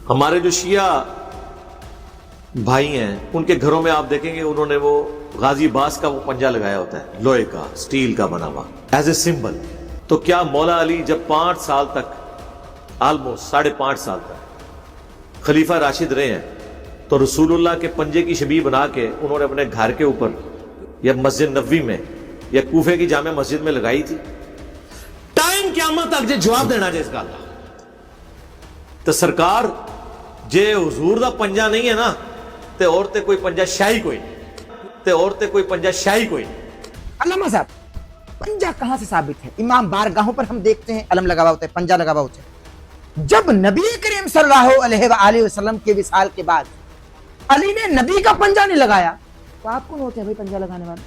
ہمارے جو شیعہ بھائی ہیں ان کے گھروں میں آپ دیکھیں گے انہوں نے وہ غازی عباس کا وہ پنجہ لگایا ہوتا ہے، لوہے کا، سٹیل کا بنا ہوا، ایز اے سمبل۔ تو کیا مولا علی جب 5 سال تک، آلموسٹ 5.5 سال تک خلیفہ راشد رہے ہیں، تو رسول اللہ کے پنجے کی شبیہ بنا کے انہوں نے اپنے گھر کے اوپر یا مسجد نبوی میں یا کوفے کی جامع مسجد میں لگائی تھی؟ ٹائم قیامت تک جے جواب دینا جے اس گل دا تو سرکار جے حضور دا پنجہ نہیں ہے نا تے عورتیں کوئی پنجہ شاہی کوئی نہیں، تے عورتیں کوئی پنجہ شاہی کوئی نہیں۔ علامہ صاحب پنجہ کہاں سے ثابت ہے؟ امام بارگاہوں پر ہم دیکھتے ہیں علم لگا ہوا ہوتا ہے، پنجہ لگا ہوا ہوتا ہے۔ جب نبی کریم صلی اللہ علیہ وآلہ وسلم کے وصال کے بعد علی نے نبی کا پنجہ نہیں لگایا تو آپ کون ہوتے ہیں بھائی پنجہ لگانے والے؟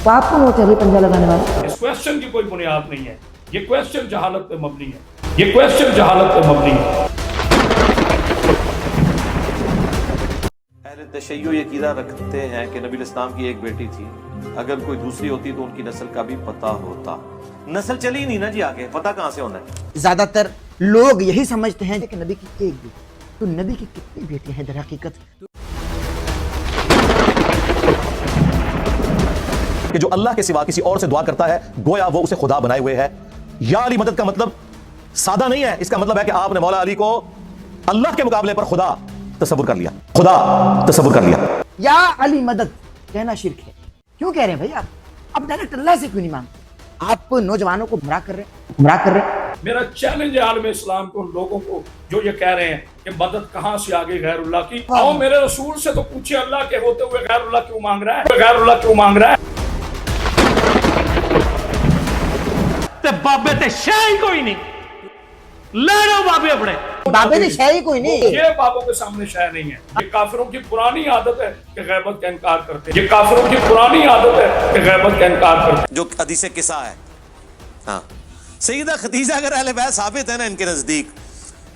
تو آپ کون ہوتے ہیں بھائی پنجہ لگانے والے؟ اس کویسچن کی کوئی بنیاد نہیں ہے، یہ کویسچن جہالت پہ مبنی ہے، یہ کویسچن جہالت پہ مبنی ہے۔ اہل تشیع یہ عقیدہ رکھتے ہیں کہ نبی اسلام کی ایک بیٹی تھی، اگر کوئی دوسری ہوتی تو ان کی نسل کا بھی پتہ ہوتا۔ نسل چلی نہیں نا جی، آگے پتہ کہاں سے ہونا ہے؟ زیادہ تر لوگ یہی سمجھتے ہیں کہ نبی کی ایک بیٹی، تو نبی کی کتنی بیٹیاں ہیں در حقیقت؟ کہ جو اللہ کے سوا کسی اور سے دعا کرتا ہے گویا وہ اسے خدا بنائے ہوئے ہے۔ یا علی مدد کا مطلب سادہ نہیں ہے، اس کا مطلب ہے کہ آپ نے مولا علی کو اللہ کے مقابلے پر خدا تصور کر لیا، خدا تصور کر لیا۔ یا علی مدد کہنا شرک ہے۔ کیوں کہہ رہے ہیں بھائی آپ ڈائریکٹ اللہ سے کیوں نہیں مانگتے؟ آپ نوجوانوں کو گمراہ کر رہے ہیں۔ میرا چیلنج ہے عالم اسلام کو، ان لوگوں کو جو یہ کہہ رہے ہیں کہ مدد کہاں سے آگے غیر اللہ کی، آؤ میرے رسول سے تو پوچھے اللہ کے ہوتے ہوئے غیر اللہ کیوں مانگ رہا ہے، غیر اللہ کیوں مانگ رہا ہے؟ تے بابے تے شاہی کوئی نہیں، لے لو بابے اپنے۔ بابے نے شاہی کوئی نہیں۔ یہ بابوں کے سامنے شے نہیں ہے۔ یہ کافروں کی پرانی عادت ہے کہ غیبت کا انکار کرتے ہیں، یہ کافروں کی پرانی عادت ہے کہ غیبت کا انکار کرتے ہیں۔ جو حدیث قصہ ہے، ہاں سیدہ خدیجہ اگر اہل بیت ثابت ہے نا ان کے نزدیک،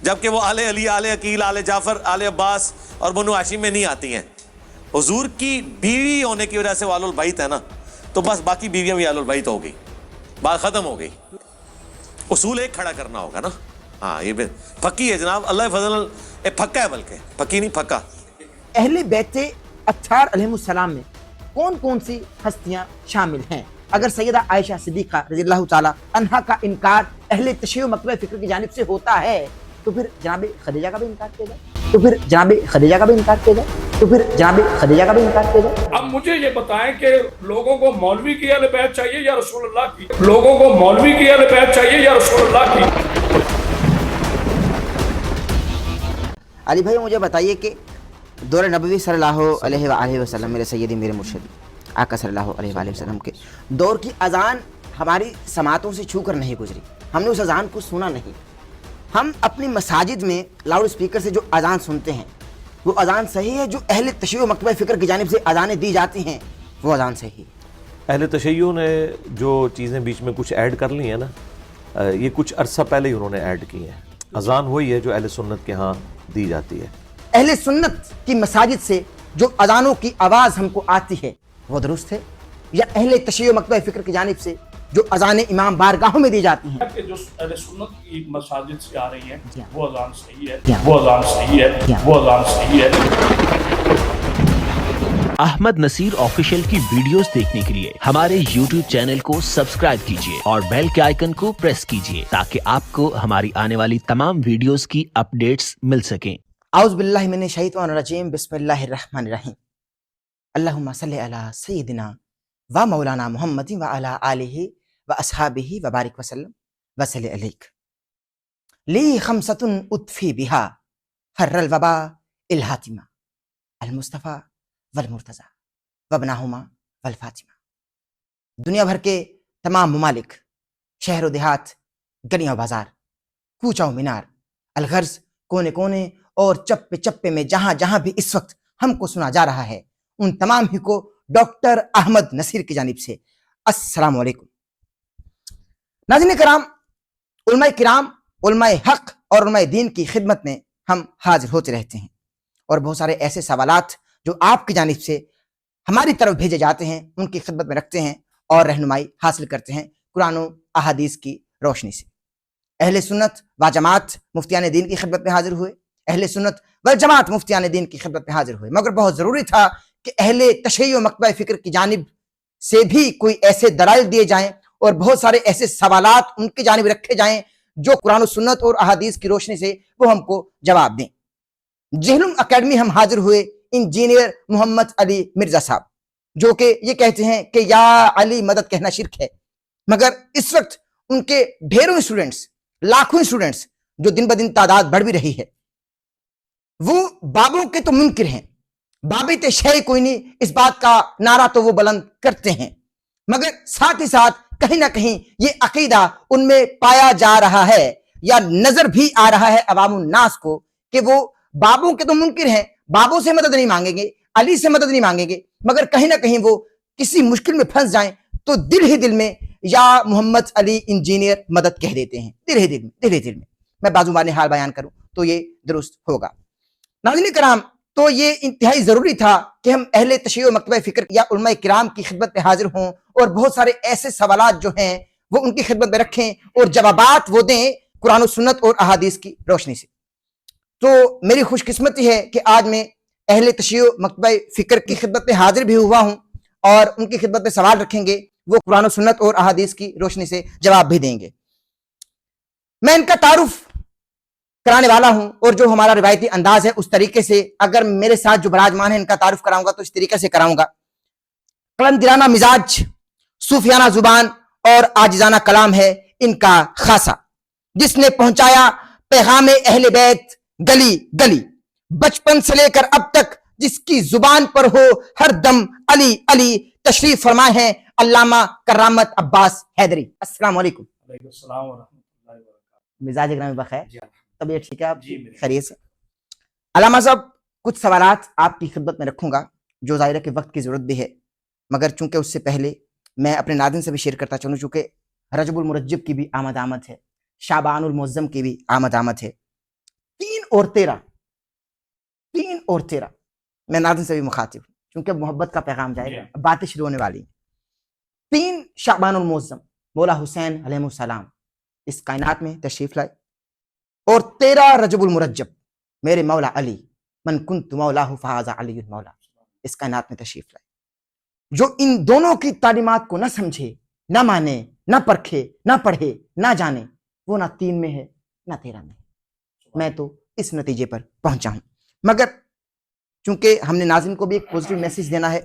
جبکہ وہ آل علی، آل عقیل، آل جعفر، آل عباس اور بنو ہاشم میں نہیں آتی ہیں۔ حضور کی بیوی ہونے کی وجہ سے وہ آل البیت ہے نا، تو بس باقی بیویاں بھی آل البیت ہو گئی، بات ختم ہو گئی۔ اصول ایک کھڑا کرنا ہوگا نا۔ ہاں یہ پکی ہے جناب، اللہ فضل پکا ہے، بلکہ پکی نہیں پکا۔ اہل بیت اطہار علیہ السلام میں کون کون سی ہستیاں شامل ہیں؟ اگر سیدہ عائشہ صدیقہ رضی اللہ تعالیٰ عنہا کا انکار اہل تشیع و مکتبہ فکر کی جانب سے ہوتا ہے تو پھر جناب خدیجہ کا بھی انکار کیا جائے، تو پھر جناب خدیجہ کا بھی انکار کیا جائے، تو پھر جناب خدیجہ کا بھی انکار کیا جائے۔ اب مجھے یہ بتائیں کہ لوگوں کو مولوی کی اہل بیت چاہیے یا رسول اللہ کی؟ لوگوں کو مولوی کی اہل بیت چاہیے یا رسول اللہ کی؟ علی بھائی مجھے بتائیے کہ دور نبوی صلی اللہ علیہ وآلہ وسلم، میرے سیدی میرے مرشدی آقا صلی اللہ علیہ وآلہ وسلم کے دور کی اذان ہماری سماعتوں سے چھو کر نہیں گزری، ہم نے اس اذان کو سنا نہیں۔ ہم اپنی مساجد میں لاؤڈ اسپیکر سے جو اذان سنتے ہیں وہ اذان صحیح ہے؟ جو اہل تشیع و مکتبہ فکر کی جانب سے اذانیں دی جاتی ہیں وہ اذان صحیح ہے؟ اہل تشیع نے جو چیزیں بیچ میں کچھ ایڈ کر لی ہیں نا، یہ کچھ عرصہ پہلے ہی انہوں نے ایڈ کی ہیں۔ اذان وہی ہے جو اہل سنت کے ہاں دی جاتی ہے۔ اہل سنت کی مساجد سے جو اذانوں کی آواز ہم کو آتی ہے وہ درست ہے، یا اہل تشیع و مکتبہ فکر کی جانب سے جو اذانیں امام بارگاہوں میں دی جاتی ہیں کہ جو اہل سنت کی مساجد سے آ رہی ہیں وہ اذان صحیح ہے، کیا؟ وہ اذان صحیح ہے، وہ اذان صحیح ہے۔ احمد نصیر آفیشیل کی ویڈیوز دیکھنے کے لیے ہمارے یوٹیوب چینل کو سبسکرائب کیجیے اور بیل کے آئیکن کو پریس کیجیے تاکہ آپ کو ہماری آنے والی تمام ویڈیوز کی اپڈیٹس مل سکیں۔ اعوذ باللہ من الشیطان الرجیم، بسم اللہ الرحمن الرحیم۔ اللہم صلی علی سیدنا و مولانا محمد و علی آلہ و اصحابہ و بارک وسلم وصلی علیک۔ لی خمسۃ اطفی بہا حر الوبا الحاتمہ المصطفیٰ والمرتضیٰ وابنہما والفاطمہ۔ دنیا بھر کے تمام ممالک، شہر و دیہات، گلیاں و بازار، کوچہ و مینار، الغرض کونے کونے اور چپے چپے میں جہاں جہاں بھی اس وقت ہم کو سنا جا رہا ہے ان تمام ہی کو ڈاکٹر احمد نصیر کی جانب سے السلام علیکم۔ ناظرین کرام، علماء حق اور علماء دین کی خدمت میں ہم حاضر ہوتے رہتے ہیں اور بہت سارے ایسے سوالات جو آپ کی جانب سے ہماری طرف بھیجے جاتے ہیں ان کی خدمت میں رکھتے ہیں اور رہنمائی حاصل کرتے ہیں قرآن و احادیث کی روشنی سے۔ اہل سنت و جماعت مفتیان دین کی خدمت میں حاضر ہوئے، اہل سنت والجماعت مفتیان دین کی خدمت میں حاضر ہوئے، مگر بہت ضروری تھا کہ اہل تشیع و مکتبہ فکر کی جانب سے بھی کوئی ایسے دلائل دیے جائیں اور بہت سارے ایسے سوالات ان کی جانب رکھے جائیں جو قرآن و سنت اور احادیث کی روشنی سے وہ ہم کو جواب دیں۔ جہلم اکیڈمی ہم حاضر ہوئے انجینئر محمد علی مرزا صاحب، جو کہ یہ کہتے ہیں کہ یا علی مدد کہنا شرک ہے، مگر اس وقت ان کے ڈھیروں اسٹوڈنٹس، لاکھوں اسٹوڈنٹس جو دن بدن تعداد بڑھ بھی رہی ہے، وہ بابوں کے تو منکر ہیں، بابت شے کوئی نہیں اس بات کا نعرہ تو وہ بلند کرتے ہیں، مگر ساتھ ہی ساتھ کہیں نہ کہیں یہ عقیدہ ان میں پایا جا رہا ہے یا نظر بھی آ رہا ہے عوام الناس کو کہ وہ بابوں کے تو منکر ہیں، بابوں سے مدد نہیں مانگیں گے، علی سے مدد نہیں مانگیں گے، مگر کہیں نہ کہیں وہ کسی مشکل میں پھنس جائیں تو دل ہی دل میں یا محمد علی انجینئر مدد کہہ دیتے ہیں، دل ہی دل میں میں بازوبان حال بیان کروں تو یہ درست ہوگا۔ ناظرین کرام، تو یہ انتہائی ضروری تھا کہ ہم اہل تشیع و مکتبہ فکر یا علماء کرام کی خدمت میں حاضر ہوں اور بہت سارے ایسے سوالات جو ہیں وہ ان کی خدمت میں رکھیں اور جوابات وہ دیں قرآن و سنت اور احادیث کی روشنی سے۔ تو میری خوش قسمتی ہے کہ آج میں اہل تشیع و مکتبہ فکر کی خدمت میں حاضر بھی ہوا ہوں اور ان کی خدمت میں سوال رکھیں گے، وہ قرآن و سنت اور احادیث کی روشنی سے جواب بھی دیں گے۔ میں ان کا تعارف کرانے والا ہوں اور جو ہمارا روایتی انداز ہے اس طریقے سے اگر میرے ساتھ جو براجمان ہیں ان کا تعارف کراؤں گا تو اس طریقے سے کراؤں گا۔ قلم دلانہ مزاج، صوفیانہ زبان اور عاجزانہ کلام ہے ان کا خاصہ، جس نے پہنچایا پیغام اہل بیت گلی گلی، بچپن سے لے کر اب تک جس کی زبان پر ہو ہر دم علی علی، تشریف فرمائے ہیں علامہ کرامت عباس حیدری۔ السلام علیکم۔ وعلیکم السلام ورحمۃ اللہ وبرکاتہ۔ مزاج گرامی بخیر؟ جی طبیعت ٹھیک ہے آپ؟ جی میرے خیریت سے؟ علامہ صاحب، کچھ سوالات آپ کی خدمت میں رکھوں گا جو ظاہر ہے کہ وقت کی ضرورت بھی ہے، مگر چونکہ اس سے پہلے میں اپنے ناظرین سے بھی شیئر کرتا چلوں، چونکہ رجب المرجب کی بھی آمد ہے، شعبان المعظم کی بھی آمد ہے، 3 اور 13 میں ناظرین سے بھی مخاطب ہوں چونکہ محبت کا پیغام جائے گا، باتیں شروع ہونے والی ہیں۔ 3 شعبان المعظم مولا حسین علیہ السلام اس کائنات میں تشریف لائے، اور 13 رجب المرجب میرے مولا علی من کنت مولاہ فہذا علی مولا اس کائنات میں تشریف لائے۔ جو ان دونوں کی تعلیمات کو نہ سمجھے، نہ مانے، نہ پرکھے، نہ پڑھے، نہ جانے، وہ نہ 3 میں ہے نہ 13 میں ہے۔ میں تو اس نتیجے پر پہنچا ہوں، مگر چونکہ ہم نے ناظرین کو بھی ایک پوزیٹیو میسج دینا ہے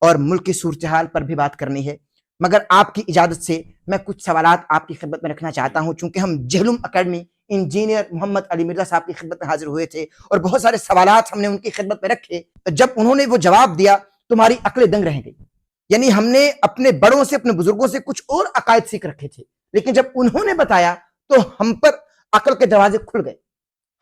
اور ملک کی صورتحال پر بھی بات کرنی ہے، مگر آپ کی اجازت سے میں کچھ سوالات آپ کی خدمت میں رکھنا چاہتا ہوں، چونکہ ہم جہلم اکیڈمی انجینئر محمد علی مرزا صاحب کی خدمت میں حاضر ہوئے تھے اور بہت سارے سوالات ہم نے ان کی خدمت میں رکھے۔ جب انہوں نے وہ جواب دیا تو ہماری عقلیں دنگ رہ گئی، یعنی ہم نے اپنے بڑوں سے، اپنے بزرگوں سے کچھ اور عقائد سیکھ رکھے تھے، لیکن جب انہوں نے بتایا تو ہم پر عقل کے دروازے کھل گئے،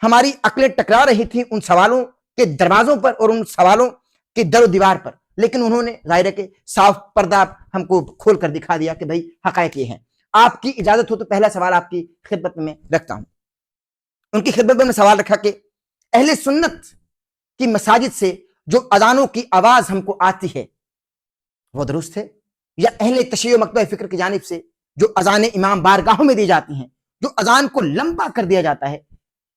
ہماری عقلیں ٹکرا رہی تھیں ان سوالوں کے دروازوں پر اور ان سوالوں کے در و دیوار پر، لیکن انہوں نے ظاہر ہے کہ صاف پردہ ہم کو کھول کر دکھا دیا کہ بھائی حقائق یہ ہیں۔ آپ کی اجازت ہو تو پہلا سوال آپ کی خدمت میں رکھتا ہوں۔ ان کی خدمت میں سوال رکھا کہ اہل سنت کی مساجد سے جو اذانوں کی آواز ہم کو آتی ہے وہ درست ہے، یا اہل تشیع و مکتبہ فکر کی جانب سے جو اذان امام بارگاہوں میں دی جاتی ہیں، جو اذان کو لمبا کر دیا جاتا ہے،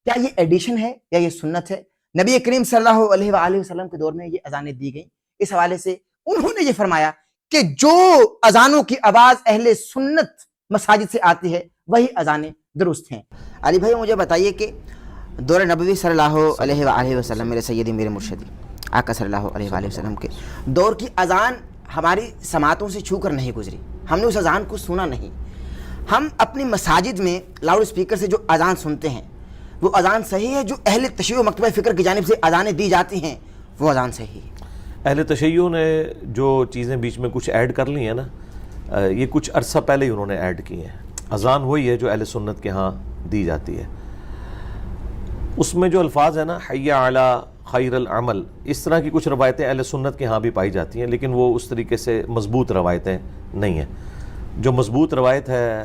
کیا یہ ایڈیشن ہے یا یہ سنت ہے؟ نبی کریم صلی اللہ علیہ وآلہ وسلم کے دور میں یہ اذانیں دی گئیں، اس حوالے سے انہوں نے یہ فرمایا کہ جو اذانوں کی آواز اہل سنت مساجد سے آتی ہے وہی اذانیں درست ہیں۔ علی بھائی مجھے بتائیے کہ دور نبوی صلی اللہ علیہ وآلہ وسلم، میرے سیدی میرے مرشدی آقا صلی اللہ علیہ وآلہ وسلم کے دور کی اذان ہماری سماعتوں سے چھو کر نہیں گزری، ہم نے اس اذان کو سنا نہیں۔ ہم اپنی مساجد میں لاؤڈ اسپیکر سے جو اذان سنتے ہیں وہ اذان صحیح ہے؟ جو اہل تشیع و مکتبہ فکر کی جانب سے اذانیں دی جاتی ہیں وہ اذان صحیح ہے؟ اہل تشیع نے جو چیزیں بیچ میں کچھ ایڈ کر لی ہیں نا، یہ کچھ عرصہ پہلے ہی انہوں نے ایڈ کی ہیں۔ اذان وہی ہے جو اہل سنت کے ہاں دی جاتی ہے، اس میں جو الفاظ ہیں نا حی علی خیر العمل، اس طرح کی کچھ روایتیں اہل سنت کے ہاں بھی پائی جاتی ہیں، لیکن وہ اس طریقے سے مضبوط روایتیں نہیں ہیں۔ جو مضبوط روایت ہے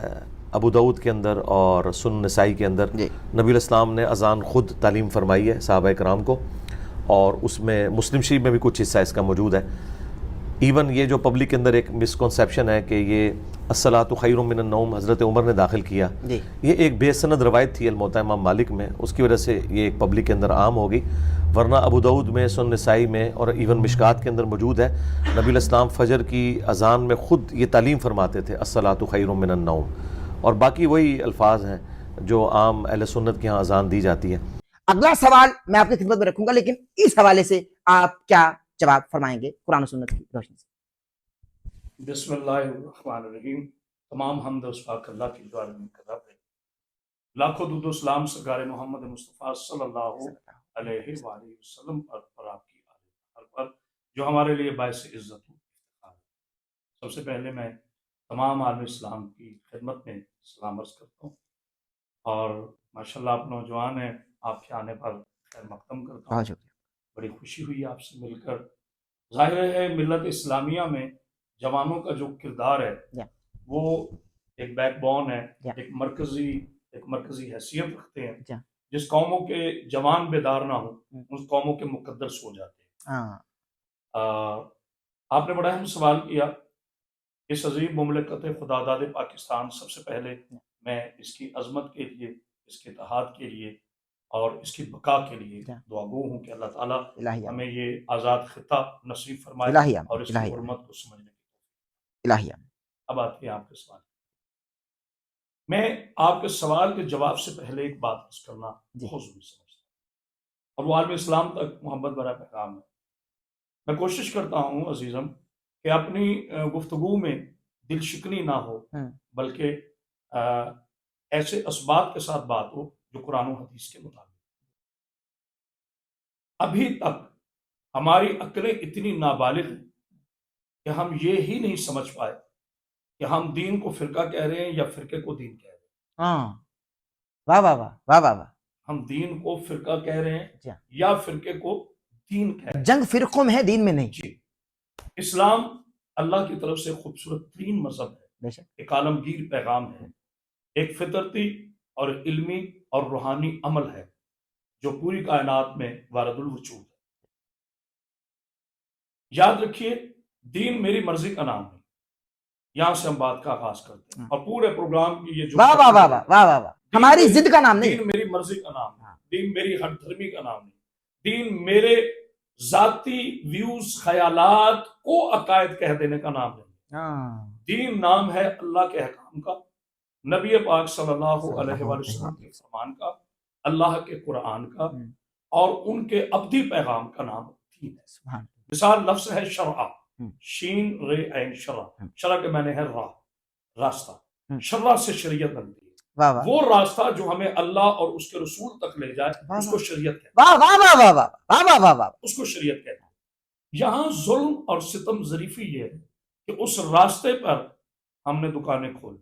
ابو داؤد کے اندر اور سنن نسائی کے اندر، نبی علیہ السلام نے اذان خود تعلیم فرمائی ہے صحابہ کرام کو، اور اس میں مسلم شریف میں بھی کچھ حصہ اس کا موجود ہے۔ ایون یہ جو پبلک کے اندر ایک مسکنسیپشن ہے کہ یہ الصلاۃ خیر من النوم حضرت عمر نے داخل کیا، جی یہ ایک بے سند روایت تھی الموطا امام مالک میں، اس کی وجہ سے یہ ایک پبلک کے اندر عام ہوگی، ورنہ ابو داؤد میں، سنن نسائی میں اور ایون مشکات کے اندر موجود ہے۔ نبی علیہ السلام فجر کی اذان میں خود یہ تعلیم فرماتے تھے الصلاۃ خیر من النوم، اور باقی وہی الفاظ ہیں جو عام اہل سنت کے ہاں اذان دی جاتی ہے۔ اگلا سوال میں آپ کی خدمت میں رکھوں گا، لیکن اس حوالے سے آپ کیا جواب فرمائیں گے قرآن و سنت کی روشنی سے؟ بسم اللہ الرحمن الرحیم۔ تمام حمد و ثنا اللہ کی جو عالمین کا رب ہے، لاکھوں درود و سلام سرکار محمد مصطفیٰ صلی اللہ علیہ وآلہ وسلم پر آپ کی آل پر جو ہمارے لیے باعث عزت و افتخار ہے۔ سب سے پہلے میں تمام عالم اسلام کی خدمت میں سلام عرض کرتا ہوں، اور ماشاءاللہ آپ نوجوان ہیں، آپ کے آنے پر خیر مقدم کرتا ہوں۔ بڑی خوشی ہوئی آپ سے مل کر۔ ظاہر ہے ملت اسلامیہ میں جوانوں کا جو کردار ہے وہ ایک بیک بون ہے، ایک مرکزی حیثیت رکھتے ہیں۔ جس قوموں کے جوان بیدار نہ ہوں اس قوموں کے مقدر سو جاتے ہیں۔ آپ نے بڑا اہم سوال کیا۔ اس عظیم مملکت خدا داد پاکستان، سب سے پہلے میں اس کی عظمت کے لیے، اس کے اتحاد کے لیے اور اس کی بقا کے لیے دعا گو ہوں کہ اللہ تعالیٰ ہمیں یہ آزاد خطہ نصیب فرمائے اور اس کی حرمت کو سمجھنے کی۔ اب آتے ہیں آپ کے سوال۔ میں آپ کے سوال کے جواب سے پہلے ایک بات عرض کرنا بہت ضروری سمجھتا ہوں، اور وہ عالم اسلام تک محبت بھرا پیغام ہے۔ میں کوشش کرتا ہوں عزیزم کہ اپنی گفتگو میں دل شکنی نہ ہو، بلکہ ایسے اسباب کے ساتھ بات ہو جو قرآن و حدیث کے مطابق۔ ابھی تک ہماری عقلیں اتنی نابالغ ہیں کہ ہم یہ ہی نہیں سمجھ پائے کہ ہم دین کو فرقہ کہہ رہے ہیں یا فرقے کو دین کہہ رہے ہیں۔ واہ واہ واہ واہ واہ واہ۔ ہم دین کو فرقہ کہہ رہے ہیں یا فرقے کو دین کہہ رہے ہیں۔ جنگ فرقوں میں ہے، دین میں نہیں۔ جی، اسلام اللہ کی طرف سے خوبصورت ترین مذہب ہے، ایک عالمگیر پیغام ہے، ایک فطرتی اور علمی اور روحانی عمل ہے جو پوری کائنات میں وارد الوجود ہے۔ یاد رکھیے، دین میری مرضی کا نام ہے۔ یہاں سے ہم بات کا آغاز کرتے ہیں، اور پورے پروگرام کی یہ جو واہ واہ واہ واہ واہ واہ، ہماری ضد کا نام نہیں، دین میری مرضی کا نام ہے، دین میری ہر دھرمی کا نام نہیں، دین میرے ذاتی ویوز خیالات کو عقائد کہہ دینے کا نام نہیں۔ دین نام ہے اللہ کے احکام کا، نبی پاک صلی اللہ علیہ وآلہ وسلم کے فرمان کا، اللہ کے قرآن کا، اور ان کے ابدی پیغام کا نام دین ہے۔ مثال لفظ ہے شرع، شین رے عین شرع، شرع کے معنی ہے راہ، راستہ، شرع سے شریعت بنتی ہے، وہ راستہ جو ہمیں اللہ اور اس کے رسول تک لے جائے اس کو شریعت کہتے ہیں۔ واہ واہ واہ واہ واہ واہ واہ واہ، اس کو شریعت کہتے ہیں۔ یہاں ظلم اور ستم ظریفی یہ ہے کہ اس راستے پر ہم نے دکانیں کھولی،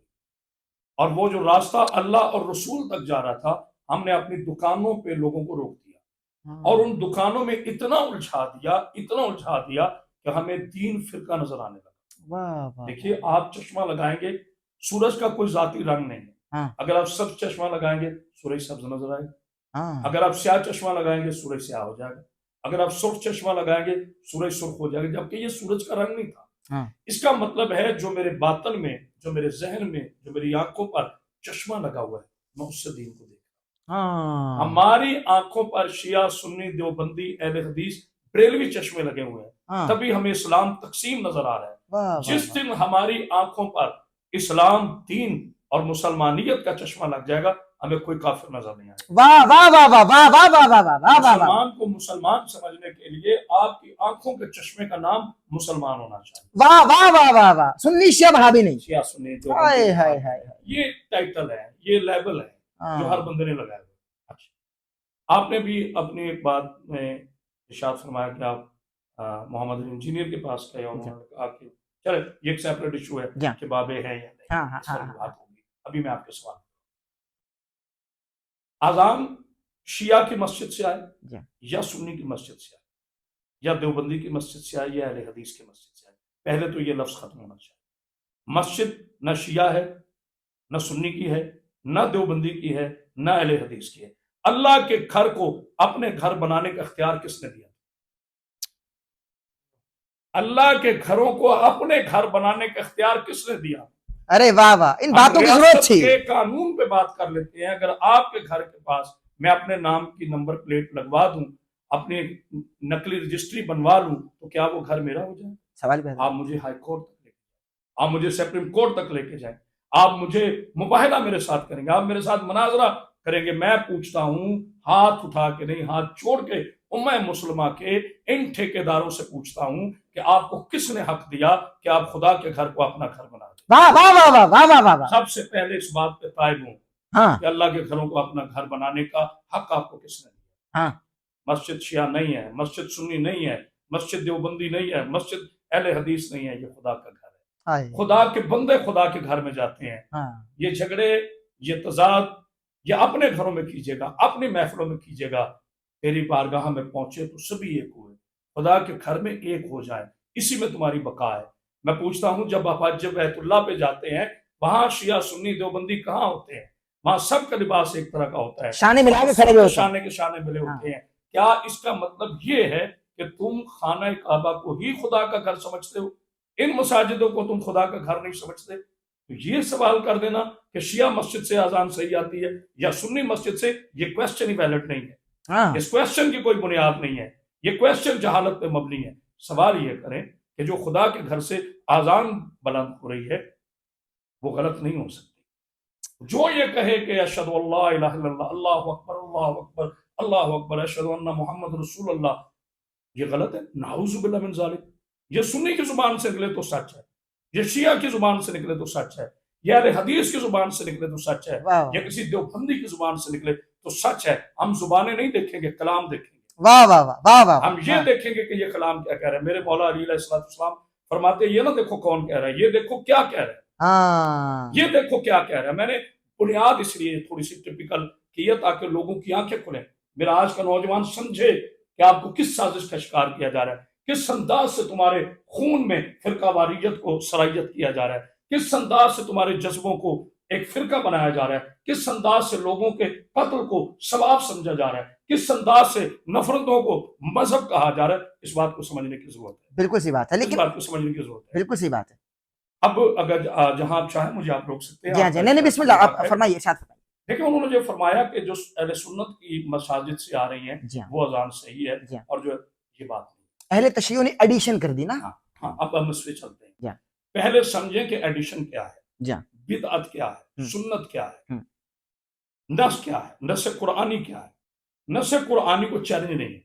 اور وہ جو راستہ اللہ اور رسول تک جا رہا تھا ہم نے اپنی دکانوں پہ لوگوں کو روک دیا، اور ان دکانوں میں اتنا الجھا دیا کہ ہمیں دین فرقہ نظر آنے لگا۔ دیکھیے، آپ چشمہ لگائیں گے، سورج کا کوئی ذاتی رنگ نہیں ہے۔ اگر آپ سبز چشمہ لگائیں گے سورج سبز نظر آئے گا، اگر آپ سیاہ چشمہ لگائیں گے سورج سیاہ ہو جائے گا، اگر آپ سرخ چشمہ لگائیں گے سورج سرخ ہو جائے گا، جبکہ یہ سورج کا رنگ نہیں تھا۔ اس کا مطلب ہے جو میرے باطن میں، جو میرے ذہن میں، جو میری آنکھوں پر چشمہ لگا ہوا ہے میں اس سے دین کو دیکھتا ہوں۔ ہماری آنکھوں پر شیعہ، سنی، دیوبندی، اہل حدیث، بریلوی چشمے لگے ہوئے ہیں، تبھی ہمیں اسلام تقسیم نظر آ رہا ہے۔ جس دن ہماری آنکھوں پر اسلام، دین اور مسلمانیت کا چشمہ لگ جائے گا ہمیں کوئی کافر نظر نہیں آئے گا۔ واہ واہ واہ واہ واہ واہ واہ واہ واہ واہ، مسلمان کو مسلمان سمجھنے کے لیے آپ کی آنکھوں کے چشمے کا نام مسلمان ہونا چاہیے۔ واہ واہ واہ واہ واہ، سنی شیعہ بھابی نہیں، شیعہ سنی جو ہائے ہائے ہائے، یہ ٹائٹل ہے، یہ لیبل ہے جو ہر بندے نے لگایا ہوا۔ آپ نے بھی اپنی ایک بات میں ارشاد فرمایا کہ آپ محمد انجینئر کے پاس گئے اور انہوں نے کہا کہ چلے یہ ایک سیپریٹ ایشو ہے کہ بابے ہیں یا نہیں، اس پر بات ہوگی۔ ابھی میں آپ کے سوال، اذان شیعہ کی مسجد سے آئے یا سنی کی مسجد سے آئے یا دیوبندی کی مسجد سے آئے یا اہل حدیث کی مسجد سے آئے، پہلے تو یہ لفظ ختم ہونا چاہیے۔ مسجد نہ شیعہ ہے، نہ سنی کی ہے، نہ دیوبندی کی ہے، نہ اہل حدیث کی ہے۔ اللہ کے گھر کو اپنے گھر بنانے کا اختیار کس نے دیا؟ اللہ کے گھروں کو اپنے گھر بنانے کا اختیار کس نے دیا؟ ارے واہ واہ، ان باتوں کی ہم ضرورت ریاست تھی. کے قانون پہ بات کر لیتے ہیں. اگر آپ کے گھر کے پاس میں اپنے نام کی نمبر پلیٹ لگوا دوں، اپنی نقلی رجسٹری بنوا لوں، تو کیا وہ گھر میرا ہو جائے؟ سوال پیدا. آپ مجھے ہائی کورٹ تک لے کے جائیں، آپ مجھے سپریم کورٹ تک لے کے جائیں، آپ مجھے مباہلہ میرے ساتھ کریں گے، آپ میرے ساتھ مناظرہ کریں گے، میں پوچھتا ہوں ہاتھ اٹھا کے نہیں، ہاتھ چھوڑ کے امہ مسلمہ کے ان ٹھیکیداروں سے پوچھتا ہوں کہ آپ کو کس نے حق دیا کہ آپ خدا کے گھر کو اپنا گھر بنا دیں؟ واہ واہ واہ واہ واہ واہ واہ واہ. سب سے پہلے اس بات پہ قائم ہوں ہاں کہ اللہ کے گھروں کو اپنا گھر بنانے کا حق آپ کو کس نے دیا؟ ہاں. مسجد شیعہ نہیں ہے، مسجد سنی نہیں ہے، مسجد دیوبندی نہیں ہے، مسجد اہل حدیث نہیں ہے، یہ خدا کا گھر ہے. ہائے. خدا کے بندے خدا کے گھر میں جاتے ہیں. ہاں. یہ جھگڑے، یہ تضاد، یہ اپنے گھروں میں کیجیے گا، اپنی محفلوں میں کیجیے گا. تیری بارگاہ میں پہنچے تو سبھی ایک ہوئے، خدا کے گھر میں ایک ہو جائیں، اسی میں تمہاری بقا ہے. میں پوچھتا ہوں جب آپ حج بیت اللہ پہ جاتے ہیں، وہاں شیعہ سنی دیوبندی کہاں ہوتے ہیں؟ وہاں سب کا لباس ایک طرح کا ہوتا ہے، شانے ملا کے کھڑے ہوئے ہوتے ہیں. شانے کے شانے ملے ہوتے ہیں. کیا اس کا مطلب یہ ہے کہ تم خانہ کعبہ کو ہی خدا کا گھر سمجھتے ہو، ان مساجدوں کو تم خدا کا گھر نہیں سمجھتے؟ تو یہ سوال کر دینا کہ شیعہ مسجد سے اذان صحیح آتی ہے یا سنی مسجد سے، یہ کویسچن ہی ویلڈ نہیں ہے. ہاں. اس کویسچن کی کوئی بنیاد نہیں ہے، یہ کویسچن جہالت پہ مبنی ہے. سوال یہ کریں کہ جو خدا کے گھر سے اذان بلند ہو رہی ہے وہ غلط نہیں ہو سکتی. جو یہ کہے کہ اشہد اللہ الہ الا اللہ، اللہ اکبر اللہ اکبر اللہ اکبر، اشہد ان محمد رسول اللہ، یہ غلط ہے. نعوذ باللہ من ذالک. یہ سنی کی زبان سے نکلے تو سچ ہے، یہ شیعہ کی زبان سے نکلے تو سچ ہے، یہ اہل حدیث کی زبان سے نکلے تو سچ ہے، واہ یا کسی دیوبندی کی زبان سے نکلے تو سچ ہے. ہم زبانیں نہیں دیکھیں گے، کلام دیکھیں گے. واہ واہ واہ واہ واہ. ہم یہ دیکھیں گے کہ یہ کلام کیا کہہ رہا ہے. میرے مولا علی علیہ السلام فرماتے ہیں یہ نہ دیکھو کون کہہ رہا ہے، یہ دیکھو کیا کہہ رہا ہے. ہاں. یہ دیکھو کیا کہہ رہا ہے. میں نے بنیاد اس لیے تھوڑی سی ٹپیکل کی ہے تاکہ لوگوں کی آنکھیں کھلیں. میرا آج کا نوجوان سمجھے کہ آپ کو کس سازش کا شکار کیا جا رہا ہے، کس انداز سے تمہارے خون میں فرقہ واریت کو سرائیت کیا جا رہا ہے، کس انداز سے تمہارے جذبوں کو ایک فرقہ بنایا جا رہا ہے، کس انداز سے لوگوں کے قتل کو ثواب سمجھا جا رہا ہے، کس انداز سے نفرتوں کو مذہب کہا جا رہا ہے. اس بات کو سمجھنے کی ضرورت ہے، بالکل صحیح بات ہے، اس لیکن بات کو سمجھنے کی ضرورت ہے. بالکل صحیح بات ہے. اب اگر جہاں آپ چاہیں مجھے آپ روک سکتے ہیں. جی ہاں جی، نہیں نہیں، بسم اللہ، آپ فرمائیے، ارشاد فرمائیے. لیکن انہوں نے جو فرمایا کہ جو اہل سنت کی مساجد سے آ رہی ہیں جی ہاں. وہ اذان صحیح ہے، جی ہاں. اور جو یہ بات نہیں. اہل تشیع نے ایڈیشن کر دی نا. ہاں ہاں، اب ہم اس پہ چلتے ہیں. جی ہاں. پہلے سمجھیں کہ ایڈیشن کیا ہے، جی ہاں. بدعت کیا ہے، سنت کیا ہے، ہم. نص کیا ہے، نص قرآنی کیا ہے. نص قرآنی کو چیلنج نہیں ہے.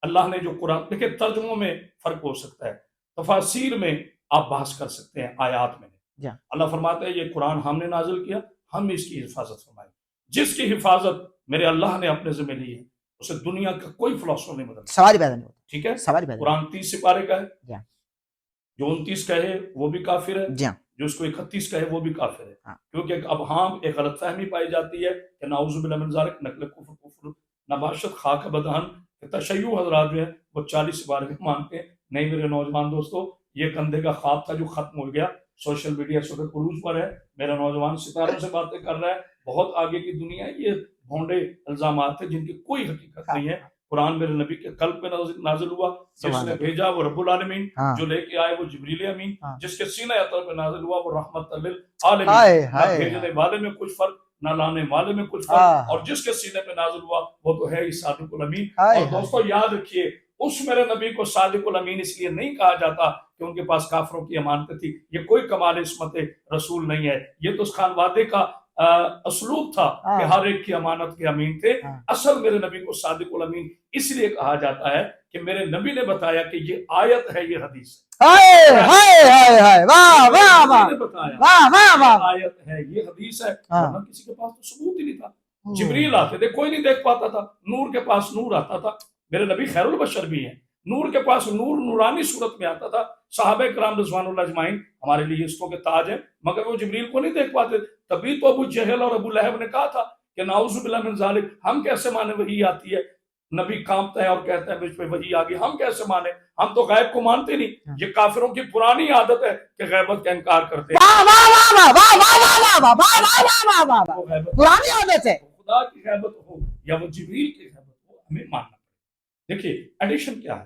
اللہ نے جو قرآن، دیکھیں ترجموں میں فرق ہو سکتا ہے، تفاسیر میں آپ بحث کر سکتے ہیں، آیات میں. جی ہاں. اللہ فرماتا ہے یہ قرآن ہم نے نازل کیا، ہم اس کی حفاظت فرمائی. جس کی حفاظت میرے اللہ نے اپنے ذمہ لی ہے اسے دنیا کا کوئی فلسفہ نہیں بدلتا. سوال ہی پیدا نہیں ہوتا. ٹھیک ہے. سوال ہی پیدا نہیں قرآن 30 سپارے کا ہے، جی ہاں. جو 29 کا ہے وہ بھی کافر ہے، جی ہاں. جو اس کو 31 کا ہے وہ بھی کافر ہے. ہاں. کیونکہ اب ہاں ایک غلط فہمی پائی جاتی ہے کہ نعوذ باللہ من ذالک، نقل کفر نباشت خاک بدہن، تشیع حضرات جو ہیں وہ 40 سپارے میں مانتے ہیں. نہیں میرے نوجوان دوستو، یہ کندھے کا خواب تھا جو ختم ہو گیا. سوشل میڈیا اس وقت عروج پر ہے، میرا نوجوان ستاروں سے باتیں کر رہا ہے، بہت آگے کی دنیا ہے. یہ بھونڈے الزامات ہیں جن کی کوئی حقیقت نہیں ہے. قرآن میرے نبی کے قلب پہ نازل ہوا، جس نے بھیجا وہ رب العالمین، جو لے کے آئے وہ جبریل امین، جس کے سینہ اطہر پہ نازل ہوا وہ رحمت للعالمین. نہ بھیجنے والے میں کچھ فرق، نہ لانے والے میں کچھ فرق، اور جس کے سینے پہ نازل ہوا وہ تو ہے ہی صادق الامین. اور دوستو یاد رکھیے، اس میرے نبی کو صادق الامین اس لیے نہیں کہا جاتا کہ ان کے پاس کافروں کی امانتیں تھی. یہ کوئی کمال عصمت رسول نہیں ہے، یہ تو اس خان وعدے کا اسلوب تھا کہ ہر ایک کی امانت کے امین تھے. اصل میرے نبی کو صادق الامین اس لیے کہا جاتا ہے کہ میرے نبی نے بتایا کہ یہ آیت ہے، یہ حدیث ہے. آیت ہے، یہ حدیث ہے، ورنہ کسی کے پاس تو ثبوت ہی نہیں تھا. جبریل آتے تھے، کوئی نہیں دیکھ پاتا تھا. نور کے پاس نور آتا تھا. میرے نبی خیر البشر بھی ہیں، نور کے پاس نور نورانی صورت میں آتا تھا. صحابہ کرام رضوان اللہ اجمعین ہمارے لیے عزتوں کے تاج ہیں، مگر وہ جبریل کو نہیں دیکھ پاتے. تبھی تو ابو جہل اور ابو لہب نے کہا تھا کہ نعوذ باللہ من ذالک، ہم کیسے مانے وحی آتی ہے. نبی کانپتا ہے اور کہتا ہے مجھ پہ وحی آ گئی، ہم کیسے مانے، ہم تو غیب کو مانتے نہیں. یہ کافروں کی پرانی عادت ہے کہ غیبت کا انکار کرتے ہیں. پرانی عادت ہے. خدا کی غیبت ہو یا وہ جبریل کی غیبت ہو، ہمیں ماننا پڑے. دیکھیے ایڈیشن کیا ہے.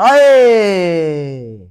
آئے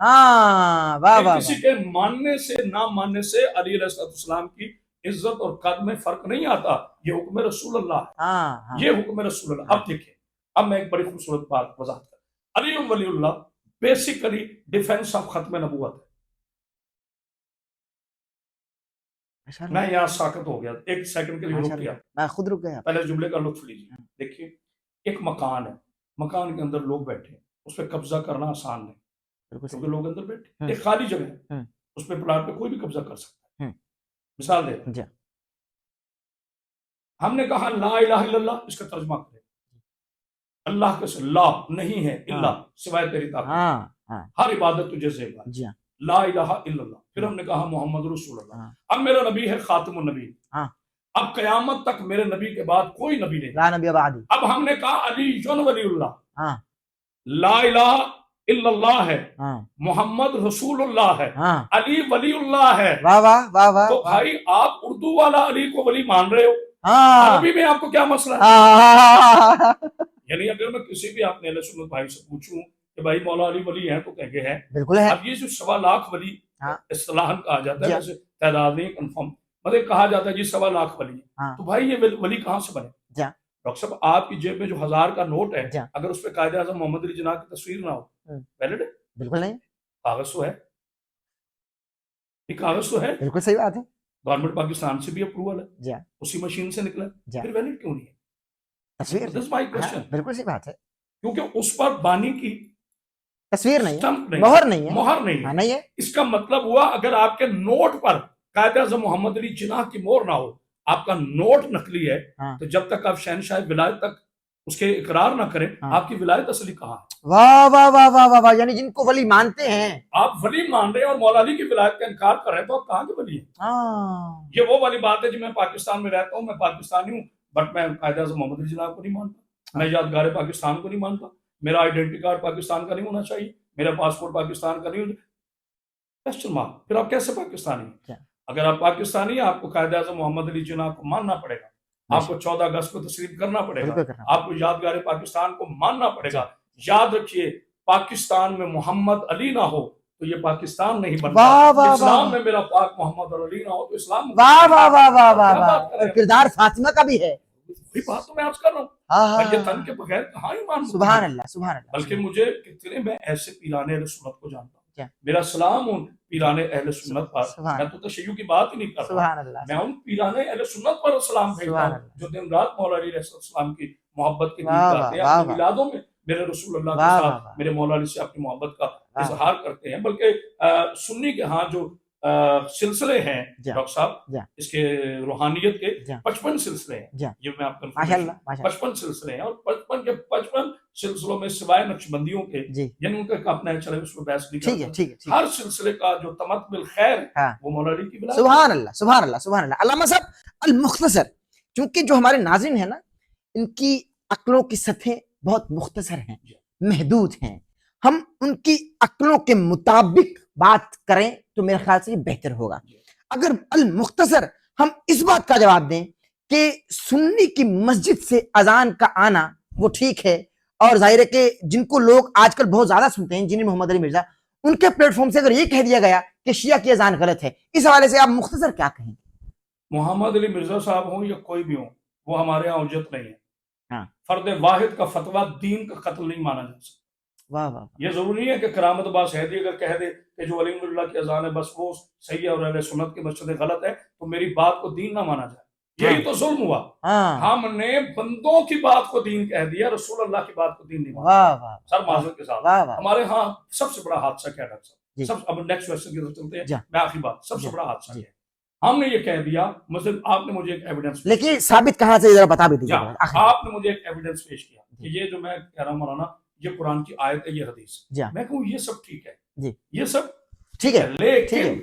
ہاں واہ کہ واہ کسی واہ کے ماننے سے نہ ماننے سے علی علیہ السلام کی عزت اور قدر میں فرق نہیں آتا، یہ حکم رسول اللہ ہے، ہاں ہاں یہ حکم رسول اللہ۔ اب دیکھیں، اب میں ایک بڑی خوبصورت بات وضاحت کروں، علی ولی اللہ بیسیکلی ڈیفینس آف ختم نبوت ہے۔ ماشاء اللہ میں یہاں ساکت ہو گیا، ایک سیکنڈ کے لیے ماشاء رک گیا، اللہ میں خود رک گیا پہلے جملے کا لطف لیجیے۔ دیکھیے ایک مکان ہے، مکان کے اندر لوگ بیٹھے ہیں، اس پہ قبضہ کرنا آسان نہیں بالکل کیونکہ صحیح لوگ اندر بیٹھے ہاں۔ ایک خالی جگہ ہے، ہاں۔ اس پہ پلاٹ پہ کوئی بھی قبضہ کر سکتا ہے۔ ہاں۔ مثال دے جی ہم نے کہا لا الہ الا اللہ، اس کا ترجمہ کریں اللہ کے لا نہیں ہے الا سوائے تیری طاقت، ہاں ہاں ہر عبادت تجھے سے عبادت، جی ہاں لا الہ الا اللہ۔ پھر ہم نے کہا محمد رسول اللہ، ہاں اب میرا نبی ہے خاتم النبی، ہاں اب قیامت تک میرے نبی کے بعد کوئی نبی نہیں۔ لا نبی بعدی اب ہم نے کہا علی ولی اللہ، ہاں لا الہ الا اللہ ہے، ہاں محمد رسول اللہ ہے، ہاں علی ولی اللہ ہے۔ واہ واہ واہ واہ تو بھائی آپ اردو والا علی کو ولی مان رہے ہو، ہاں عربی میں آپ کو کیا مسئلہ ہے؟ ہاں یعنی اگر میں کسی بھی اپنے اہل سنت بھائی سے پوچھوں کہ بھائی مولا علی ولی ہیں تو کہیں گے ہیں۔ بالکل ہے اب یہ جو 1.25 ولی ہاں اصطلاحاً کہا جاتا جی ہے، ویسے تعداد نہیں کنفرم، مطلب کہا جاتا ہے جی 1.25 ولی ہیں، ہاں تو بھائی یہ ولی کہاں سے بنے؟ جی ڈاکٹر صاحب آپ کی جیب میں جو 1000 کا نوٹ ہے، جی اگر اس پہ قائد اعظم محمد علی جناح کی تصویر نہ ہو، ویلڈ ہے؟ بالکل نہیں کاغذ تو ہے، یہ کاغذ تو ہے، بالکل صحیح بات ہے گورنمنٹ پاکستان سے بھی اپروول ہے، جی اسی مشین سے نکلا جی ہے، پھر ویلڈ کیوں نہیں ہے؟ تصویر That's my ہاں question۔ بالکل صحیح بات ہے کیونکہ اس پر بانی کی تصویر نہیں ہے stamp نہیں، مہر نہیں ہے مہر نہیں ہے۔ ہاں نہیں ہے اس کا مطلب ہوا اگر آپ کے نوٹ پر قائد اعظم محمد علی جناح کی مہر نہ ہو، آپ کا نوٹ نقلی ہے، ہاں تو جب تک آپ شہنشاہ ولایت تک اس کے اقرار نہ کریں، ہاں آپ کی ولایت اصلی کہاں ہے؟ واہ واہ واہ واہ واہ واہ یعنی جن کو ولی مانتے ہیں آپ ولی مان رہے ہیں اور مولا علی کی ولایت کا انکار کر رہے ہیں، تو آپ کہاں کے ولی ہیں؟ ہاں یہ وہ والی بات ہے جی میں پاکستان میں رہتا ہوں، میں پاکستانی ہوں، بٹ میں قائد اعظم محمد علی جناح کو نہیں مانتا، میں یادگار پاکستان کو نہیں مانتا، میرا آئیڈینٹی کارڈ پاکستان کا نہیں ہونا چاہیے، میرا پاسپورٹ پاکستان کا نہیں ہونا، کوسچن مارک۔ پھر آپ کیسے پاکستانی ہیں؟ اگر آپ پاکستانی ہیں آپ کو قائد اعظم محمد علی جناح کو ماننا پڑے گا، آپ کو 14 اگست کو تسلیم کرنا پڑے گا، بالکل کرنا آپ کو یادگار پاکستان کو ماننا پڑے گا۔ یاد رکھیے پاکستان میں محمد علی نہ ہو تو یہ پاکستان نہیں واہ بنتا، واہ واہ اسلام میں میرا پاک محمد علی نہ ہو تو اسلام واہ واہ واہ واہ واہ کیا بات واہ کر رہے اور ہیں؟ کردار فاطمہ کا بھی ہے وہی بات تو میں عرض کر رہا ہوں، ہاں اور یہ ہاں تن کے بغیر کہاں ایمان سبحان اللہ سبحان اللہ بلکہ مجھے کتنے میں ایسے پیران اہل سنت کو جانتا کیا؟ ہوں، میرا سلام ان پیران اہل سنت پر، سبحان میں تو تشیع کی بات ہی نہیں کر رہا، سبحان اللہ میں ان پیران اہل سنت پر سلام بھیجتا سبحان ہوں اللہ جو دن رات مولا علی علیہ السلام کی محبت کے گیت واہ گاتے ہیں، واہ اپنی واہ میلادوں میں میرے رسول اللہ واہ کے واہ ساتھ واہ میرے مولا علی سے اپنی محبت کا واہ اظہار کرتے ہیں۔ بلکہ سنی کے ہاں جو سلسلے ہیں جی ڈاکٹر صاحب، جی اس کے روحانیت کے جی 55 سلسلے جی ہیں، یہ میں آپ کو ماشاء اللہ ماشاء 55 سلسلے ہیں، اور 55 کے 55 سلسلوں میں سوائے نقشبندیوں کے، اللہ جی یعنی ان کا ایک اپنا ہے، چلے اس میں بحث نہیں ٹھیک ہے کرتا، ٹھیک ہے ٹھیک ہے ہر سلسلے کا جو تمت بالخیر ہے ہاں وہ مولا علی کی ولایت سبحان اللہ سبحان اللہ سبحان اللہ علامہ صاحب المختصر، چونکہ جو ہمارے ناظرین ہیں نا ان کی عقلوں کی سطحیں بہت مختصر ہیں محدود ہیں، ہم ان کی عقلوں کے مطابق بات کریں تو میرے خیال سے یہ بہتر ہوگا۔ اگر المختصر ہم اس بات کا جواب دیں کہ سنی کی مسجد سے اذان کا آنا وہ ٹھیک ہے، اور ظاہر ہے کہ جن کو لوگ آج کل بہت زیادہ سنتے ہیں انجینئر محمد علی مرزا، ان کے پلیٹ فارم سے اگر یہ کہہ دیا گیا کہ شیعہ کی اذان غلط ہے، اس حوالے سے آپ مختصر کیا کہیں گے؟ محمد علی مرزا صاحب ہوں یا کوئی بھی ہوں، وہ ہمارے یہاں حجت نہیں ہے. ہاں. فرد واحد کا فتویٰ دین کا قتل نہیں مانا جا سکتا. واہ واہ. یہ ضروری نہیں ہے کہ کرامت باز حیدری اگر کہہ دے کہ جو ولی اللہ کی اذان ہے بس وہ صحیح ہے اور اہل سنت کی مسجد غلط ہے تو میری بات کو دین نہ مانا جائے. یہی تو ظلم ہوا. ہم نے بندوں کی بات کو دین کہہ دیا، رسول اللہ کی بات کو دین نہیں مانا. واہ واہ. سر معذرت کے ساتھ ہمارے ہاں سب سے بڑا حادثہ کیا ڈاکٹر صاحب؟ سب اب نیکسٹ کوسچن کی طرف چلتے ہیں. میں آخری بات، سب سے بڑا حادثہ کیا ہے؟ ہم نے یہ کہہ دیا، مثلا آپ نے مجھے ایک ایویڈنس، لیکن ثابت کہاں سے ذرا بتا بھی دیجیے. آپ نے مجھے ایک ایویڈنس پیش کیا کہ یہ جو میں کہہ رہا ہوں مولانا یہ قرآن کی آیت ہے، یہ حدیث. میں کہوں یہ سب ٹھیک ہے، یہ سب ٹھیک ہے، لیکن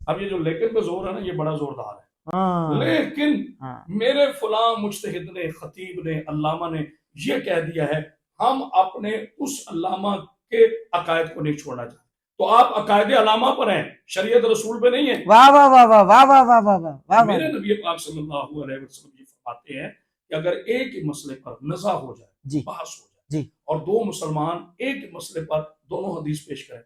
اب یہ جو لیکن پہ زور ہے نا، یہ بڑا زوردار ہے. لیکن میرے فلاں مجتہد نے، خطیب نے، علامہ نے یہ کہہ دیا ہے ہم اپنے اس علامہ کے عقائد کو نہیں چھوڑنا چاہتے. تو آپ عقائد علامہ پر ہیں، شریعت رسول پہ نہیں ہے. واہ واہ واہ واہ واہ واہ واہ واہ واہ. میرے نبی پاک صلی اللہ علیہ وسلم یہ فرماتے ہیں کہ اگر ایک ہی مسئلے پر نزاع ہو جائے، بحث ہو جائے، اور دو مسلمان ایک ہی مسئلے پر دونوں حدیث پیش کریں،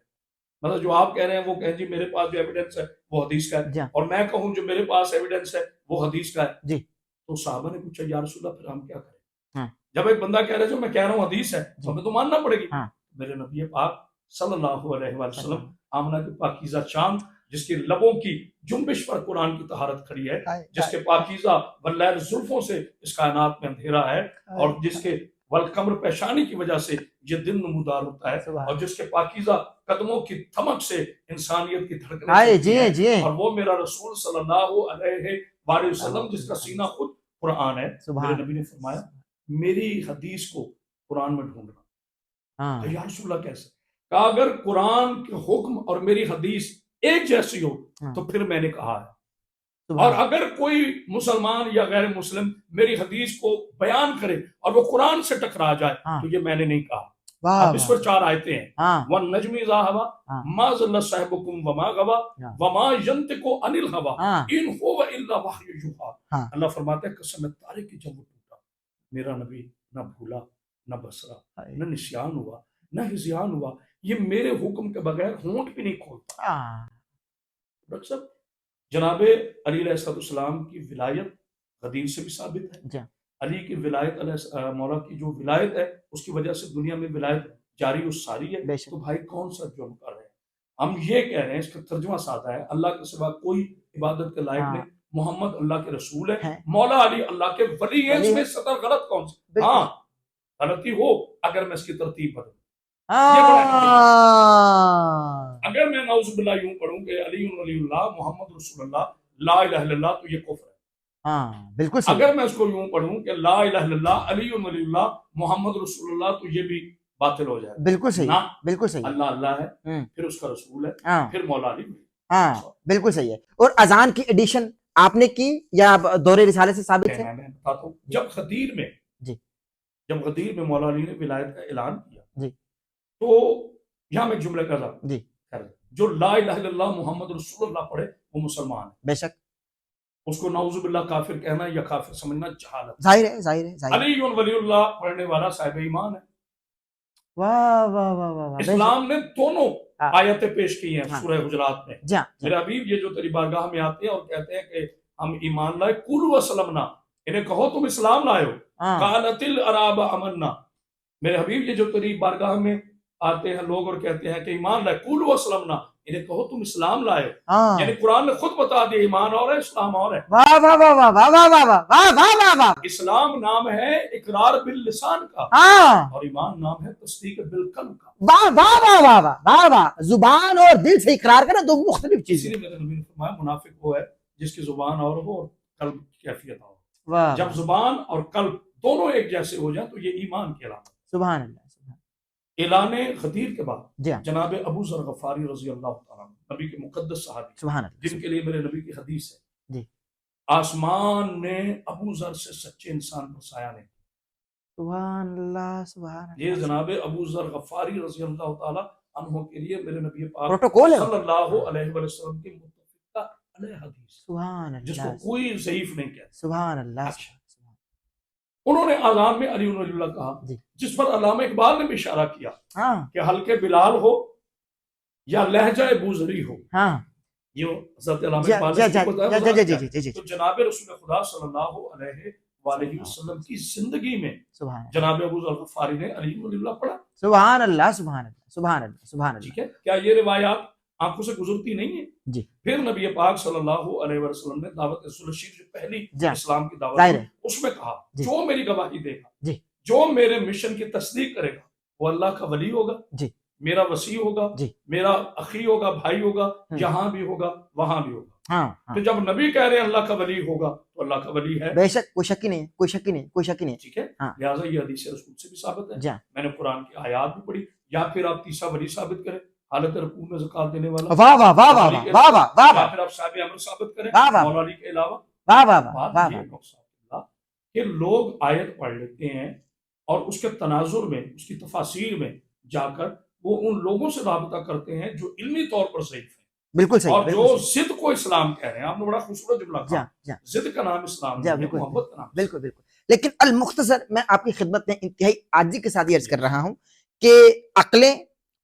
مطلب جو آپ کہہ رہے ہیں وہ کہیں جی میرے پاس جو ایویڈنس ہے وہ حدیث کا ہے، اور میں کہوں جو میرے پاس ایویڈنس ہے وہ حدیث کا ہے، تو صحابہ نے پوچھا یا رسول اللہ پھر ہم کیا کریں؟ جب ایک بندہ کہہ رہا ہے جو میں کہہ رہا ہوں حدیث ہے تو ہمیں تو ماننا پڑے گی. میرے نبی پاک صلی اللہ علیہ وسلم آمنہ کی پاکیزہ چاند جس کے لبوں کی جنبش پر قرآن کی طہارت کھڑی ہے، جس کے پاکیزہ واللیل زلفوں سے اس کائنات میں اندھیرا ہے، اور جس کے والقمر پیشانی کی وجہ سے یہ دن نمودار ہوتا ہے، اور جس کے پاکیزہ قدموں کی تھمک سے انسانیت کی دھڑکنیں، اور وہ میرا رسول صلی اللہ علیہ وآلہ وسلم جس کا سینہ خود قرآن ہے. میرے نبی نے فرمایا میری حدیث کو قرآن میں ڈھونڈنا. یا رسول اللہ کیسے؟ کہا اگر قرآن کے حکم اور میری حدیث ایک جیسی ہو تو پھر میں نے کہا ہے، اور اگر کوئی مسلمان یا غیر مسلم میری حدیث کو بیان کرے اور وہ قرآن سے ٹکرا جائے تو یہ میں نے نہیں کہا. اب اس پر 4 آیتیں ہیں. وَالنَّجْمِ إِذَا هَوَىٰ مَا ضَلَّ صَاحِبُكُمْ وَمَا غَوَىٰ وَمَا يَنطِقُ عَنِ الْهَوَىٰ إِنْ هُوَ إِلَّا وَحْيٌ يُوحَىٰ. اللہ فرماتا ہے قسم تارے کی جب وہ ٹوٹا، میرا نبی نہ بھولا، نہ بسرا، نہ نسیان ہوا، نہ ہذیان ہوا، یہ میرے حکم کے بغیر ہونٹ بھی نہیں کھولتا. ڈاکٹر صاحب جناب علی علیہ السلام کی ولایت حدیث سے بھی ثابت ہے. علی کی ولایت علیہ مولا کی جو ولایت ہے اس کی وجہ سے دنیا میں ولایت جاری و ساری ہے. تو بھائی کون سا جرم کر رہے ہیں؟ ہم یہ کہہ رہے ہیں، اس کا ترجمہ سادہ ہے، اللہ کے سوا کوئی عبادت کے لائق نہیں، محمد اللہ کے رسول ہے، مولا علی اللہ کے ولی ہیں. اس میں سطر غلط کون سی؟ ہاں غلطی ہو اگر میں اس کی ترتیب بدلوں، اگر میں نعوذ باللہ یوں پڑھوں کہ علی ولی اللہ محمد رسول اللہ لا الہ الا اللہ تو یہ کفر ہے. بالکل. اگر میں اس کو یوں پڑھوں کہ لا الہ الا اللہ علی ولی اللہ محمد رسول اللہ تو یہ بھی باطل ہو جائے. بالکل صحیح، بالکل صحیح. اللہ اللہ ہے، پھر اس کا رسول ہے، پھر مولا علی. بالکل صحیح ہے. اور اذان کی ایڈیشن آپ نے کی یا دور رسالے سے ثابت ہے؟ میں بتاتا ہوں. جب غدیر میں مولا علی نے ولایت کا اعلان کیا تو یہاں میں جملے کا جو لا الہ الا اللہ محمد رسول اللہ پڑھے وہ مسلمان ہے. بے شک اس کو نعوذ باللہ کافر کہنا یا کافر سمجھنا جہالت. ظاہر ہے. علی ولی اللہ پڑھنے والا صاحب ایمان ہے. واہ واہ واہ واہ. اسلام نے دونوں آیتیں پیش کی ہیں سورہ حجرات میں. میرے حبیب یہ جو تیری بارگاہ میں آتے ہیں اور کہتے ہیں کہ ہم ایمان لائے، قولوا اسلمنا، انہیں کہو تم اسلام لائے ہو. قالت الاعراب آمنا. میرے حبیب یہ جو تیری بارگاہ میں آتے ہیں لوگ اور کہتے ہیں کہ ایمان لائے، قولوا اسلمنا، انہیں کہو تم اسلام لائے ہو. یعنی قرآن نے خود بتا دیا ایمان اور ہے، اسلام اور ہے. واہ واہ واہ واہ واہ واہ واہ واہ واہ واہ. اسلام نام ہے اقرار باللسان کا، اور ایمان نام ہے تصدیق بالقلب کا. واہ واہ واہ واہ واہ واہ. زبان اور دل سے اقرار کرنا دو مختلف چیزیں. اسی لیے میرے نبی نے فرمایا منافق وہ ہے جس کی زبان اور ہو اور قلب کی کیفیت اور. جب زبان اور قلب دونوں ایک جیسے ہو جائیں تو یہ ایمان کی علامت. سبحان اللہ. اعلان غدیر کے بعد جناب ابو ذر غفاری رضی اللہ تعالیٰ نبی کے مقدس صحابی جن کے لیے میرے نبی کی حدیث ہے، آسمان نے ابو ذر سے سچے انسان پر سایہ نہیں. سبحان اللہ سبحان اللہ. یہ جناب ابو ذر غفاری رضی اللہ تعالیٰ عنہ کے لیے میرے نبی پاک صلی اللہ علیہ وسلم کے متفقہ علیہ حدیث سبحان جس کو اللہ کوئی ضعیف نہیں کہتا. سبحان اللہ اچھا. انہوں نے اذان میں علی ولی اللہ کہا جی. جس پر علامہ اقبال نے بھی اشارہ کیا ہاں کہ حلقے بلال ہو یا لہجہ بوزری ہو. ہاں یہ حضرت علامہ جی اقبال جی نے جی اس کو بتایا جی وضاحت جی کیا. جی تو جناب رسول خدا صلی اللہ علیہ وآلہ وسلم کی زندگی میں سبحان جناب ابو ذر غفاری نے علی ولی اللہ پڑھا. سبحان اللہ سبحان اللہ سبحان اللہ سبحان اللہ. ٹھیک ہے. کیا یہ روایات آنکھوں سے گزرتی نہیں ہیں؟ جی. پھر نبی پاک صلی اللہ علیہ وسلم نے دعوت رسول شریف جو پہلی جی. اسلام کی دعوت ظاہر دی ہے. اس میں کہا جی. جو میری گواہی دے گا جی. جو میرے مشن کی تصدیق کرے گا وہ اللہ کا ولی ہوگا. جی. میرا وسیع ہوگا. جی. میرا اخی ہوگا, بھائی ہوگا, یہاں بھی ہوگا وہاں بھی ہوگا. ہاں تو جب نبی کہہ رہے ہیں اللہ کا ولی ہوگا تو اللہ کا ولی ہے. بے شک کوئی شک ہی نہیں ہے کوئی شک ہی نہیں کوئی شک ہی نہیں. ٹھیک ہے. ہاں. لہٰذا یہ حدیث رسول سے بھی ثابت ہے. جی. میں نے قرآن کی آیات بھی پڑھی. یا پھر آپ تیسرا ولی ثابت کریں حالت رکوع میں زکات دینے والا. واہ واہ واہ واہ واہ واہ واہ یا پھر آپ صاحب امر ثابت کریں واہ واہ مولا علی کے علاوہ. واہ واہ واہ بات واہ یہ واہ. ہے ڈاکٹر صاحب کہ لوگ آیت پڑھ لیتے ہیں اور اس کے تناظر میں اس کی تفاسیر میں جا کر وہ ان لوگوں سے رابطہ کرتے ہیں جو علمی طور پر ضعیف ہیں بالکل صحیح. اور بالکل جو صحیح. ضد کو اسلام کہہ رہے ہیں. آپ نے بڑا خوبصورت جملہ جی کہا. جی ضد کا نام اسلام جی نہیں ہے, بالکل محبت کا نام. بالکل بالکل. لیکن المختصر میں آپ کی خدمت میں انتہائی عاجزی کے ساتھ یہ عرض کر رہا ہوں کہ عقلیں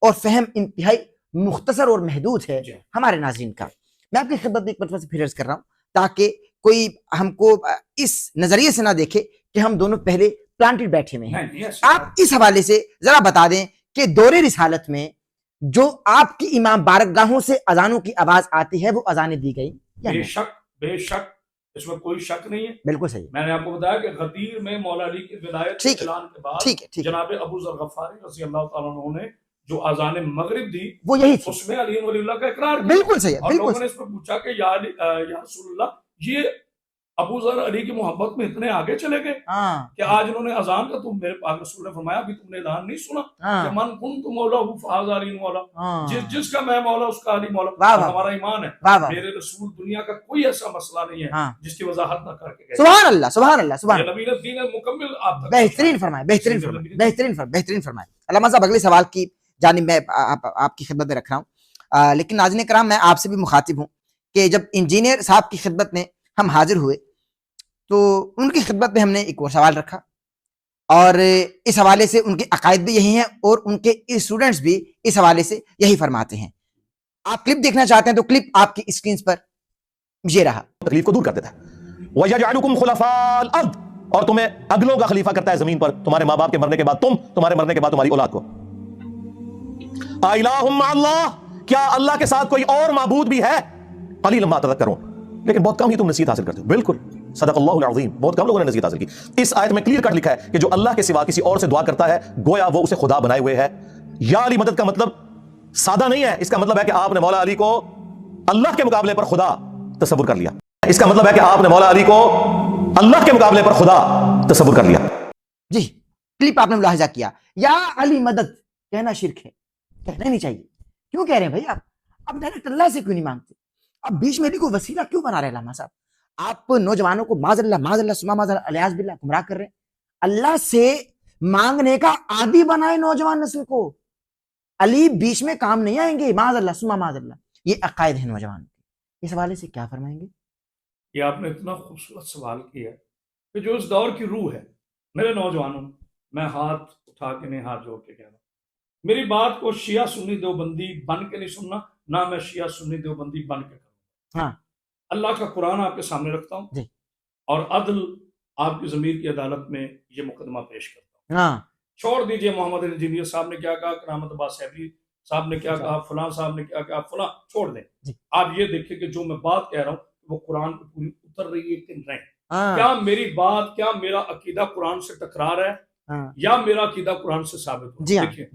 اور فہم انتہائی مختصر اور محدود ہے جی. ہمارے ناظرین کا. میں آپ کی خدمت میں ایک مرتبہ سے پھر عرض کر رہا ہوں تاکہ کوئی ہم کو اس نظریے سے نہ دیکھے کہ ہم دونوں پہلے پلانٹڈ بیٹھے ہوئے ہیں. نہیں, نہیں, ایسی آپ بات اس حوالے سے ذرا بتا دیں کہ دور رسالت میں جو آپ کی امام بارگاہوں سے اذانوں کی آواز آتی ہے وہ اذانیں دی گئی یا بے نہیں؟ شک بے شک اس میں کوئی شک نہیں ہے. بالکل صحیح. میں نے آپ کو بتایا کہ غدیر میں مولا علی کی ولایت کے ٹھیک ہے. اعلان کے بعد ٹھیک ہے ٹھیک ہے جناب ابو ذر غفاری رضی اللہ تعالیٰ عنہ نے جو اذان مغرب دی وہ یہی تھی. اس میں علی ولی اللہ کا اقرار کیا. بالکل صحیح ہے اور بالکل لوگوں نے اس پر پوچھا کہ یا رسول اللہ یہ ابو ذر علی کی محبت میں اتنے آگے چلے گئے ہاں کہ آج انہوں نے اذان کا تم میرے پاک رسول نے فرمایا ابھی تم نے اعلان نہیں سنا کہ ہاں من کنت مولا فہذا علی مولا. ہاں. جس کا میں مولا اس کا علی مولا. واہ واہ. ہمارا ایمان ہے واہ واہ. میرے رسول دنیا کا کوئی ایسا مسئلہ نہیں ہے ہاں. جس کی وضاحت نہ کر کے گئے. سبحان اللہ سبحان اللہ سبحان یہ اللہ. نبی دین مکمل آپ تک بہترین فرمائے بہترین فرمائے بہترین فرمائے بہترین فرمائے. علامہ صاحب اگلے سوال کی جانب میں آپ کی خدمت میں رکھ رہا ہوں. لیکن ناظرین کرام میں آپ سے بھی مخاطب ہوں کہ جب انجینئر صاحب کی خدمت میں ہم حاضر ہوئے تو ان کی خدمت میں ہم نے ایک اور سوال رکھا اور اس حوالے سے ان کے عقائد بھی یہی ہیں اور ان کے اسٹوڈنٹس بھی اس حوالے سے یہی فرماتے ہیں. آپ کلپ دیکھنا چاہتے ہیں تو کلپ آپ کی اسکرین پر یہ رہا. تکلیف کو دور کر دیتا ہے. وَيَجْعَلُكُمْ خُلَفَاءَ الْأَرْضِ اور تمہیں اگلوں کا خلیفہ کرتا ہے زمین پر. تمہارے ماں باپ کے مرنے کے بعد تمہارے مرنے کے بعد تمہاری اولاد کو. اِلَٰهٌ مَّعَ اللَّهِ کیا اللہ کے ساتھ کوئی اور معبود بھی ہے؟ قَلِيلًا مَّا تَذَكَّرُونَ لیکن بہت کم ہی تم نصیحت حاصل کرتے ہو. بالکل صدق اللہ العظیم. بہت کم لوگوں نے نصیحت حاصل کی. اس آیت میں کلیئر کٹ لکھا ہے کہ جو اللہ کے سوا کسی اور سے دعا کرتا ہے گویا وہ اسے خدا بنائے ہوئے ہے. یا علی مدد کا مطلب سادہ نہیں ہے. اس کا مطلب ہے کہ آپ نے مولا علی کو اللہ کے مقابلے پر خدا تصور کر لیا. اس کا مطلب ہے کہ آپ نے مولا علی کو اللہ کے مقابلے پر خدا تصور کر لیا. جی کلپ آپ نے ملاحظہ کیا. یا علی مدد کہنا شرک ہے, کہنا نہیں چاہیے. کیوں کہہ رہے ہیں بھائی آپ ڈائریکٹ اللہ سے کیوں نہیں مانگتے؟ اب بیچ میں علی کو وسیلہ کیوں بنا رہے ہیں علامہ صاحب؟ آپ نوجوانوں کو معاذ اللہ سما معاذ اللہ الیاذ باللہ گمراہ کر رہے ہیں. اللہ سے مانگنے کا عادی بنائے نوجوان نسل کو. علی بیچ میں کام نہیں آئیں گے معاذ اللہ سما معاذ اللہ. یہ عقائد ہیں نوجوان کے. اس حوالے سے کیا فرمائیں گے؟ یہ آپ نے اتنا خوبصورت سوال کیا ہے کہ جو اس دور کی روح ہے. میرے نوجوانوں میں ہاتھ اٹھا کے نہیں ہاتھ جوڑ کے کہہ رہا ہوں, میری بات کو شیعہ سنی دیوبندی بن کے نہیں سننا, نہ میں شیعہ سنی دیوبندی بن کے کروں. ہاں اللہ کا قرآن آپ کے سامنے رکھتا ہوں جی. اور عدل آپ کی ضمیر کی عدالت میں یہ مقدمہ پیش کرتا ہوں. ہاں چھوڑ دیجئے محمد انجینئر صاحب نے کیا کہا, کرامت عباس صاحبی صاحب نے کیا کہا, فلاں صاحب نے کیا کہا, فلاں چھوڑ دیں. آپ یہ دیکھیں کہ جو میں بات کہہ رہا ہوں وہ قرآن کو پوری اتر رہی ہے کہ نہیں. کیا میری بات, کیا میرا عقیدہ قرآن سے ٹکرا رہا ہے یا میرا عقیدہ قرآن سے ثابت ہو؟ دیکھیں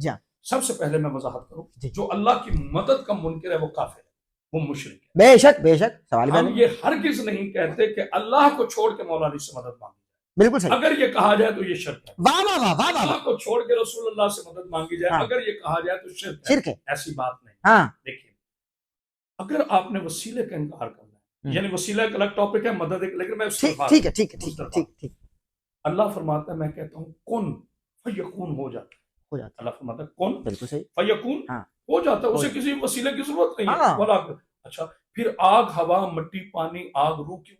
سب سے پہلے میں وضاحت کروں, جو اللہ کی مدد کا منکر ہے وہ کافر ہے, وہ مشرک ہے. بے شک بے شک. سوال ہم یہ ہرگز نہیں کہتے کہ اللہ کو چھوڑ کے مولا علی سے مدد مانگی. بالکل صحیح. اگر یہ کہا جائے تو یہ شرک ہے. واہ واہ واہ واہ. اللہ کو چھوڑ کے رسول اللہ سے مدد مانگی جائے اگر یہ کہا جائے تو شرک ہے. ایسی بات نہیں. ہاں دیکھیے اگر آپ نے وسیلے کا انکار کرنا ہے, یعنی وسیلہ ایک الگ ٹاپک ہے, مدد ایک, لیکن میں اس سے ٹھیک ہے ٹھیک ہے ٹھیک ہے ٹھیک ٹھیک. اللہ فرماتا ہے میں کہتا ہوں کن فیکون ہو جاتا. اللہ فرماتا ہے کن بالکل صحیح. فیکون ہو جاتا ہے, اسے کسی وسیلے کی ضرورت نہیں ہے. اچھا پھر آگ ہوا مٹی پانی آگ روح کیوں؟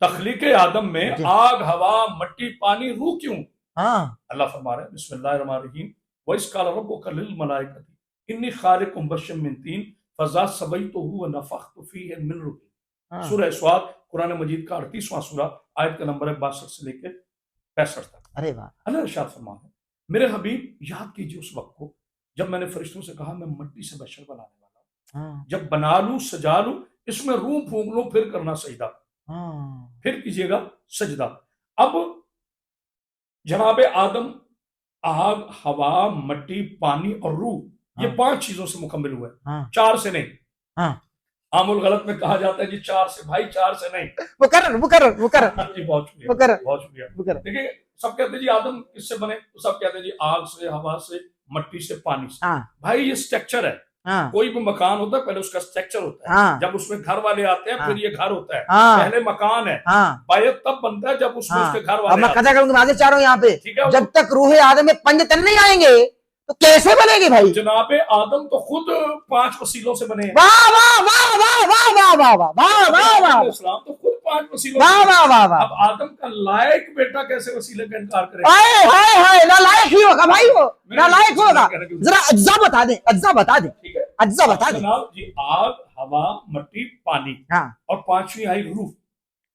تخلیق آدم میں آگ ہوا مٹی پانی روح کیوں؟ ہاں اللہ فرما رہے ہیں بسم اللہ الرحمن الرحیم وَإِذْ قَالَ رَبُّكَ لِلْمَلَائِكَةِ إِنِّي خَالِقٌ بَشَرًا مِّن طِينٍ فَإِذَا سَوَّيْتُهُ وَنَفَخْتُ فِيهِ مِن روحِي۔ سورہ سواد قرآن مجید کا 38واں سورہ، آیت کا نمبر ہے 62 سے لے کے 65 تک۔ ارے واہ، اللہ ارشاد فرما ہے میرے حبیب یاد کیجئے اس وقت کو جب میں نے فرشتوں سے کہا میں مٹی سے بشر بنانے والا ہوں، جب بنا لوں سجا لوں اس میں روح پھونک لوں پھر کرنا سجدہ، پھر کیجئے گا سجدہ۔ اب جناب آدم آگ ہوا مٹی پانی اور روح یہ 5 چیزوں سے مکمل ہوا ہے، 4 سے نہیں۔ عام الغلط میں کہا جاتا ہے جی 4 سے، بھائی 4 سے نہیں، مکرر جی بہت شکریہ بہت شکریہ۔ دیکھیں سب کہتے ہیں جی آدم کس سے بنے، تو سب کہتے ہیں جی آگ سے، ہوا سے، مٹی سے، پانی سے۔ بھائی یہ سٹرکچر ہے، کوئی بھی مکان ہوتا ہے پہلے اس کا سٹرکچر ہوتا ہے، جب اس میں گھر والے آتے ہیں پھر یہ گھر ہوتا ہے، پہلے مکان ہے، بیت تب بنتا ہے جب اس میں اس کے گھر والے میں آتے ہیں۔ قضا کروں گا واضح چاہ رہا ہوں یہاں پہ، جب تک روح آدم میں پنج تن نہیں آئیں گے تو کیسے بنے گی بھائی؟ جناب آدم تو خود 5 وسیلوں سے بنے ہیں، واہ واہ واہ واہ واہ واہ واہ واہ واہ واہ واہ اسلام تو خود 5 وسیلوں واہ سے بنے واہ ہیں۔ واہ واہ، اب آدم کا لائق بیٹا کیسے وسیلے کا انکار کرے؟ ہائے ہائے ہائے، نالائق ہی ہوگا بھائی، وہ نالائق ہوگا۔ ذرا اجزا بتا دیں، اجزا بتا دیں، ٹھیک ہے اجزا بتا دیں۔ جناب جی آگ ہوا مٹی پانی اور 5ویں آئی روح،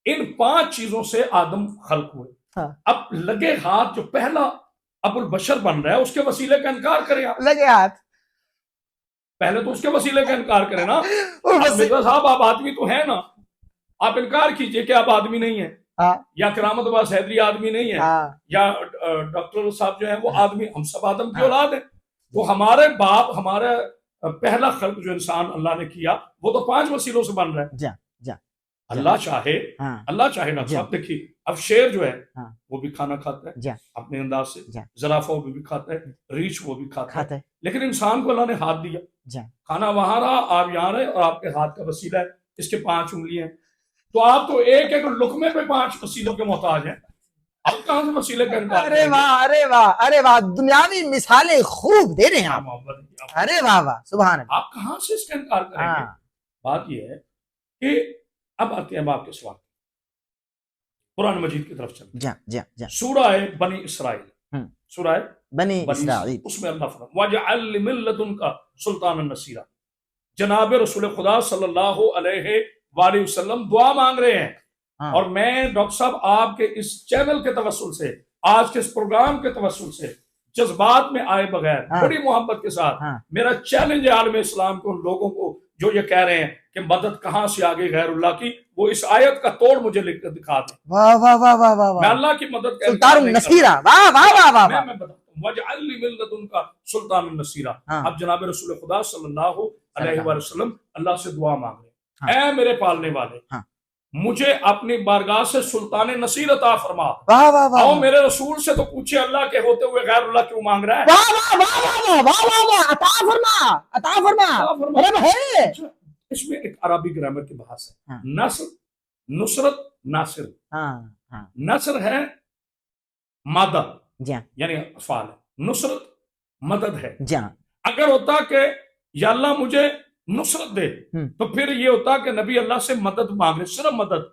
ان 5 چیزوں سے آدم خلق ہوئے۔ اب لگے ہاتھ جو پہلا ابو البشر بن رہا ہے اس کے وسیلے کا انکار کریں آپ، لگے ہاتھ، پہلے تو اس کے وسیلے کا انکار کریں نا۔ مرزا صاحب آپ آدمی تو ہیں نا، آپ انکار کیجئے کہ آپ آدمی نہیں ہیں، یا کرامت باز حیدری آدمی نہیں ہے، یا ڈاکٹر صاحب جو ہیں وہ آدمی، ہم سب آدم کی اولاد ہیں۔ تو ہمارے باپ، ہمارا پہلا خلق جو انسان اللہ نے کیا وہ تو 5 وسیلوں سے بن رہا ہے۔ اللہ چاہے ڈاکٹر صاحب دیکھیے اب شیر جو ہے وہ بھی کھانا کھاتا ہے اپنے انداز سے، زرافہ وہ بھی کھاتا ہے، ریچھ وہ بھی کھاتا ہے، لیکن انسان کو اللہ نے ہاتھ دیا، کھانا وہاں رہا، آپ یہاں رہے، اور آپ کے ہاتھ کا وسیلہ ہے اس کے 5 انگلیاں ہیں، تو آپ تو ایک ایک لقمے پہ 5 وسیلوں کے محتاج ہیں، آپ کہاں سے وسیلے کا انکار ارے واہ ارے واہ ارے واہ، دنیاوی مثالیں خوب دے رہے ہیں آپ، محبت؟ ارے واہ واہ سبحان اللہ۔ آپ کہاں سے اس کا انکار کریں گے؟ بات یہ ہے کہ اب آتے ہیں آپ کے سوال، قرآن مجید کی طرف چلیں، سورہ بنی اسرائیل، سورہ بنی اسرائیل، اس میں اللہ فرماتا ہے وَجَعَلْ مِن لَّدُنْكَ سُلْطَانًا نَصِيرًا۔ جناب رسول خدا صلی اللہ علیہ وآلہ وسلم دعا مانگ رہے ہیں، اور میں ڈاکٹر صاحب آپ کے اس چینل کے توسل سے، آج کے اس پروگرام کے توسل سے جذبات میں آئے بغیر بڑی محبت کے ساتھ میرا چیلنج ہے عالم اسلام کو، ان لوگوں کو جو یہ کہہ رہے ہیں کہ مدد کہاں سے آگے غیر اللہ کی، وہ اس آیت کا توڑ مجھے لکھ کر دکھا دیں۔ واہ واہ واہ واہ واہ، میں اللہ کی مدد کا سلطان النصیرہ، واہ واہ واہ واہ، میں بتاتا ہوں وَجْعَلْ لِي مِن لَّدُنْكَ سُلْطَانًا نَصِيرًا۔ اب جناب رسول خدا صلی اللہ علیہ وآلہ وسلم اللہ سے دعا مانگ رہے ہیں، اے میرے پالنے والے مجھے اپنی بارگاہ سے سلطان نصیر عطا فرما۔ واہ واہ واہ، اور میرے رسول سے تو پوچھے اللہ کے ہوتے ہوئے غیر اللہ کیوں مانگ رہا ہے؟ واہ واہ واہ واہ واہ واہ واہ، عطا فرما، عطا فرما، رب ہے۔ اس میں ایک عربی گرامر کی بحث ہے، نصر، نصرت، ناصر۔ نصر ہے مادہ یعنی افعال ہے، نصرت مدد ہے۔ اگر ہوتا کہ یا اللہ مجھے نصرت دے تو پھر یہ ہوتا کہ نبی اللہ سے مدد مانگے، صرف مدد،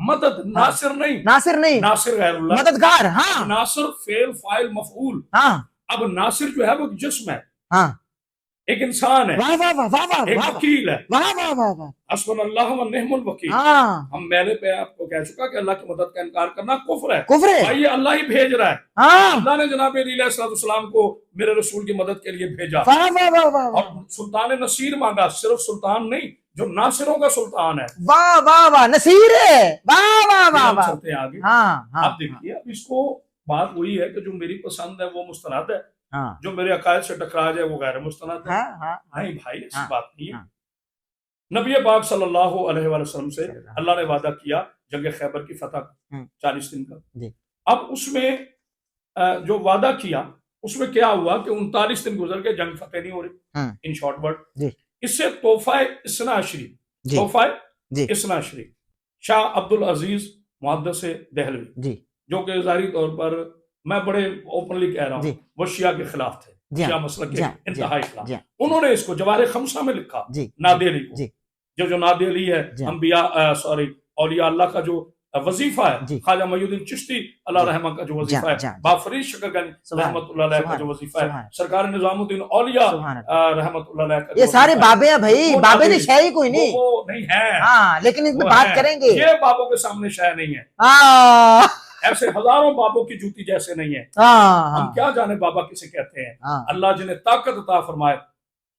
مدد، ناصر نہیں، ناصر نہیں، ناصر غیر اللہ، مددگار۔ ناصر فعل فاعل مفعول۔ اب ناصر جو ہے وہ ایک جسم ہے، ایک انسان ہے، ایک وکیل ہے، حسبنا اللہ و نعم الوکیل۔ ہم میلے پہ آپ کو کہہ چکا کہ اللہ کی مدد کا انکار کرنا کفر ہے، بھائی یہ اللہ ہی بھیج رہا ہے، اللہ نے جناب علیہ السلام کو میرے رسول کی مدد کے لیے بھیجا، اور سلطان نصیر مانگا، صرف سلطان نہیں جو ناصروں کا سلطان ہے۔ واہ واہ واہ، نصیر ہے، واہ واہ واہ واہ۔ چلتے ہیں آگے، آپ دیکھیے اب اس کو بات وہی ہے کہ جو میری پسند ہے وہ مستند ہے، جو میرے عقائد سے ٹکرا جائے وہ غیر مستند ہے۔ نہیں بھائی ایسی بات نہیں ہے۔ نبی پاک صلی اللہ علیہ وآلہ وسلم سے اللہ نے وعدہ کیا جنگ خیبر کی فتح کا 40 دن کا، اب اس میں جو وعدہ کیا اس میں کیا ہوا کہ 39 دن گزر کے جنگ فتح نہیں ہو رہی، ان شارٹ ورڈ اس سے تحفہ اثنا عشری، تحفہ اثنا عشری شاہ عبد العزیز محدث دہلوی جو کہ ظاہری طور پر میں بڑے اوپنلی کہہ رہا ہوں وہ شیعہ کے خلاف تھے، جی شیعہ ہاں مسلک جی کے ہاں انتہائی خلاف. جی ہاں انہوں نے اس کو جواہر خمسہ میں لکھا جی نادیلی کو. جی جو نادی علی ہے جی انبیاء اولیاء اللہ کا جو وظیفہ ہے, جی خواجہ معین الدین چشتی اللہ جی رحمہ کا جو جی وظیفہ ہے, جی بافریش شکرگنج سبحان رحمۃ اللہ علیہ کا سبحان جو وظیفہ ہے, سبحان سرکار نظام الدین اولیاء سبحان اللہ. رحمۃ اللہ علیہ کا یہ جو سارے وظیفہ ہے, بابے ہیں بھائی, وہ بابے نادی نے شاہی کوئی نہیں. وہ نہیں ہے, ہاں لیکن اس وہ پہ بات ہے. کریں گے. یہ بابوں کے سامنے شے نہیں ہے, ہاں ایسے ہزاروں بابوں کی جوتی جیسے نہیں ہے. ہاں ہم کیا جانے بابا کسے کہتے ہیں. ہاں اللہ جنہیں طاقت عطا فرمائے,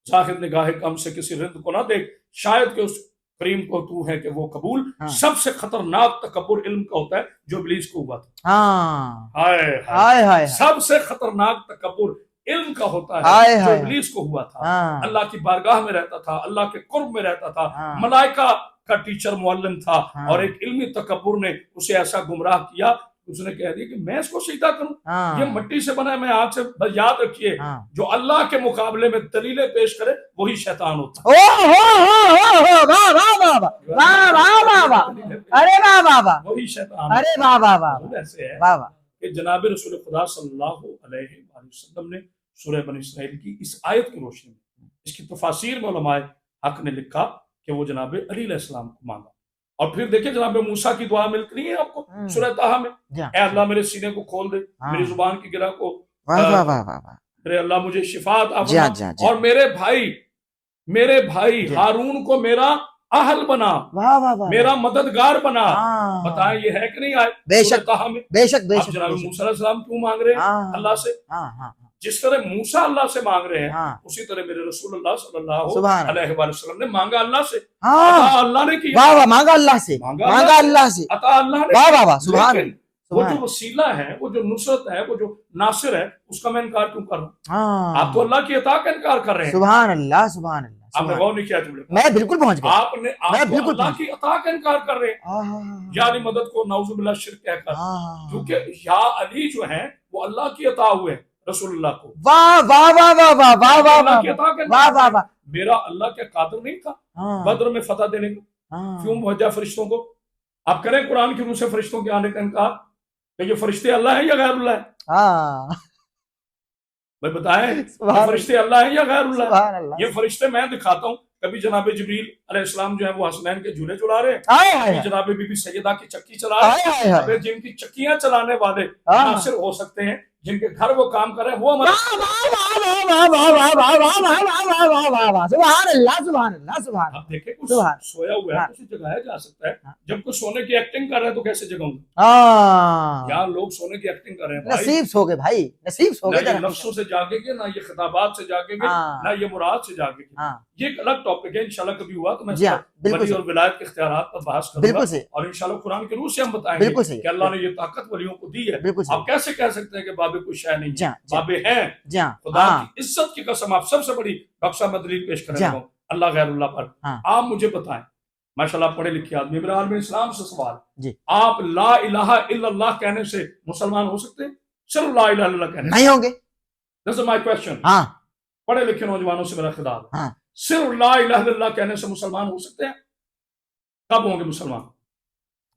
ظاہر نگاہ کم سے کسی رند کو نہ دیکھ, شاید کہ اس کریم کو تو ہے کہ وہ قبول. ہاں. سب سے خطرناک تکبر علم کا ہوتا ہے جو ابلیس کو ہوا تھا. ہاں ہائے ہائے, ہائے ہائے سب سے خطرناک تکبر علم کا ہوتا ہائے ہے جو ہائے. ابلیس کو ہوا تھا. ہاں اللہ کی بارگاہ میں رہتا تھا, اللہ کے قرب میں رہتا تھا, ہاں. ملائکہ کا ٹیچر معلم تھا, ہاں. اور ایک علمی تکبر نے اسے ایسا گمراہ کیا, اس نے کہہ دیا کہ میں اس کو سجدہ کروں, ہاں. یہ مٹی سے بنا ہے, میں آگ سے. بس یاد رکھیے, ہاں. جو اللہ کے مقابلے میں دلیلیں پیش کرے وہی شیطان ہوتا او ہو واہ واہ واہ واہ واہ واہ واہ واہ. ہے, ارے واہ واہ واہ, وہی شیطان. ارے واہ واہ واہ بہت ایسے ہے واہ واہ. کہ جناب رسول خدا صلی اللہ علیہ وآلہ وسلم نے سورہ بنی اسرائیل کی اس آیت کی روشنی میں, اس کی تفاسیر میں علماء حق نے لکھا کہ وہ جناب علی علیہ السلام کو مانگا. اور پھر دیکھیں جناب موسیٰ کی دعا ملتی نہیں ہے آپ کو سورہ طٰہٰ میں, اے اللہ میرے سینے کو کھول دے, میری زبان کی گرہ کو, واہ واہ واہ واہ. میرے اللہ مجھے شفا عطا جی ہاں فرما, جی ہاں جی. اور میرے بھائی جی. ہارون کو میرا اہل بنا, واہ واہ واہ. میرا مددگار بنا. ہاں. بتائیں یہ ہے کہ نہیں آئے بے سورہ شک طٰہٰ میں. بے شک بے اب شک. جناب موسیٰ علیہ السلام کیوں مانگ رہے ہیں ہاں اللہ سے؟ ہاں ہاں جس طرح موسیٰ اللہ سے مانگ رہے ہیں, ہاں. اسی طرح میرے رسول اللہ صلی اللہ سبحان علیہ وآلہ وسلم نے مانگا اللہ سے. ہاں. عطا اللہ نے کیا, واہ واہ, مانگا اللہ سے, مانگا مانگا اللہ سے. عطا اللہ نے واہ کیا. واہ واہ. سبحان لیکن وہ سبحان. جو وسیلہ ہے, وہ جو نصرت ہے, وہ جو ناصر ہے, اس کا میں انکار کیوں کر رہا ہوں؟ ہاں. آپ تو اللہ کی عطا کا انکار کر رہے ہیں. سبحان اللہ سبحان اللہ. آپ نے غور نہیں کیا جملے پر. میں بالکل پہنچ گیا. آپ نے میں آپ تو بالکل اللہ کی عطا کا انکار کر رہے ہیں, ہاں یا علی مدد کو نعوذ باللہ شرک کہہ کر. ہاں. کیونکہ یا علی جو ہیں وہ اللہ کی عطا ہوئے رسول اللہ کو. واہ واہ واہ واہ واہ واہ واہ اللہ کی واہ عطا کا واہ انکار واہ کر رہے واہ. ہیں. میرا اللہ کیا قادر نہیں تھا ہاں بدر میں فتح دینے کو؟ ہاں. کیوں بھیجا فرشتوں کو؟ آپ کریں قرآن کی روح سے فرشتوں کے آنے کا انکار کہ یہ فرشتے اللہ ہیں یا غیر اللہ ہیں؟ ہاں. بھائی بتائیں, یہ سبحان فرشتے اللہ ہیں یا غیر اللہ ہیں؟ سبحان اللہ. یہ فرشتے میں دکھاتا ہوں, کبھی جناب جبریل علیہ السلام جو ہے وہ حسنین کے جھولے چلا رہے ہیں, ہائے ہائے کبھی جناب بی بی سیدہ کی چکی چلا رہے ہیں. ہائے ہائے. ابے جن کی چکیاں چلانے والے ہاں. ناصر ہو سکتے ہیں, جن کے گھر وہ کام کر رہے ہیں وہ ہمارے. سبحان اللہ سبحان اللہ سبحان. اب دیکھیں کچھ سبحان. سویا ہوا ہے اسے جگایا جا سکتا ہے. جب کوئی سونے کی ایکٹنگ کر رہا ہے تو کیسے جگاؤں گا؟ ہاں. یہاں لوگ سونے کی ایکٹنگ کر رہے ہیں بھائی. نصیب سو گئے بھائی, نصیب سو نہ گئے. یہ لفظوں سے جاگیں گے, نہ یہ خطابات سے جاگیں گے, ہاں. نہ یہ مراد سے جاگیں گے. ہاں یہ ایک الگ ٹاپک ہے, انشاءاللہ کبھی ہوا تو میں جی ہاں بالکل ولی صحیح, اور ولایت کے اختیارات پر بحث کروں گا, بالکل صحیح, اور انشاءاللہ قرآن کے روح سے ہم بتائیں گے بالکل صحیح, کہ اللہ نے یہ طاقت ولیوں کو دی ہے. بالکل صحیح. آپ کیسے کہہ سکتے ہیں کہ بابے کوئی شے نہیں جی ہے؟ ہاں جی بابے ہیں. جی ہاں. خدا ہاں کی عزت کی قسم, آپ سب سے بڑی ڈاکٹر صاحب میں دلیل پیش کرنے جی لگا ہوں اللہ غیر اللہ پر. ہاں. آپ مجھے بتائیں, ماشاءاللہ آپ پڑھے لکھے آدمی, میرا عالم اسلام سے سوال, جی. آپ لا الہ الا اللہ کہنے سے مسلمان ہو سکتے ہیں؟ صرف لا الہ الا اللہ کہنے سے. نہیں ہوں گے. This is my question. ہاں پڑھے لکھے نوجوانوں سے میرا خطاب ہے, ہاں. صرف لا الہ الا اللہ کہنے سے مسلمان ہو سکتے ہیں؟ کب ہوں گے مسلمان؟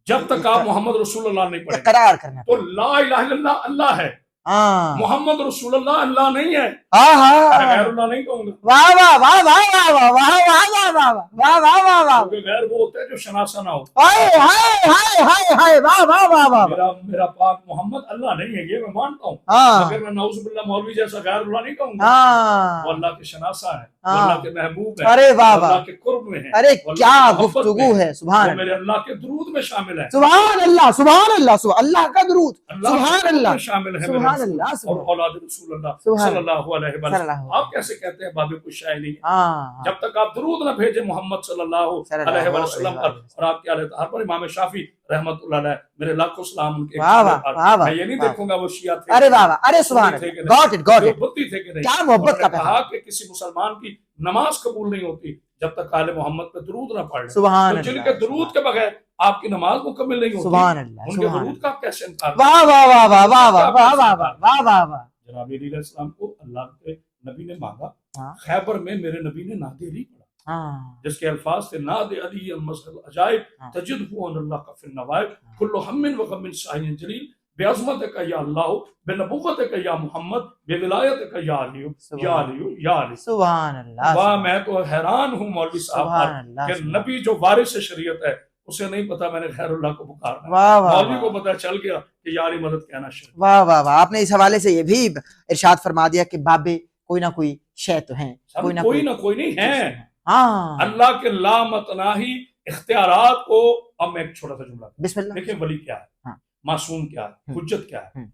جب تک آپ محمد رسول اللہ نہیں پڑھیں گے. اقرار کرنا. تو لا الہ الا اللہ اللہ ہے, ہاں محمد رسول اللہ اللہ نہیں ہے. ہاں. غیر اللہ نہیں کہوں گا, واہ واہ واہ واہ واہ واہ واہ واہ واہ واہ واہ واہ. کیونکہ غیر وہ ہوتا ہے جو شناسہ نہ ہو. ہائے ہائے ہائے ہائے ہائے واہ واہ واہ واہ. میرا پاک محمد اللہ نہیں ہے, یہ میں مانتا ہوں, ہاں مگر میں نعوذ باللہ مولوی جیسا غیر اللہ نہیں کہوں گا. وہ ہاں. اللہ کے شناسہ ہیں, وہ ہاں. اللہ کے محبوب ہیں, ارے واہ وہ واہ. اللہ کے قرب میں ہیں, ارے وہ اللہ کیا کی محبت گفتگو میں ہے. سبحان وہ اللہ میرے اللہ کے درود میں شامل ہے. سبحان اللہ سبحان اللہ سبحان اللہ کا درود. اللہ سبحان کے درود اللہ میں شامل ہے سبحان میرے اللہ رسول اور سبحان اولاد رسول اللہ سبحان صلی اللہ علیہ صلی وسلم. اللہ آپ کیسے کہتے ہیں بابے کوئی شے نہیں ہے؟ ہاں جب تک آپ درود نہ بھیجیں محمد صلی اللہ علیہ وسلم پر اور آپ کے اہل طہر پر. امام شافعی رحمۃ اللہ علیہ, میرے لاکھوں سلام ان کے, واہ واہ واہ واہ. میں یہ نہیں دیکھوں گا وہ شیعہ تھے, ارے واہ واہ. ارے سبحان Allah. Got it got it. Deobandi تھے کہ نہیں. کیا محبت کا انہوں نے کہا کہ کسی مسلمان کی نماز قبول نہیں ہوتی جب تک آل محمد پہ درود نہ پڑھ لیں. سبحان تو جن اللہ. کے درود کے بغیر آپ کی نماز مکمل نہیں ہوتی, سبحان اللہ ان کے سبحان درود اللہ. کا آپ کیسے انکار کریں؟ واہ واہ واہ واہ واہ واہ واہ واہ واہ واہ واہ واہ. جناب علی علیہ السلام کو اللہ کے نبی نے مانگا, ہاں. خیبر میں میرے نبی نے ناد علی پڑھا, ہاں جس کے الفاظ تھے ناد علی مسجد عجائب ہاں. تجدہ ان اللہ کا فی النوائب کل ہم و غم شاہین جلیل بعظمتک یا اللہ بنبوتک یا محمد بولایتک یا علی یا علی یا علی. سبحان اللہ. واہ میں تو حیران ہوں مولوی سبحان صاحب اللہ. کہ نبی جو وارث شریعت ہے اسے نہیں پتا میں نے غیر اللہ کو پکارنا. واہ واہ مولوی کو پتا چل گیا کہ یا علی مدد کہنا شریعت. واہ واہ واہ. آپ نے اس حوالے سے یہ بھی ارشاد فرما دیا کہ بابے کوئی نہ کوئی شے تو ہیں, کوئی نہ کوئی نہیں ہے. ہاں اللہ کے لامتناہی اختیارات کو. اب میں ایک چھوٹا سا جملہ بسم اللہ. دیکھیں ولی کیا ہے, ہاں. معصوم کیا ہے, حجت کیا ہے. ہوں.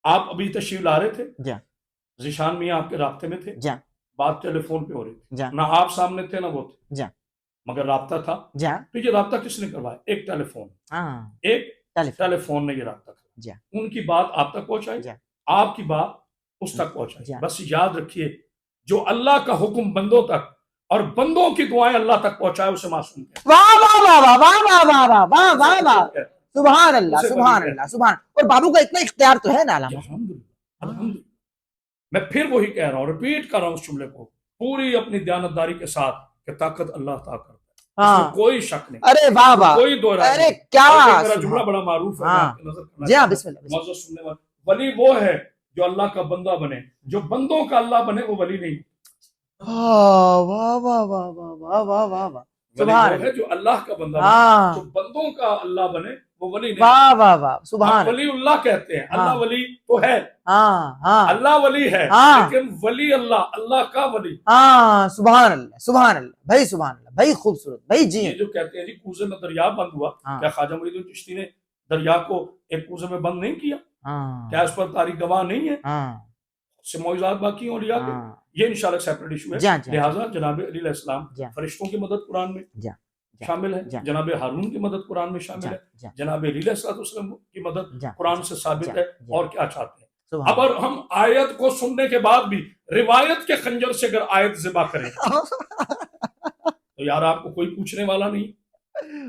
آپ ابھی تشریف لا رہے تھے, جی ذیشان میاں آپ کے رابطے میں تھے, جی بات ٹیلی فون پہ ہو رہی تھی, جی نہ آپ سامنے تھے نہ وہ تھے, جی مگر رابطہ تھا. جی. تو یہ رابطہ کس نے کروایا؟ ایک ٹیلی فون, ہاں ایک ٹیلی فون نے یہ رابطہ جی. کروایا. ان کی بات آپ تک پہنچائی, جی. آپ کی بات اس تک پہنچائی. جی. بس یاد رکھیے جو اللہ کا حکم بندوں تک اور بندوں کی دعائیں اللہ تک پہنچائے اسے معصوم کہتے ہیں. واہ واہ واہ واہ واہ واہ واہ واہ واہ واہ. سبحان اللہ اسے سبحان ولی اللہ سبحان. اور بابو کا اتنا اختیار تو ہے نا علامہ. الحمدللہ الحمدللہ. میں پھر وہی کہہ رہا ہوں, ریپیٹ کر رہا ہوں اس جملے کو پوری اپنی دیانتداری کے ساتھ کہ طاقت اللہ تعالیٰ کرتا ہے, اس میں کوئی شک نہیں, ارے واہ واہ. کوئی دو رائے ارے نہیں. کیا میرا جملہ بڑا معروف ہے, ہاں. آپ کی نظر کرنا جی ہاں چاہتا بسم اللہ ہوں. بسم معزز سننے والے, ولی وہ ہے جو اللہ کا بندہ بنے, جو بندوں کا اللہ بنے وہ ولی نہیں. اللہ. واہ واہ واہ واہ واہ واہ واہ واہ. ولی سبحان وہ ہے جو اللہ کا بندہ بنے, ہاں. جو بندوں کا اللہ بنے وہ ولی نہیں. واہ واہ واہ. آپ سبحان. ولی اللہ کہتے ہیں, اللہ ہاں. ولی تو ہے, ہاں ہاں اللہ ولی ہے, ہاں. لیکن ولی اللہ, اللہ کا ولی. ہاں سبحان اللہ سبحان اللہ بھائی. سبحان اللہ بھائی. خوبصورت بھائی. جی یہ جو کہتے ہیں جی کوزے میں دریا بند ہوا, ہاں. کیا خواجہ معین الدین چشتی نے دریا کو ایک کوزے میں بند نہیں کیا؟ ہاں کیا اس پر تاریخ گواہ نہیں ہے؟ ہاں سے معجزات باقی ہیں اولیاء کے. ہاں. یہ انشاءاللہ سیپریٹ ایشو ہے. جی جی لہٰذا جناب علی علیہ السلام جی فرشتوں کی مدد قرآن میں جی شامل ہے, جی. جناب ہارون کی مدد قرآن میں شامل ہے, جی جناب علی علیہ السلام کی مدد جی قرآن سے ثابت ہے. جی. اور کیا چاہتے ہیں؟ سبحان اب اگر ہم آیت کو سننے کے بعد بھی روایت کے خنجر سے اگر آیت ذبح کریں تو یار آپ کو کوئی پوچھنے والا نہیں.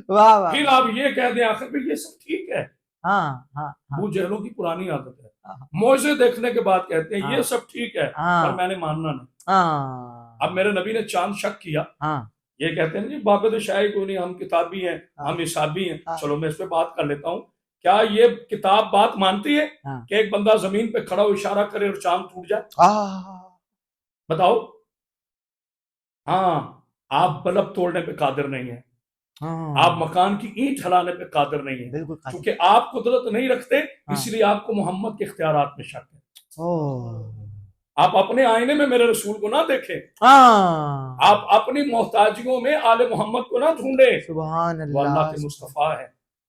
واہ واہ. پھر آپ یہ کہہ دیں آخر میں یہ سب ٹھیک ہے. ہاں ہاں ابو جہلوں کی پرانی عادت ہے, ہاں. معجزے دیکھنے کے بعد کہتے ہیں ہاں. یہ سب ٹھیک ہے, ہاں. پر میں نے ماننا نہیں. ہاں اب میرے نبی نے چاند شک کیا, ہاں یہ کہتے ہیں جی بابد شاہی کوئی نہیں, ہم کتابی ہیں, ہم حسابی ہیں. ہاں. چلو میں اس پہ بات کر لیتا ہوں. کیا یہ کتاب بات مانتی ہے ہاں. کہ ایک بندہ زمین پہ کھڑا ہو اشارہ کرے اور چاند ٹوٹ جائے؟ بتاؤ. ہاں آپ بلب توڑنے پہ قادر نہیں ہیں, آپ مکان کی اینٹ ہلانے پہ قادر نہیں ہیں, بالکل. کیونکہ آپ قدرت نہیں رکھتے اس لیے آپ کو محمد کے اختیارات میں شک ہے. آپ اپنے آئینے میں میرے رسول کو نہ دیکھیں, آپ اپنی محتاجیوں میں آل محمد کو نہ ڈھونڈیں. سبحان وہ اللہ اللہ. کے مصطفیٰ ہیں,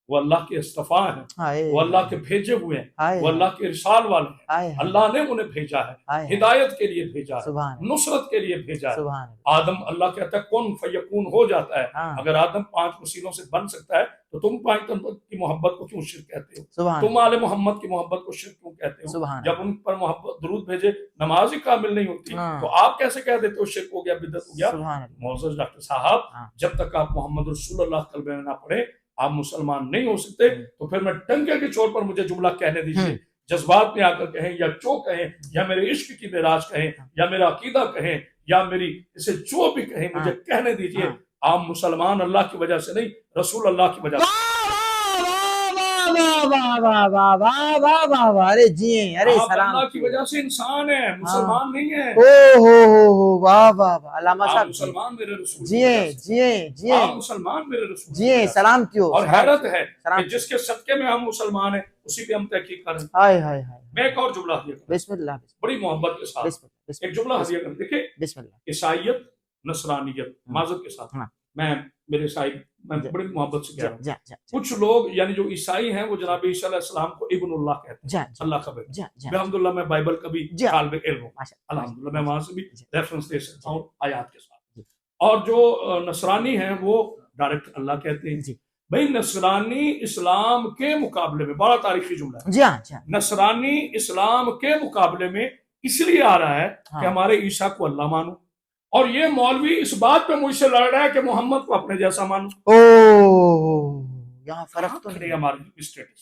وہ اللہ کے اصطفیٰ ہیں, وہ اللہ کے بھیجے ہوئے ہیں, وہ اللہ کے ارسال والے ہیں. اللہ نے انہیں بھیجا ہے, ہدایت کے لیے بھیجا ہے, نصرت کے لیے بھیجا ہے. آدم اللہ کہتا ہے کن فیکون ہو جاتا ہے. اگر آدم 5 وسیلوں سے بن سکتا ہے تو تم 5 تنبت کی محبت کو کیوں شرک کہتے ہو؟ تم آل محمد کی محبت کو شرک کیوں کہتے ہو؟ جب ان پر محبت درود بھیجے نماز ہی کامل نہیں ہوتی تو آپ کیسے کہہ دیتے ہو شرک ہو گیا, بدعت ہو گیا؟ معزز ڈاکٹر صاحب, جب تک آپ محمد رسول اللہ قلب میں نہ پڑھے آپ مسلمان نہیں ہو سکتے. تو پھر میں ٹنکے کے چور پر مجھے جملہ کہنے دیجیے, جذبات میں آ کر کہیں یا چو کہیں یا میرے عشق کی معراج کہیں یا میرا عقیدہ کہیں یا میری اسے جو بھی کہیں, مجھے کہنے دیجیے آپ مسلمان اللہ کی وجہ سے نہیں رسول اللہ کی وجہ سے. ارے جی ارے آپ سلام اللہ کی وجہ سے انسان ہیں, مسلمان نہیں ہیں. واہ واہ واہ. علامہ آپ صاحب مسلمان میرے رسول کی جی وجہ سے. جی جی آپ مسلمان میرے رسول کی جی. وجہ سے. سلام کیوں. اور حیرت ہے سلام. کہ جس کے صدقے میں ہم مسلمان ہیں اسی پہ ہم تحقیق کریں. ہائے ہائے ہائے. میں ایک اور جملہ ہدیہ کروں بسم اللہ بڑی محبت کے ساتھ, بسم ایک جملہ ہدیہ کریں. دیکھیں بسم اللہ. عیسائیت نصرانیت معذرت کے ساتھ, میں میرے عیسائی میں بڑی محبت سے کہہ رہا ہوں. کچھ لوگ یعنی جو عیسائی ہیں وہ جناب عیسیٰ علیہ السلام کو ابن اللہ کہتے ہیں, اللہ کا بیٹا. الحمدللہ میں بائبل کا بھی طالب علم ہوں, الحمدللہ میں وہاں سے بھی ریفرنس دے سکتا ہوں آیات کے ساتھ. اور جو نصرانی ہیں وہ ڈائریکٹ اللہ کہتے ہیں. بھائی نصرانی اسلام کے مقابلے میں, بڑا تاریخی جملہ ہے, نصرانی اسلام کے مقابلے میں اس لیے آ رہا ہے کہ ہمارے عیسیٰ کو اللہ مانو, اور یہ مولوی اس بات پہ مجھ سے لڑ رہا ہے کہ محمد کو اپنے جیسا مانو. یہاں فرق تو نہیں. ہماری اسٹیٹس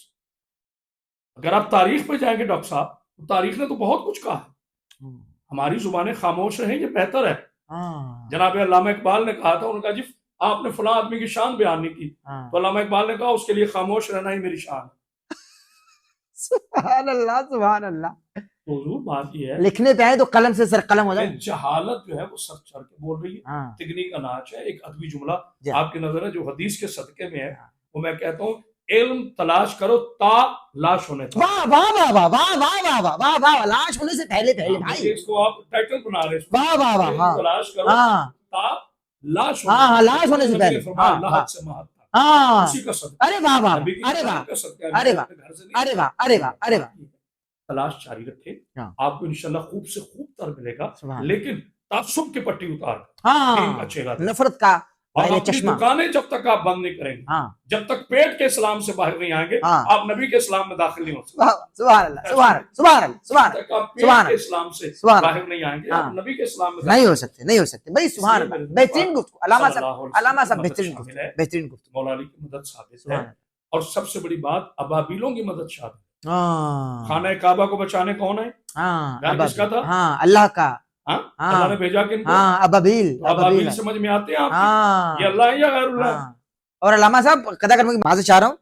اگر آپ تاریخ پہ جائیں گے ڈاکٹر صاحب تو تاریخ نے تو بہت کچھ کہا ہے, ہماری زبانیں خاموش رہیں یہ بہتر ہے. جناب علامہ اقبال نے کہا تھا, ان کا جی آپ نے فلاں آدمی کی شان بیان نہیں کی, تو علامہ اقبال نے کہا اس کے لیے خاموش رہنا ہی میری شان ہے. سبحان اللہ سبحان اللہ. تو حضور بات یہ ہے لکھنے پہ آئے تو قلم سے سر قلم ہو جائے. جہالت جو ہے وہ سر چڑھ کے بول رہی ہے. ہاں تگنی کا ناچ ہے. ایک ادبی جملہ جی. آپ کی نظر ہے جو حدیث کے صدقے میں ہے وہ میں کہتا ہوں علم تلاش کرو تا لاش ہونے تک. واہ واہ واہ واہ واہ واہ واہ واہ واہ واہ لاش ہونے سے پہلے پہلے بھائی. اس کو آپ ٹائٹل بنا رہے ہیں. واہ واہ واہ. علم ہاں تلاش کرو ہاں تا لاش ہاں ہاں لاش ہونے سے پہلے. فرمایا ہاں اللہ ہاں حد سے محت تھا. ہاں. اسی کا صدقہ ارے واہ واہ نبی کی ارے واہ تعلیم کا صدقہ ہے. ارے واہ گھر سے نہیں. ارے واہ ارے واہ ارے واہ. تلاش جاری رکھے. ہاں. آپ کو انشاءاللہ خوب سے خوب تر ملے گا. سبحان. لیکن تعصب کی پٹی اتار دین ہاں اچھے گا. نفرت کا اور بحر اپنی چشمہ. دکانیں جب تک آپ بند نہیں کریں گے ہاں جب تک پیٹ کے اسلام سے باہر نہیں آئیں گے ہاں. آپ نبی کے اسلام میں داخل نہیں ہو سکتے. سبحان اللہ سبحان اللہ سبحان اللہ سبحان جب تک آپ سبحان پیٹ کے اسلام سے سبحان باہر نہیں آئیں گے ہاں. آپ نبی کے اسلام میں نہیں ہو سکتے نہیں ہو سکتے بھائی. سبحان اس لیے اللہ. میرے بہترین گفتگو علامہ صاحب علامہ صاحب مدد بہترین شامل گفتگو ہے. بہترین گفتگو. مولا علی کی مدد ثابت ہے. سبحان. اور سب سے بڑی بات ابابیلوں کی مدد ثابت ہے. ہاں خانہ کعبہ کو بچانے کون ہے؟ ہاں گھر کس کا تھا؟ ہاں اللہ کا. ہاں ہاں. اللہ نے بھیجا کن کو؟ ہاں ابابیل تو ابابیل سمجھ میں آتے ہیں آپ کو؟ ہاں یہ اللہ ہے یا غیر اللہ ہے؟ ہاں. اور علامہ صاحب قدا کرنے کی معذرت چاہ رہا ہوں.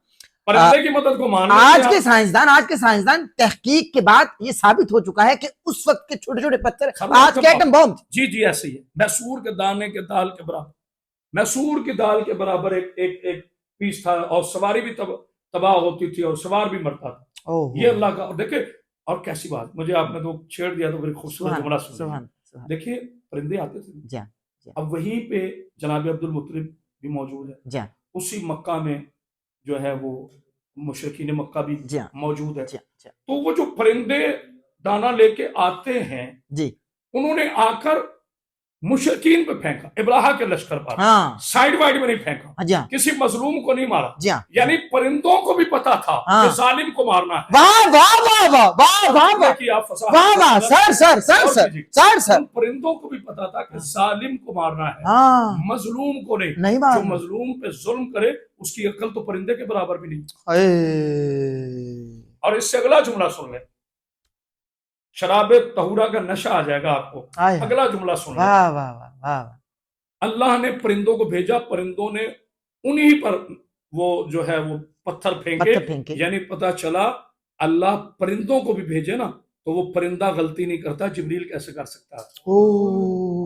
پرندے کی مدد کو مان آج کے سائنسدان تحقیق کے بعد یہ ثابت ہو چکا ہے کہ اس وقت کے چھوٹے چھوٹے پتھر آج کے ایٹم بم. جی جی ایسے ہی ہے. مسور کے دانے کے دال کے برابر. مسور کی دال کے برابر ایک پیس تھا اور سواری بھی تباہ ہوتی تھی اور سوار بھی مرتا تھا. یہ اللہ کا. اور دیکھیں اور کیسی بات مجھے آپ نے تو چھیڑ دیا تو بڑی خوبصورت جملہ سن. دیکھیے پرندے آتے تھے. اب وہیں پہ جناب عبد المطلب بھی موجود ہے. اسی مکہ میں جو ہے وہ مشرکین مکہ بھی موجود ہے. تو وہ جو پرندے دانا لے کے آتے ہیں انہوں نے آ کر مشرکین پہ پھینکا. ابراہا کے لشکر پر سائیڈ وائڈ میں نہیں پھینکا. کسی مظلوم کو نہیں مارا. یعنی پرندوں کو بھی پتا تھا کہ ظالم کو مارنا ہے. پرندوں کو بھی پتا تھا کہ ظالم کو مارنا ہے مظلوم کو نہیں. جو مظلوم پہ ظلم کرے اس کی عقل تو پرندے کے برابر بھی نہیں. اور اس سے اگلا جملہ سن لیں. شراب طہورہ کا نشہ آ جائے گا آپ کو. اگلا جملہ سن لیں. اللہ نے پرندوں کو بھیجا. پرندوں نے انہی پر وہ جو ہے وہ پتھر پھینکے. یعنی پتا چلا اللہ پرندوں کو بھی بھیجے نا تو وہ پرندہ غلطی نہیں کرتا. جبریل کیسے کر سکتا ہے؟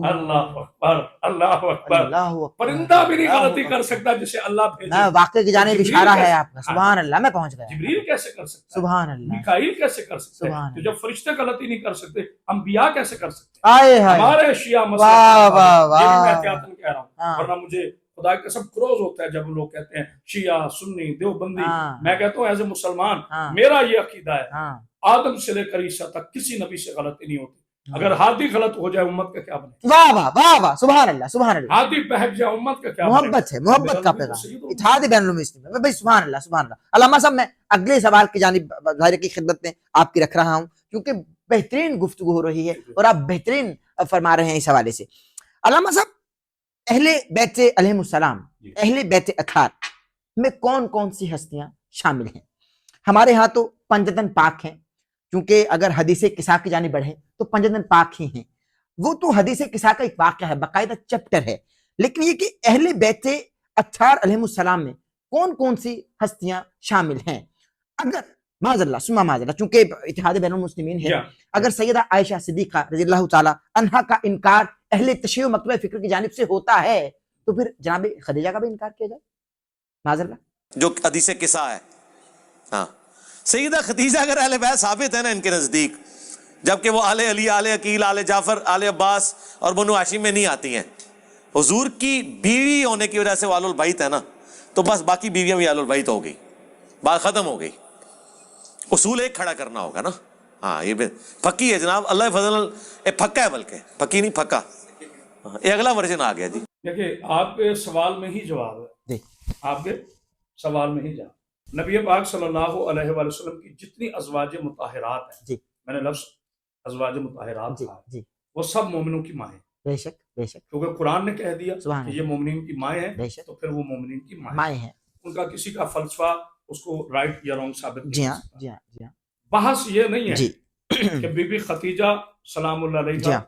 اللہ اکبر اللہ اکبر. پرندہ بھی نہیں غلطی کر سکتا جسے اللہ بھیجے. واقعے کی جانب اشارہ ہے آپ کا. سبحان اللہ میں پہنچ گیا. جبریل کیسے کر سکتا ہے؟ سبحان اللہ. میکائیل کیسے کر سکتے ہیں؟ تو جب فرشتے غلطی نہیں کر سکتے انبیاء کیسے کر سکتے ہیں؟ ہمارے شیعہ مسلک یہ میں احتیاطاً کہہ رہا ہوں ورنہ مجھے خدا کے سب کروز ہوتا ہے جب لوگ کہتے ہیں شیعہ سنی دیوبندی. میں کہتا ہوں ایز اے مسلمان میرا یہ عقیدہ ہے آدم سے لے کر عیسیٰ تک کسی نبی سے غلطی نہیں ہوتی. اگر ہادی غلط ہو جائے امت کا کیا بنے؟ واہ واہ واہ واہ سبحان اللہ سبحان اللہ. ہادی بہک جائے امت کا کیا بنے؟ محبت ہے محبت کا پیغام. اتحاد بین الاقوامی میں بھائی. سبحان اللہ سبحان اللہ. علامہ صاحب میں اگلے سوال کی جانب ظاہر کی خدمت میں آپ کی رکھ رہا ہوں کیونکہ بہترین گفتگو ہو رہی ہے اور آپ بہترین فرما رہے ہیں اس حوالے سے. علامہ صاحب اہل بیت علیہ السلام اہل بیت اطہار میں کون کون سی ہستیاں شامل ہیں؟ ہمارے ہاں تو پنجتن پاک ہیں کیونکہ اگر حدیث قصا کی جانب بڑھے تو پنجتن پاک ہی ہیں. وہ تو حدیث قصا کا ایک واقعہ ہے باقاعدہ چیپٹر ہے. لیکن یہ کہ اہل بیت اطہار علیہ السلام میں کون کون سی ہستیاں شامل ہیں؟ اگر معاذ اللہ سما معاذ اللہ چونکہ اتحاد بین المسلمین ہے اگر سیدہ عائشہ صدیقہ رضی اللہ تعالی عنہا کا انکار اہل تشیع و مکتبہ فکر کی جانب سے ہوتا ہے تو پھر جناب خدیجہ کا بھی انکار کیا جائے معاذ اللہ جو حدیث قصہ ہے. ہاں سیدہ خدیجہ اگر اہل بیت ثابت ہے نا ان کے نزدیک جبکہ وہ آل علی آل عقیل آل جعفر آل عباس اور بنو ہاشم میں نہیں آتی ہیں. حضور کی بیوی ہونے کی وجہ سے وہ آل البیت ہے نا تو بس باقی بیویاں بھی آل البیت ہو گئی. بات ختم ہو گئی. اصول ایک کھڑا کرنا ہوگا نا. ہاں یہ پھکی ہے جناب اللہ فضل. پھکا ہے بلکہ پھکی نہیں پھکا. یہ اگلا ورژن آ گیا جی. دیکھیں آپ کے سوال میں ہی جواب ہے. آپ کے سوال میں ہی جواب. نبی پاک صلی اللہ علیہ وآلہ وسلم کی جتنی ازواج مطہرات ہیں میں نے لفظ ازواج مطہرات کہا وہ سب مومنوں کی مائیں. بے شک بے شک. کیونکہ قرآن نے کہہ دیا کہ یہ مومنین کی مائیں ہیں تو پھر وہ مومنین کی مائیں ہیں. ان کا کسی کا فلسفہ اس کو رائٹ یا رانگ ثابت نہیں کر سکتا. جی ہاں. بحث یہ نہیں ہے کہ بی بی خدیجہ سلام اللہ علیہا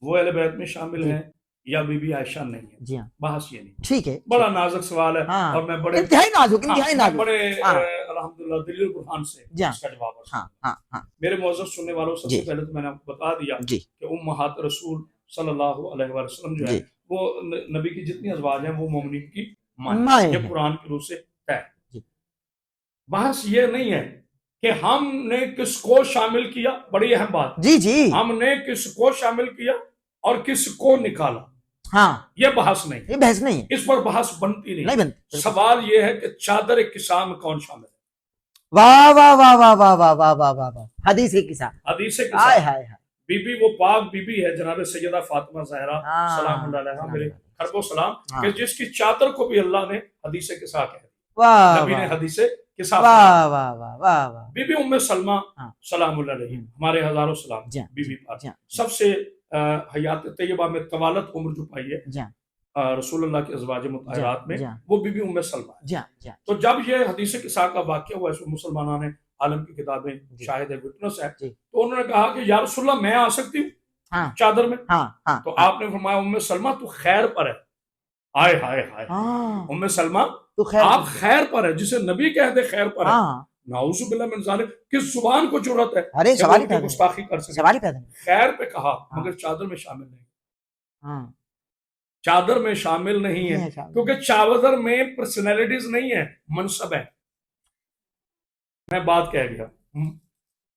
وہ اہل بیت میں شامل ہیں یا بی بی عائشہ نہیں ہے. جی ہاں بحث یہ نہیں. ٹھیک ہے. بڑا نازک سوال ہے اور میں بڑے انتہائی نازک بڑے الحمدللہ دلیل برہان سے جی اس کا جواب حاصل ہاں ہاں ہاں میرے معزز سننے والوں سب جی سے پہلے تو میں نے آپ کو بتا دیا جی کہ امہات رسول صلی اللہ علیہ وسلم جو ہے جی وہ نبی کی جتنی ازواج ہیں وہ مومنین کی ماں ہیں. مائیں یہ ہیں. قرآن کی روح سے ہے. جی. بحث یہ نہیں ہے کہ ہم نے کس کو شامل کیا، بڑی اہم بات، جی جی ہم نے کس کو شامل کیا اور کس کو نکالا، ہاں یہ بحث نہیں، یہ بحث نہیں ہے، اس پر بحث بنتی نہیں نہیں. بنتی. سوال یہ ہے کہ چادر کساء میں کون شامل ہے. واہ واہ واہ واہ واہ واہ واہ واہ واہ واہ حدیث کے ساتھ حدیث ہائے کساء ہائے ہائے بی بی وہ پاک بی بی ہے جناب سیدہ فاطمہ زہرا ہاں سلام اللہ علیہا، میرے خرب و سلام، ہاں. کہ جس کی چادر کو بھی اللہ نے حدیث کساء کہا، واہ نبی نے واہ حدیث کساء واہ فرمایا. واہ واہ واہ واہ بی بی ام سلمہ ہاں. سلام اللہ علیہ، ہمارے ہزاروں سلام جی بی جی بی پاک، جی سب سے حیات طیبہ میں طوالت عمر جو پائی ہے جی رسول اللہ کے ازواج مطہرات میں، جی وہ بی بی ام سلمہ ہے. جی جی تو جب یہ حدیث کساء کا واقعہ ہوا، اس میں مسلمانوں نے عالم کی کتابیں جی. شاہد ہے، وٹنس ہے، جی. تو انہوں نے کہا کہ یا رسول اللہ میں آ سکتی ہوں ہاں چادر میں؟ ہاں ہاں تو آپ نے فرمایا ام سلمہ تو خیر پر ہے. آئے ہائے ہائے، ہاں ام سلمہ تو خیر آپ خیر پر ہے، جسے نبی کہہ دے خیر پر ہے. ہاں نعوذ باللہ من ذالک، کس زبان کو جرأت ہے ارے کہ وہ سوال ہی ان کی پیدا گستاخی کر سکے. سوال ہی پیدا نہیں. خیر پہ کہا ہاں. مگر چادر میں شامل نہیں، ہاں چادر میں شامل نہیں ہے، کیونکہ چادر میں پرسنالٹیز نہیں ہے، منصب ہے. میں بات کہہ گیا،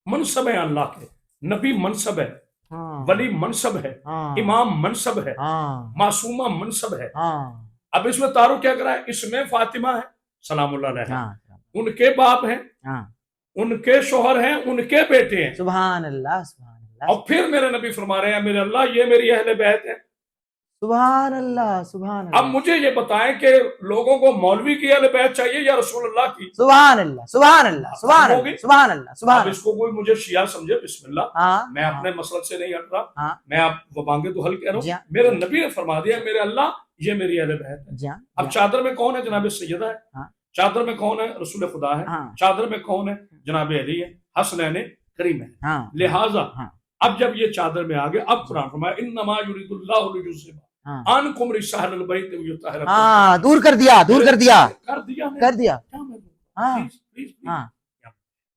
منصب ہے اللہ کے، نبی منصب ہے، ہاں ولی منصب ہے، ہاں امام منصب ہے، ہاں معصومہ منصب ہے. ہاں اب اس میں تعارف کیا کرا ہے؟ اس میں فاطمہ ہے سلام اللہ علیہ، ہاں ان کے باپ ہیں، ہاں ان کے شوہر ہیں، ان کے بیٹے ہیں، سبحان اللہ سبحان اللہ اور پھر میرے نبی فرما رہے ہیں میرے اللہ یہ میری اہل بیت ہے. سبحان اللہ سبحان اب اللہ مجھے یہ بتائیں کہ لوگوں کو مولوی کی اہل بیت چاہیے یا رسول اللہ کی؟ سبحان اللہ سبحان اللہ سبحان ہوگی؟ اللہ سبحان اللہ سبحان اب اس کو کوئی مجھے شیعہ سمجھے، بسم اللہ، ہاں میں اپنے مسلک سے نہیں ہٹ رہا، ہاں میں آپ وہ مانگے تو حل کہہ رہا جی ہوں. میرے نبی نے فرما دیا میرے اللہ یہ میری اہل بیت ہے. جی اب چادر میں کون ہے؟ جناب سیدہ ہے. ہاں. چادر میں کون ہے؟ رسول خدا ہے. ہاں چادر میں کون ہے؟ جناب علی ہے، حسنین کریم ہے. ہاں لہٰذا ہاں اب جب یہ چادر میں آگے، اب قرآن فرمایا انما یرید اللہ لیذھب ہاں عنکم رجس اہل البیت ویطہرکم. ہاں دور کر دیا دور کر دیا کر دیا کر دیا کیا میں ہاں پلیز پلیز ہاں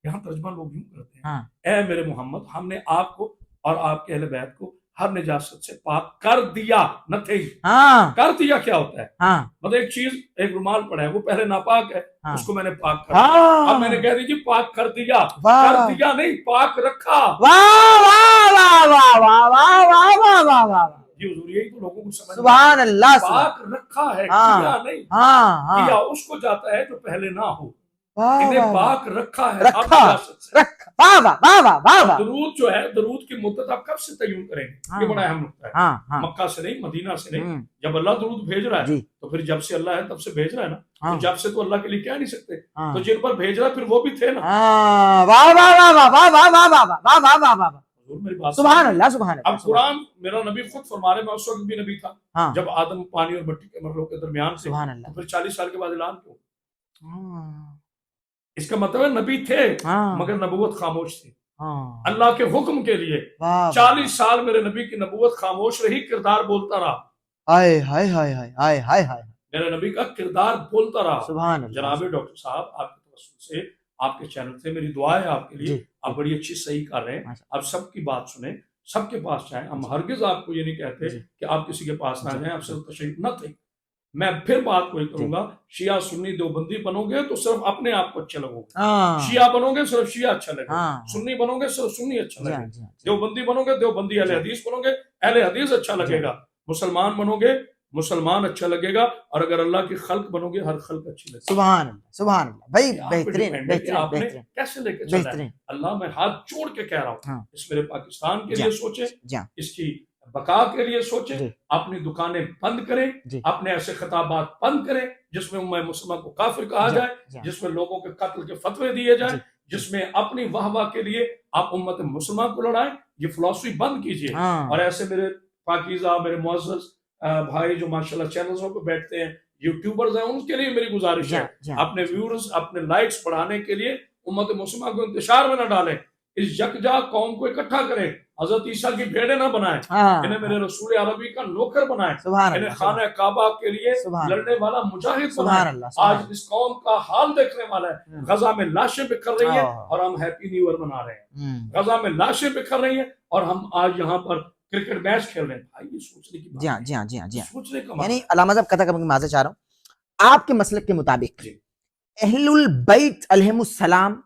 یہاں ترجمہ لوگ یوں کرتے ہیں، ہاں اے میرے محمد ہم نے آپ کو اور آپ کے اہل بیت کو ہر نجاست سے پاک کر دیا. نتھنگ، ہاں کر دیا کیا ہوتا ہے؟ ہاں مطلب ایک چیز، ایک رومال پڑا ہے وہ پہلے ناپاک ہے، ہاں اس کو میں نے پاک کر دیا. اب میں نے ہاں کہہ دی جی پاک کر دیا، واہ کر دیا نہیں، پاک رکھا. واہ واہ واہ واہ واہ واہ واہ واہ واہ واہ یہ حضور یہی تو لوگوں کو سمجھ میں سبحان اللہ سبحان پاک رکھا ہے، ہاں کیا نہیں. ہاں کیا ہاں اس کو جاتا ہے جو پہلے نہ ہو، واہ انہیں واہ پاک رکھا ہے. اب رکھا نجاست سے. رکھا واہ واہ واہ واہ واہ واہ درود جو ہے، درود کی مدت آپ کب سے تعین کریں گے؟ یہ بڑا اہم نقطہ ہے. ہاں ہاں مکہ سے نہیں، مدینہ سے نہیں. ہوں، جب اللہ درود بھیج رہا ہے جی تو پھر جب سے اللہ ہے تب سے بھیج رہا ہے نا. ہاں تو جب سے تو اللہ کے لیے کہہ نہیں سکتے، ہاں تو جن پر بھیج رہا ہے پھر وہ بھی تھے نا. ہاں واہ واہ واہ واہ واہ واہ واہ واہ واہ واہ واہ واہ حضور میری بات سبحان سمجھیں. اللہ سبحان اللہ اب قرآن میرا نبی خود فرما رہے، میں اس وقت بھی نبی تھا ہاں جب آدم پانی اور مٹی کے مرلوں کے درمیان تھے، سبحان تو اللہ پھر 40 سال کے بعد اعلان کیوں؟ ہاں اس کا مطلب ہے نبی تھے ہاں مگر نبوت خاموش تھی. ہاں اللہ کے حکم کے لیے واہ 40 سال میرے نبی کی نبوت خاموش رہی، کردار بولتا رہا. ہائے ہائے ہائے ہائے ہائے ہائے ہائے میرے نبی کا کردار بولتا رہا. سبحان اللہ جناب ڈاکٹر صاحب آپ کے توسل سے، آپ کے چینل سے میری دعا ہے آپ کے لیے، جی آپ بڑی اچھی صحیح کر رہے ہیں. ماشاء آپ سب کی بات سنیں، سب کے پاس جائیں. ہم ہرگز آپ کو یہ نہیں کہتے جی کہ آپ کسی کے پاس نہ جی جائیں، آپ صرف تشریف نہ تھے. میں پھر بات کوئی کروں گا، شیعہ سنی دیوبندی بنو گے تو صرف اپنے آپ کو اچھے لگو گے. ہاں شیعہ بنو گے صرف شیعہ اچھا لگے گا، ہاں سنی بنو گے صرف سنی اچھا جی لگے ہاں گا، جی ہاں دیوبندی بنو گے دیوبندی اہل حدیث بنو گے اہل حدیث اچھا لگے گا، مسلمان بنو گے مسلمان اچھا لگے گا، اور اگر اللہ کی خلق بنو گے ہر خلق اچھی لگے گی. سبحان اللہ سبحان اللہ بھائی یہ آپ پہ بہترین ڈیپینڈ ہے کہ بہترین آپ نے بہترین کیسے لے کے چلنا ہے. بہترین اللہ میں ہاتھ جوڑ کے کہہ رہا ہاں ہوں، اس میرے پاکستان کے جی لیے سوچیں، جی اس کی بقا کے لیے سوچیں، جی اپنی دکانیں بند کریں، جی اپنے ایسے خطابات بند کریں جس میں امہ مسلمہ کو کافر کہا جی جائے، جی جس میں لوگوں کے قتل کے فتوے دیے جائیں، جی جس میں اپنی واہ واہ کے لیے آپ امت مسلمہ کو لڑائیں. یہ فلاسفی بند کیجیے. ہاں اور ایسے میرے پاکیزہ، میرے معزز بھائی جو ماشاءاللہ چینلوں پہ بیٹھتے ہیں، یوٹیوبرز ہیں، ان کے لیے میری گزارش جی ہے جی اپنے ویورز، اپنے لائکس بڑھانے کے لیے امت مسلمہ کو انتشار میں نہ ڈالیں، اس یکجا قوم کو اکٹھا کریں. حضرت عیسیٰ کی بھیڑیں نہ بنائیں، ہاں انہیں میرے رسول عربی کا نوکر بنائیں، سبحان انہیں اللہ خانہ کعبہ کے لیے سبحان لڑنے والا مجاہد سبحان بنائیں۔ اللہ سبحان آج اس قوم کا حال دیکھنے والا ہے، غزہ میں لاشیں بکھر رہی ہیں اور ہم ہیپی نیو ایئر منا رہے ہیں۔ اللہ۔ غزہ میں لاشیں بکھر رہی ہیں اور ہم آج یہاں پر کرکٹ میچ کھیل رہے ہیں۔ بھائی یہ سوچنے کی بات جی ہاں ہے، جی ہاں جی ہاں جی ہاں، سوچنے کا یعنی مطلب علامہ صاحب قطع کرنے کی معذرت چاہ رہا ہوں، آپ کے مسلک کے مطابق جی۔ اہل البیت علیہم السلام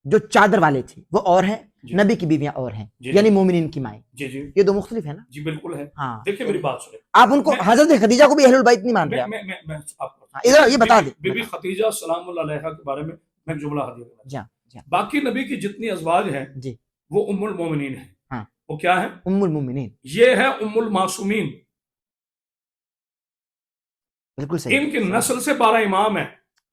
جو چادر والے تھے وہ اور ہیں، جی۔ نبی کی بیویاں اور ہیں، جی یعنی مومنین کی مائیں، جی جی یہ دو مختلف ہیں نا؟ جی بالکل ہے۔ ہاں دیکھیں میری بات سنیں، آپ ان کو حضرت خدیجہ کو بھی اہل البیت نہیں مان رہے آپ؟ میں آپ کو ہاں، ادھر یہ بتا دیں۔ بی بی خدیجہ سلام اللہ علیہا کے بارے میں میں ایک جملہ حدیث کرنا جی ہاں جی ہاں باقی نبی کی جتنی ازواج ہیں جی وہ ام المومنین ہیں۔ ہاں۔ وہ کیا ہیں؟ ام المومنین، یہ ہے ام المعصومین۔ بالکل صحیح۔ ان کی نسل سے 12 امام ہیں،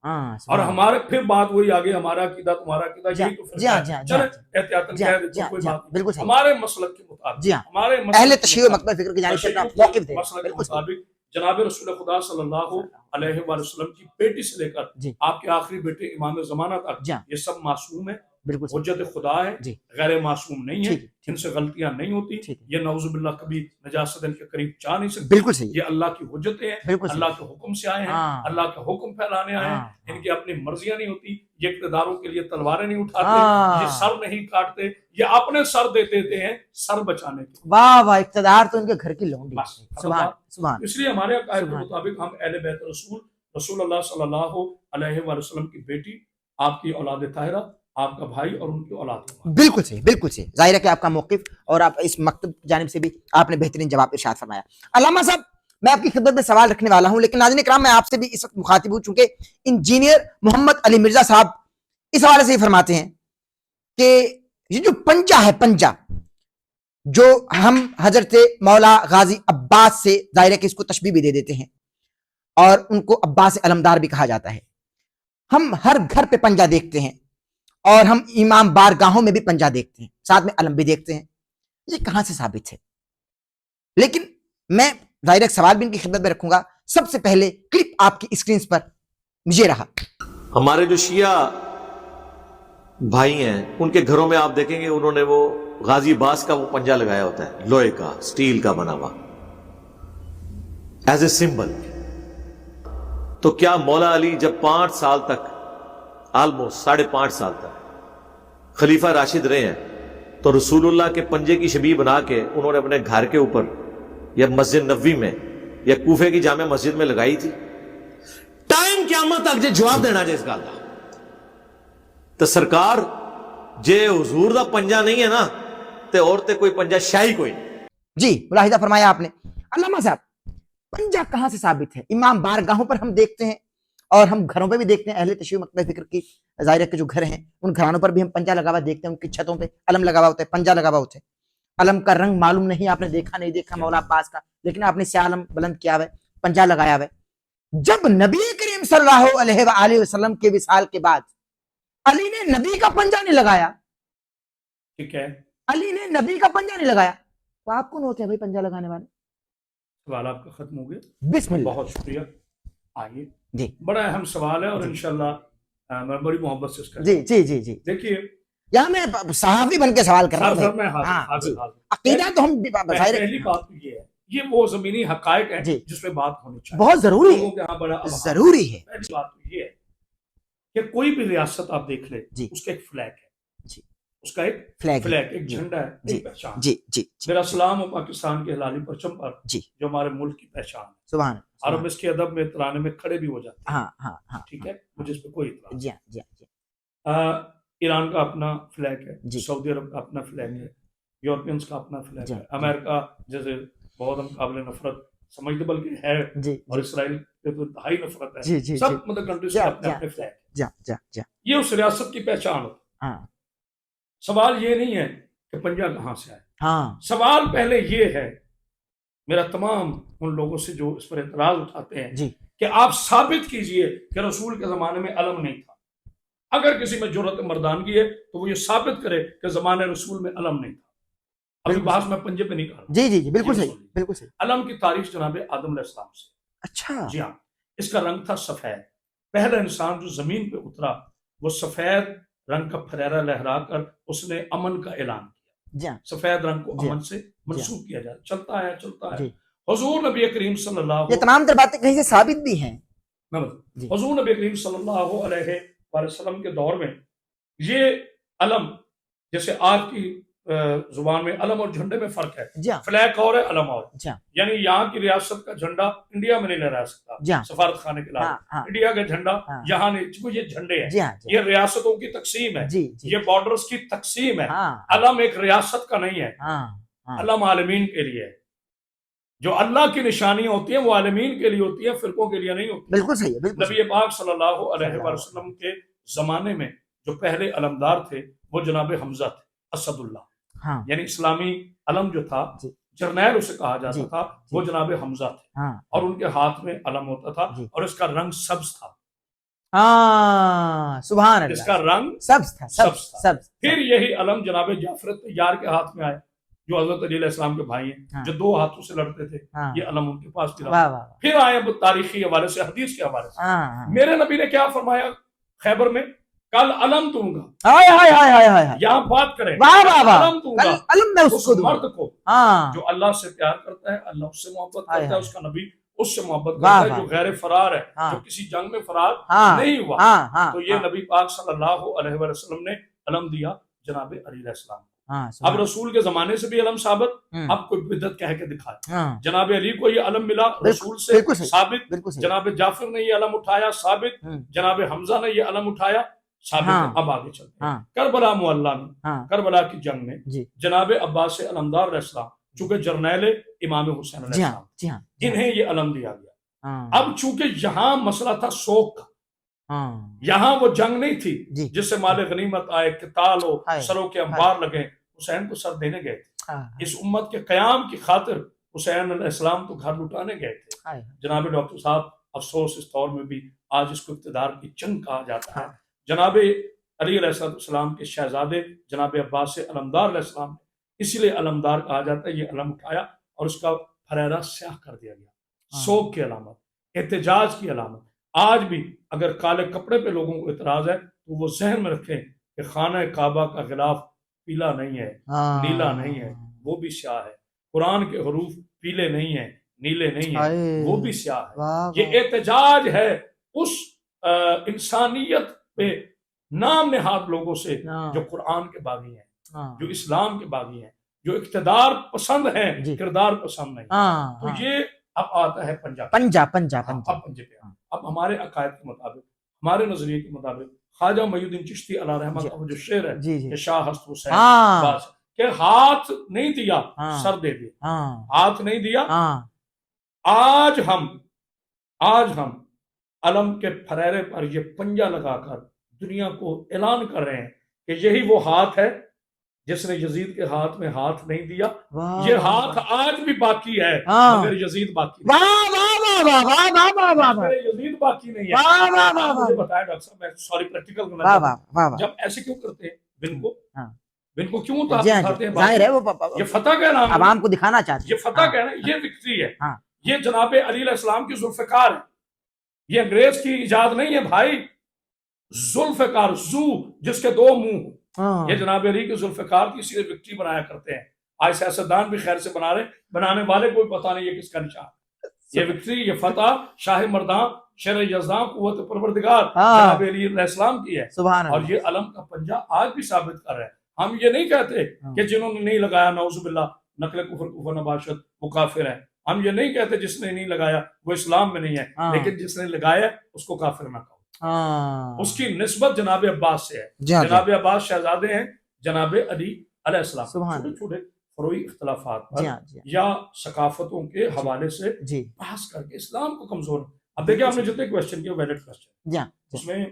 ہاں اور سبحان اللہ۔ ہمارے پھر بات وہی آگے، ہمارا عقیدہ تمہارا عقیدہ، جی یہی تو جی ہاں فرق جی ہے۔ ہاں چلیں جی احتیاطاً جی کہہ ہاں دیتا جی ہوں، ہاں کوئی جی ہاں، بات نہیں۔ بالکل صحیح۔ ہمارے مسلک کے مطابق، جی ہاں، ہمارے اہل مسلک کے تشیع و مطابق، مکتب فکر کی جانب سے تشیع اپنا موقف دے، مسلک کے بالکل صحیح۔ مطابق جناب رسول خدا صلی اللہ علیہ وآلہ وسلم کی بیٹی سے لے کر جی آپ کے آخری بیٹے امام زمانہ تک جی ہاں، یہ سب معصوم ہیں، بالکل صحیح۔ حجت خدا ہے، جی غیر معصوم نہیں ہے، ٹھیک ہے، ٹھیک ان سے غلطیاں نہیں ہوتی، ٹھیک ہے، یہ نعوذ باللہ کبھی نجاست ان کے قریب جا نہیں سکتی، بالکل صحیح، یہ اللہ کی حجتیں ہیں، بالکل صحیح۔ اللہ کے حکم سے آئے ہیں، ہاں اللہ کا حکم پھیلانے آئے ہیں، ہاں ان کی اپنی مرضیاں نہیں ہوتی، یہ اقتداروں کے لیے تلواریں نہیں اٹھاتے، ہاں۔ یہ سر نہیں کاٹتے، یہ اپنے سر دے دیتے ہیں سر بچانے کے۔ واہ واہ، اقتدار تو ان کے گھر کی لونڈی بس، ہے۔ سبحان سبحان اس لیے ہمارے عقائد کے سبحان۔ مطابق ہم اہل بیت رسول اللہ صلی اللہ علیہ وآلہ وسلم کی بیٹی، آپ کی اولاد طاہرہ، آپ کا بھائی اور ان کی اولاد کو بالکل صحیح، بالکل صحیح۔ ظاہر ہے کہ آپ کا موقف اور آپ اس مکتب جانب سے بھی آپ نے بہترین جواب ارشاد فرمایا۔ علامہ صاحب میں آپ کی خدمت میں سوال رکھنے والا ہوں، لیکن ناظرین کرام میں آپ سے بھی اس وقت مخاطب ہوں، چونکہ انجینئر محمد علی مرزا صاحب اس حوالے سے یہ فرماتے ہیں کہ یہ جو پنجہ ہے، پنجہ جو ہم حضرت مولا غازی عباس سے ظاہر ہے کہ اس کو تشبیہ بھی دے دیتے ہیں اور ان کو عباس علمدار بھی کہا جاتا ہے، ہم ہر گھر پہ پنجہ دیکھتے ہیں اور ہم امام بارگاہوں میں بھی پنجہ دیکھتے ہیں، ساتھ میں علم بھی دیکھتے ہیں، یہ کہاں سے ثابت ہے؟ لیکن میں ظاہر ایک سوال بھی ان کی خدمت میں رکھوں گا۔ سب سے پہلے کلپ آپ کی اسکرینز پر یہ رہا۔ ہمارے جو شیعہ بھائی ہیں ان کے گھروں میں آپ دیکھیں گے انہوں نے وہ غازی باس کا وہ پنجہ لگایا ہوتا ہے، لوہے کا، سٹیل کا بنا ہوا، ایز اے سمبل۔ تو کیا مولا علی جب 5 سال تک، آلموسٹ 5.5 سال تک خلیفہ راشد رہے ہیں، تو رسول اللہ کے پنجے کی شبیہ بنا کے انہوں نے اپنے گھر کے اوپر یا مسجد نبوی میں یا کوفے کی جامع مسجد میں لگائی تھی؟ ٹائم قیامت تک جے جواب دینا جے اس گل کا، تو سرکار جے حضور دا پنجہ نہیں ہے نا تے اور تے کوئی پنجہ شاہی کوئی نہیں۔ جی ملاحظہ فرمایا آپ نے۔ علامہ صاحب پنجہ کہاں سے ثابت ہے؟ امام بارگاہوں پر ہم دیکھتے ہیں اور ہم گھروں پہ بھی دیکھتے ہیں، اہل تشیع مکتب فکر کی ظاہر کے جو گھر ہیں ان گھرانوں پر بھی ہم پنجہ لگا ہوا دیکھتے ہیں، ان کی چھتوں پہ علم لگا ہوا ہوتا ہے، پنجہ لگا ہوا ہوتا ہے۔ علم کا رنگ معلوم نہیں، آپ نے دیکھا نہیں دیکھا مولا عباس کا، لیکن آپ نے سیاہ علم بلند کیا ہوا ہے، پنجہ لگایا ہوا ہے۔ جب نبی کریم صلی اللہ علیہ وآلہ وسلم کے وصال کے بعد علی نے نبی کا پنجہ نہیں لگایا، ٹھیک ہے، علی نے نبی کا پنجہ نہیں لگایا، تو آپ کون ہوتے ہیں بھائی پنجہ لگانے والے؟ سوال آپ کا ختم ہو گیا، بسم اللہ۔ بہت شکریہ۔ آئیے، جی بڑا اہم سوال ہے اور جی انشاءاللہ میں بڑی محبت سے اس کا جی جی جی جی دیکھیے، یہاں میں صحافی بن کے سوال کر رہا ہوں سر بھائی۔ میں ہاں حاضر جی، حاضر۔ عقیدہ تو ہم ظاہر ہے پہلی بات تو یہ ہے، یہ وہ زمینی حقائق ہیں جی جس پہ بات ہونی چاہیے، بہت ضروری لوگوں ہے، کے ہاں بڑا ابہام۔ ضروری ہے۔ پہلی بات تو یہ ہے کہ کوئی بھی ریاست آپ دیکھ لیں جی اس کا ایک فلیگ ہے، جی اس کا ایک فلیگ فلیگ، ایک جی جھنڈا ہے، جی ایک پہچان۔ جی جی جی میرا سلام ہو پاکستان کے ہلالی پرچم پر جی جو ہمارے ملک کی پہچان ہے، سبحان اور اللہ۔ ہم اس کے ادب میں ترانے میں کھڑے بھی ہو جاتے ہیں، ہاں ہاں ہاں ٹھیک ہے، مجھے اس پہ کوئی اعتراض جی ہاں جی ہاں جی نہیں۔ ایران کا اپنا فلیگ ہے، جی سعودی عرب کا اپنا فلیگ ہے، یورپینس کا اپنا فلیگ جی ہے، امریکہ جیسے بہت ہم قابل نفرت سمجھتے بلکہ ہے، جی اور اسرائیل پہ تو انتہائی نفرت ہے، جی جی سب جی مطلب کنٹریز جی کے اپنے جی اپنے فلیگ ہیں، جی جی جی یہ اس ریاست کی پہچان ہوتی ہے۔ ہاں سوال یہ نہیں ہے کہ پنجہ کہاں سے آئے، ہاں سوال پہلے یہ ہے، میرا تمام ان لوگوں سے جو اس پر اعتراض اٹھاتے ہیں جی کہ آپ ثابت کیجئے کہ رسول کے زمانے میں علم نہیں تھا۔ اگر کسی میں جرأت مردانگی ہے تو وہ یہ ثابت کرے کہ زمانے رسول میں علم نہیں تھا۔ ابھی بالکل بحث میں پنجے پہ نہیں کر رہا ہوں، جی جی جی بالکل یہ صحیح سن لیجیے۔ بالکل صحیح۔ علم کی تاریخ جناب آدم علیہ السلام سے، اچھا جی ہاں، اس کا رنگ تھا سفید۔ پہلا انسان جو زمین پہ اترا وہ سفید رنگ کا پھریرا لہرا کر اس نے امن کا اعلان کیا۔ جی ہاں سفید رنگ کو جی امن سے منسوخ کیا جائے، چلتا ہے چلتا ہے۔ جی حضور نبی کریم صلی اللہ یہ تمام تر باتیں کہیں سے ثابت بھی ہیں جی حضور نبی کریم صلی اللہ علیہ وآلہ وسلم کے دور میں یہ علم، جیسے آج کی زبان میں علم اور جھنڈے میں فرق ہے، جی ہاں فلیگ اور ہے علم اور، جی ہاں یعنی یہاں کی ریاست کا جھنڈا انڈیا میں نہیں لہرا سکتا جی ہاں سفارت خانے کے علاوہ، ہاں ہاں انڈیا کا جھنڈا ہاں یہاں نہیں، چونکہ یہ جھنڈے ہیں، جی ہاں جی یہ ریاستوں کی تقسیم ہے، جی جی یہ بارڈرز کی تقسیم ہے، ہاں علم ایک ریاست کا نہیں ہے، ہاں ہاں علم عالمین کے لیے ہے۔ جو اللہ کی نشانیاں ہوتی ہیں وہ عالمین کے لیے ہوتی ہیں، فرقوں کے لیے نہیں ہوتی۔ بالکل صحیح ہے بالکل صحیح نبی پاک صلی اللہ علیہ وسلم کے زمانے میں جو پہلے علمدار تھے وہ جناب حمزہ تھے، اسد اللہ، ہاں یعنی اسلامی علم جو تھا جی جرنیل اسے کہا جاتا جی تھا، وہ جناب حمزہ تھے، ہاں اور ان کے ہاتھ میں علم ہوتا تھا جی اور اس کا رنگ سبز تھا، ہاں سبحان اس اللہ کا رنگ سبز تھا سبز سبز تھا۔ سبز پھر یہی علم جناب جعفر طیار کے ہاتھ میں آیا، جو حضرت علی علیہ السلام کے بھائی ہیں، ہاں جو دو ہاتھوں سے لڑتے تھے، ہاں یہ علم ان کے پاس بھی واہ رہا۔ واہ پھر آئے تاریخی حوالے سے، حدیث کے حوالے سے، ہاں ہاں میرے نبی نے کیا فرمایا خیبر میں؟ کل علم دوں گا، ہائے ہائے ہائے ہائے ہائے یہاں بات کریں، واہ واہ کل واہ علم دوں کل گا علم میں اس اس کو دوں مرد کو ہاں جو اللہ سے پیار کرتا ہے، اللہ اس سے محبت ہائے کرتا ہے، ہائے اس کا نبی اس سے محبت واہ کرتا ہے، جو واہ غیر فرار ہے، ہاں جو کسی جنگ میں فرار ہاں نہیں ہوا، ہاں ہاں تو یہ نبی پاک صلی اللہ علیہ وسلم نے علم دیا جناب علی علیہ السلام۔ ہاں اب رسول کے زمانے سے بھی علم ثابت، ہوں، اب کوئی بدعت کہہ کے دکھائے۔ ہاں جناب علی کو یہ علم ملا رسول سے، بالکل صحیح ثابت۔ بالکل صحیح جناب جعفر نے یہ علم اٹھایا، ثابت۔ ہوں، جناب حمزہ نے یہ علم اٹھایا، ثابت ہے۔ ہاں اب آگے چلتے ہیں ہاں کربلا معلّہ میں، ہاں کربلا کی جنگ میں جی جناب عباس علمدار علیہ السلام، چونکہ جرنیل امام حسین علیہ جی ہاں السلام، جی ہاں جی ہاں انہیں یہ علم دیا گیا۔ ہاں اب چونکہ یہاں مسئلہ تھا سوگ کا، ہاں یہاں وہ جنگ نہیں تھی جی جس سے مال غنیمت آئے، قتال ہو، ہائے سروں کے انبار لگے، حسین کو سر دینے گئے تھے۔ ہاں اس امت کے قیام کی خاطر حسین علیہ السلام تو گھر لٹانے گئے تھے۔ ہائے جناب ڈاکٹر صاحب، افسوس اس دور میں بھی آج اس کو اقتدار کی جنگ کہا جاتا ہے۔ ہاں جناب علی علیہ السلام کے شہزادے جناب عباس علمدار علیہ السلام نے، اسی لیے علمدار کہا جاتا ہے، یہ علم اٹھایا اور اس کا پھریرا سیاہ کر دیا گیا، سوگ کی علامت، احتجاج کی علامت۔ آج بھی اگر کالے کپڑے پہ لوگوں کو اعتراض ہے تو وہ ذہن میں رکھیں کہ خانہ کعبہ کا غلاف پیلا نہیں ہے، نیلا نہیں ہے، وہ بھی سیاہ ہے۔ قرآن کے حروف پیلے نہیں ہیں، نیلے نہیں ہیں، وہ بھی سیاہ ہے۔ یہ احتجاج ہے اس انسانیت پہ نام نہاد لوگوں سے جو قرآن کے باغی ہیں، جو اسلام کے باغی ہیں، جو اقتدار پسند ہیں، کردار پسند نہیں۔ تو یہ اب آتا ہے پنجاب، پنجاب پنجاب اب پنجاب پہ۔ اب ہمارے عقائد کے مطابق، ہمارے نظریے کے مطابق، خواجہ معین الدین چشتی علیہ رحمہ کا وہ جو شعر ہے جی جی کہ شاہ ہست حسین ہاں باز، کہ ہاتھ نہیں دیا ہاں سر دے دیا، ہاں ہاتھ نہیں دیا۔ ہاں آج ہم علم کے پھریرے پر یہ پنجہ لگا کر دنیا کو اعلان کر رہے ہیں کہ یہی وہ ہاتھ ہے جس نے یزید کے ہاتھ میں ہاتھ نہیں دیا۔ یہ ہاتھ آج بھی باقی ہے مگر یزید باقی نہیں، یزید باقی نہیں ہے۔ آپ مجھے بتائیں ڈاکٹر صاحب، میں سوری پریکٹیکل کرنا چاہتا ہوں، جب ایسے کیوں کرتے ہیں بن کو کیوں اٹھاتے ہیں؟ ظاہر ہے وہ یہ فتح کا نام ہے، عوام کو دکھانا چاہتے یہ فتح کا ہے نا، یہ وکٹری ہے، ہاں یہ جناب علی علیہ السلام کی ذوالفقار ہے، یہ انگریز کی ایجاد نہیں ہے بھائی۔ ذوالفقار، زو جس کے دو منہ ہوں، یہ جناب علی کی ذوالفقار کی، اسی لیے وکٹری بنایا کرتے ہیں۔ آج سیاستدان بھی خیر سے بنا رہے ہیں، بنانے والے کوئی پتہ نہیں یہ کس کا نشان ہے۔ یہ وکٹری، یہ فتح شاہ مردان، شر یزدان، قوت پروردگار جناب علی علیہ السلام کی ہے، اور یہ علم کا پنجہ آج بھی ثابت کر رہے ہیں۔ ہم یہ نہیں کہتے کہ جنہوں نے نہیں لگایا نعوذ باللہ نقل کفر نباشت وہ کافر ہے، ہم یہ نہیں کہتے جس نے نہیں لگایا وہ اسلام میں نہیں ہے، لیکن جس نے لگایا اس کو کافر نہ کہو۔ اس کی نسبت جناب عباس سے ہے، جناب عباس شہزادے ہیں جناب علی علیہ السلام۔ چھوٹے چھوٹے فروعی اختلافات پر یا ثقافتوں کے حوالے سے بحث کر کے اسلام کو کمزور۔ اب دیکھیں آپ نے جتنے کویسچن کیے ویلڈ کویسچن، اس میں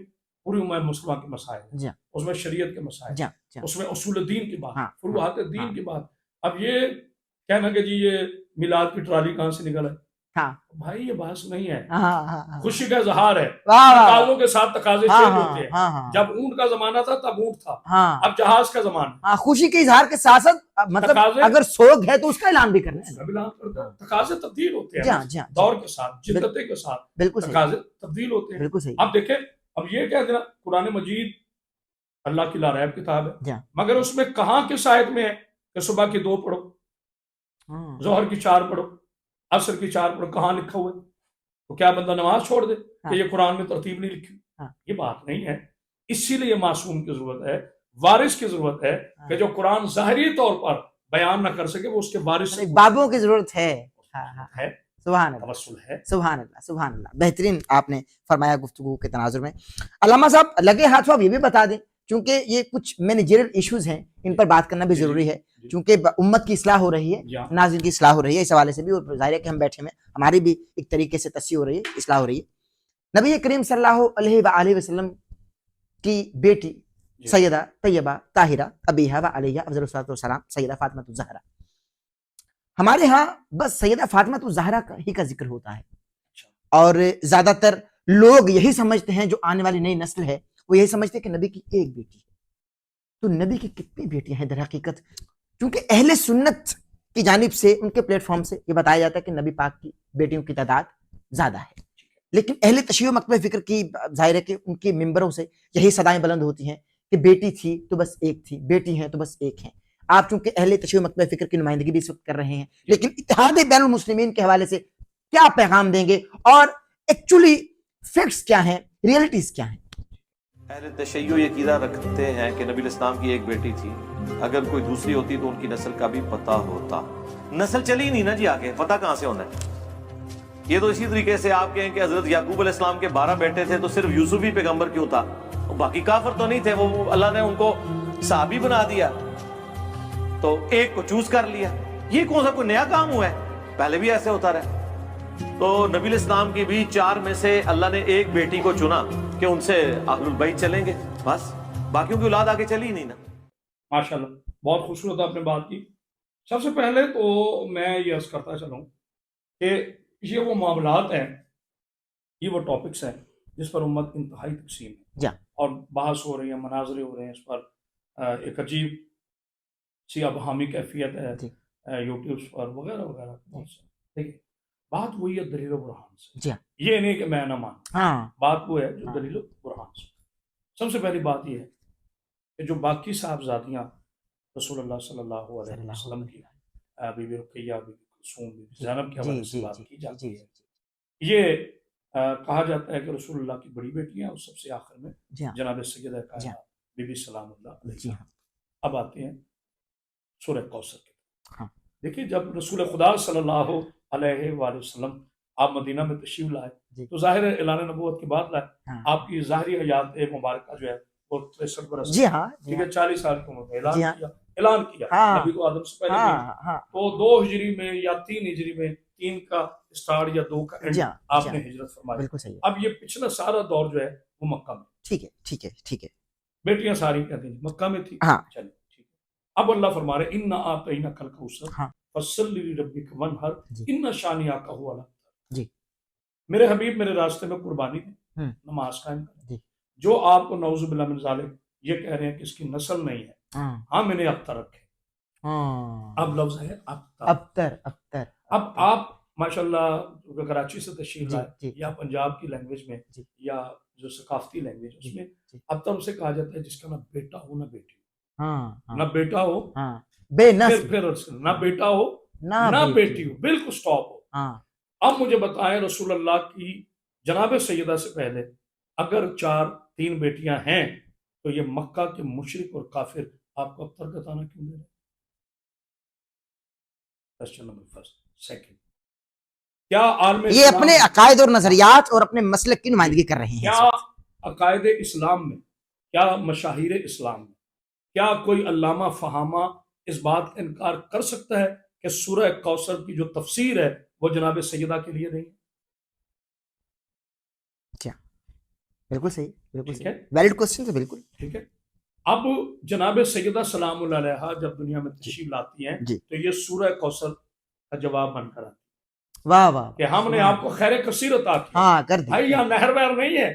پوری امت مسلمہ کے مسائل، اس میں شریعت کے مسائل، اس میں اصول دین کی بات، فروعات دین کی بات۔ اب یہ کہنا کہ جی یہ میلاد کی ٹرالی کہاں سے نکل ہے، بھائی یہ بحث نہیں ہے، خوشی کا اظہار ہے، تقاضوں کے ساتھ تقاضے چینج ہوتے ہیں۔ جب اونٹ کا زمانہ تھا تب اونٹ تھا، اب جہاز کا زمانہ۔ خوشی کے اظہار کے ساتھ ساتھ مطلب اگر سوگ ہے تو اس کا اعلان بھی کرنا ہے، تقاضے تبدیل ہوتے ہیں دور کے ساتھ، جدتیں کے ساتھ تقاضے تبدیل ہوتے ہیں۔ اب دیکھیں، اب یہ کہہ دینا قرآن مجید اللہ کی لا ریب کتاب ہے، مگر اس میں کہاں کس آیت میں ہے کہ صبح کی 2 پڑھو، ہاں، ظہر کی 4 پڑھو، عصر کی 4 پڑھو، کہاں لکھا ہوا ہے؟ تو کیا بندہ نماز چھوڑ دے کہ یہ قرآن میں ترتیب نہیں لکھی؟ ہاں۔ یہ بات نہیں ہے. اسی لیے معصوم کی ضرورت ہے، وارث کی ضرورت ہے کہ جو قرآن ظاہری طور پر بیان نہ کر سکے وہ اس کے وارث سے بابوں کی ضرورت ہے. ہاں ہاں، ہے، سبحان اللہ، توسل ہے. سبحان اللہ، سبحان اللہ. بہترین آپ نے فرمایا گفتگو کے تناظر میں. علامہ صاحب لگے ہاتھوں آپ یہ بھی بتا دیں، چونکہ یہ کچھ مینیجرل ایشوز ہیں، ان پر بات کرنا بھی ضروری ہے، چونکہ امت کی اصلاح ہو رہی ہے، ناظرین کی اصلاح ہو رہی ہے، اس حوالے سے بھی. اور ظاہر ہے کہ ہم بیٹھے میں ہماری بھی ایک طریقے سے تصحیح ہو رہی ہے، اصلاح ہو رہی ہے. نبی کریم صلی اللہ علیہ وآلہ وسلم کی بیٹی سیدہ طیبہ طاہرہ ابیہا و علیہ افضل الصلوۃ والسلام سیدہ فاطمہ الزہرا. ہمارے ہاں بس سیدہ فاطمہ الزہرا ہی کا ذکر ہوتا ہے، اور زیادہ تر لوگ یہی سمجھتے ہیں، جو آنے والی نئی نسل ہے وہ یہی سمجھتے ہیں کہ نبی کی ایک بیٹی ہے. تو نبی کی کتنی بیٹیاں ہیں در حقیقت؟ کیونکہ اہل سنت کی جانب سے ان کے پلیٹ فارم سے یہ بتایا جاتا ہے کہ نبی پاک کی بیٹیوں کی تعداد زیادہ ہے، لیکن اہل تشیع و مکتب فکر کی ظاہر ہے کہ ان کے ممبروں سے یہی صدائیں بلند ہوتی ہیں کہ بیٹی تھی تو بس ایک تھی، بیٹی ہیں تو بس ایک ہیں. آپ چونکہ اہل تشیع و مکتب فکر کی نمائندگی بھی اس وقت کر رہے ہیں، لیکن اتحاد بین المسلمین کے حوالے سے کیا پیغام دیں گے، اور ایکچولی فیکٹس کیا ہیں، ریئلٹیز کیا ہیں؟ اہل تشیع یہ عقیدہ رکھتے ہیں کہ نبی علیہ السلام کی ایک بیٹی تھی، اگر کوئی دوسری ہوتی تو ان کی نسل کا بھی پتہ ہوتا. نسل چلی نہیں نا جی، آگے پتہ کہاں سے ہونا ہے؟ یہ تو اسی طریقے سے آپ کہیں کہ حضرت یعقوب علیہ السلام کے 12 بیٹے تھے تو صرف یوسف ہی پیغمبر کیوں تھا؟ باقی کافر تو نہیں تھے، وہ اللہ نے ان کو صحابی بنا دیا تو ایک کو چوز کر لیا. یہ کون سا کوئی نیا کام ہوا ہے؟ پہلے بھی ایسے ہوتا رہا. تو نبی علیہ السلام کی بھی 4 میں سے اللہ نے ایک بیٹی کو چنا کہ ان سے اہل البیت چلیں گے، بس باقیوں کی اولاد آگے چلی ہی نہیں نا. ماشاءاللہ بہت خوبصورت آپ نے بات کی. سب سے پہلے تو میں یہ عرض کرتا چلوں کہ یہ وہ معاملات ہیں، یہ وہ ٹاپکس ہیں جس پر امت انتہائی تقسیم ہے، جی اور بحث ہو رہی ہیں، مناظرے ہو رہے ہیں اس پر. ایک عجیب سی ابہامی کیفیت ہے یوٹیوبس پر وغیرہ وغیرہ. دیکھیے بات وہی ہے دلیل و برہان سے. جی یہ نہیں کہ میں نہ مان، ہاں، بات وہ ہے جو دلیل و برہان سے. سب سے پہلی بات یہ ہے کہ جو باقی صاحبزادیاں رسول اللہ صلی اللہ علیہ وسلم کی Bibi Ruqayya, Bibi Kulsoom, Bibi Zainab کے حوالے سے بات کی جاتی ہے، یہ کہا جاتا ہے کہ رسول اللہ کی بڑی بیٹیاں اور سب سے آخر میں جناب سیدہ کائنات بی بی سلام اللہ علیہ. اب آتے ہیں سورہ کوثر کی. دیکھیے جب رسول خدا صلی اللہ علیہ وآلہ وسلم آپ مدینہ میں تشریف لائے تو ظاہر اعلان نبوت کی بات لائے. آپ کی ظاہری حیات مبارکہ جو ہے وہ 63 برس، جی ہاں، ٹھیک ہے، 40 سال کی عمر میں اعلان کیا نبی کو آدم سے پہلے نہیں. تو 2 ہجری میں یا 3 ہجری میں، 3 کا اسٹارٹ یا 2 کا اینڈ آپ نے ہجرت فرمائی. بالکل صحیح. اب یہ پچھلا سارا دور جو ہے وہ مکہ میں. ٹھیک ہے ٹھیک ہے ٹھیک ہے. بیٹیاں ساری کہتے ہیں مکہ میں تھی. چلیے ٹھیک ہے. اب اللہ فرما رہے اِنَّا أَعْطَيْنَاكَ الْكَوْثَرَ فَصَلِّ لِرَبِّكَ وَانْحَرْ إِنَّ شَانِئَكَ هُوَ الْأَبْتَرُ. جی میرے حبیب میرے راستے میں قربانی دیں، نماز قائم کریں. جو آپ کو نعوذ باللہ من ذالک یہ کہہ رہے ہیں کہ اس کی نسل نہیں ہے، ہاں میں نے ابتر رکھے. اب لفظ ہے ابتر. اب آپ ماشاءاللہ کراچی سے تشریف لائے یا پنجاب کی لینگویج میں یا جو ثقافتی لینگویج اس میں ابتر اسے کہا جاتا ہے جس کا نہ بیٹا ہو نہ بیٹی ہو. نہ بیٹا ہو پھر نہ بیٹا ہو نہ بیٹی ہو، بالکل سٹاپ ہو. اب مجھے بتائیں رسول اللہ کی جناب سیدہ سے پہلے اگر 3 بیٹیاں ہیں تو یہ مکہ کے مشرک اور کافر آپ کو ابتر کا تانا کیوں دے رہے ہیں؟ Question number first. سیکنڈ، کیا عالم یہ اپنے عقائد اور نظریات اور اپنے مسلک کی نمائندگی کر رہے ہیں. کیا عقائد اسلام میں، کیا مشاہیر اسلام میں، کیا کوئی علامہ فہامہ اس بات کا انکار کر سکتا ہے کہ سورہ کوثر کی جو تفسیر ہے وہ جناب سیدہ کے لیے نہیں؟ بالکل صحیح، بالکل صحیح، ویلڈ کوسچن ہے. بالکل ٹھیک ہے. اب جناب سیدہ سلام اللہ علیہا جب دنیا میں تشریف لاتی ہیں تو یہ سورہ کوثر کا جواب بن کر آتی ہے. واہ واہ کہ ہم نے آپ کو خیر کثیر عطا کیا. بھائی یہاں نہر وہر نہیں ہے،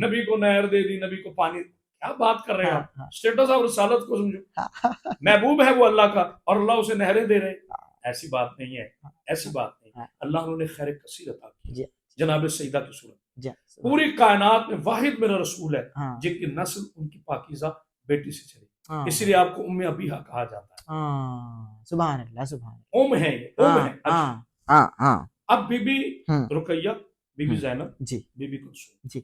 نبی کو نہر دے دی، نبی کو پانی. کیا بات کر رہے ہیں آپ؟ اسٹیٹس آف رسالت کو سمجھو. محبوب ہے وہ اللہ کا اور اللہ اسے نہریں دے رہے. ایسی بات نہیں ہے، ایسی بات نہیں. اللہ نے خیر کثیر عطا کی جناب سیدہ کی صورت. پوری کائنات میں واحد میرا رسول ہے جن کی نسل ان کی پاکیزہ بیٹی سے چلی. ہاں اسی لیے آپ کو ام ابیہا کہا جاتا ہے. ہاں سبحان اللہ سبحان اللہ. ام ہے یہ، ام ہے. ہاں ہاں ہاں اب بی بی ہاں رقیہ، بی بی ہوں، زینب، جی بی بی کلثوم، جی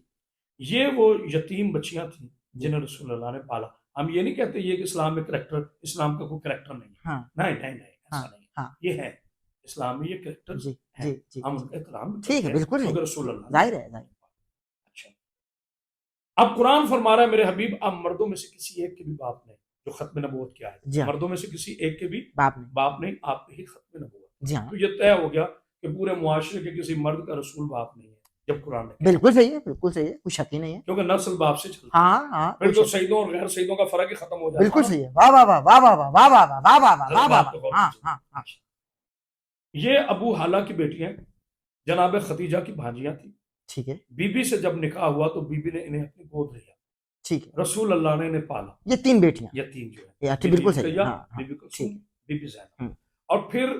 یہ وہ یتیم بچیاں تھیں جی جنہیں رسول اللہ نے پالا. ہم یہ نہیں کہتے یہ کہ اسلام میں کریکٹر، اسلام کا کوئی کریکٹر نہیں ہے. ہاں نہیں نہیں نہیں، ہاں ایسا نہیں ہے. ہاں یہ ہے اسلام میں، یہ کریکٹر جی ہیں. جی جی ہم ان کا احترام بھی ٹھیک کرتے ہے ہیں بالکل کیونکہ ہے، رسول اللہ نے ظاہر ہے ظاہر. اچھا. اب قرآن فرما رہا ہے میرے حبیب اب مردوں میں سے کسی ایک کے بھی باپ نہیں، جو ختم نبوت کیا ہے، جی ہاں مردوں میں سے کسی ایک کے بھی باپ نہیں. باپ نہیں، آپ ہی ختم نبوت. جی ہاں تو یہ طے ہو گیا کہ پورے معاشرے کے کسی مرد کا رسول باپ نہیں ہے جب قرآن نے کہا. بالکل صحیح ہے، بالکل صحیح ہے، کوئی شک ہی نہیں ہے. کیونکہ نسل باپ سے چلتی ہے. ہاں ہاں پھر کوئی تو شک. سیدوں اور غیر سیدوں کا فرق ہی ختم ہو جاتا ہے. بالکل صحیح ہے. واہ واہ واہ واہ واہ واہ واہ واہ واہ واہ واہ ذرا واہ بات واہ. کو غور ہاں کیجیے. ہاں ہاں یہ ابو حالہ کی بیٹیاں جناب خدیجہ کی بھانجیاں تھیں. ٹھیک ہے بی بی سے جب نکاح ہوا تو بی بی نے انہیں اپنی گود لیا. ٹھیک ہے. رسول اللہ نے انہیں پالا. یہ تین بیٹیاں. یتیم جو ہے، یہ بی بالکل بی صحیح ہے. رقیہ، ہاں ہاں بی بی ٹھیک کلثوم، ہے. بی بی زینب. ہوں. اور پھر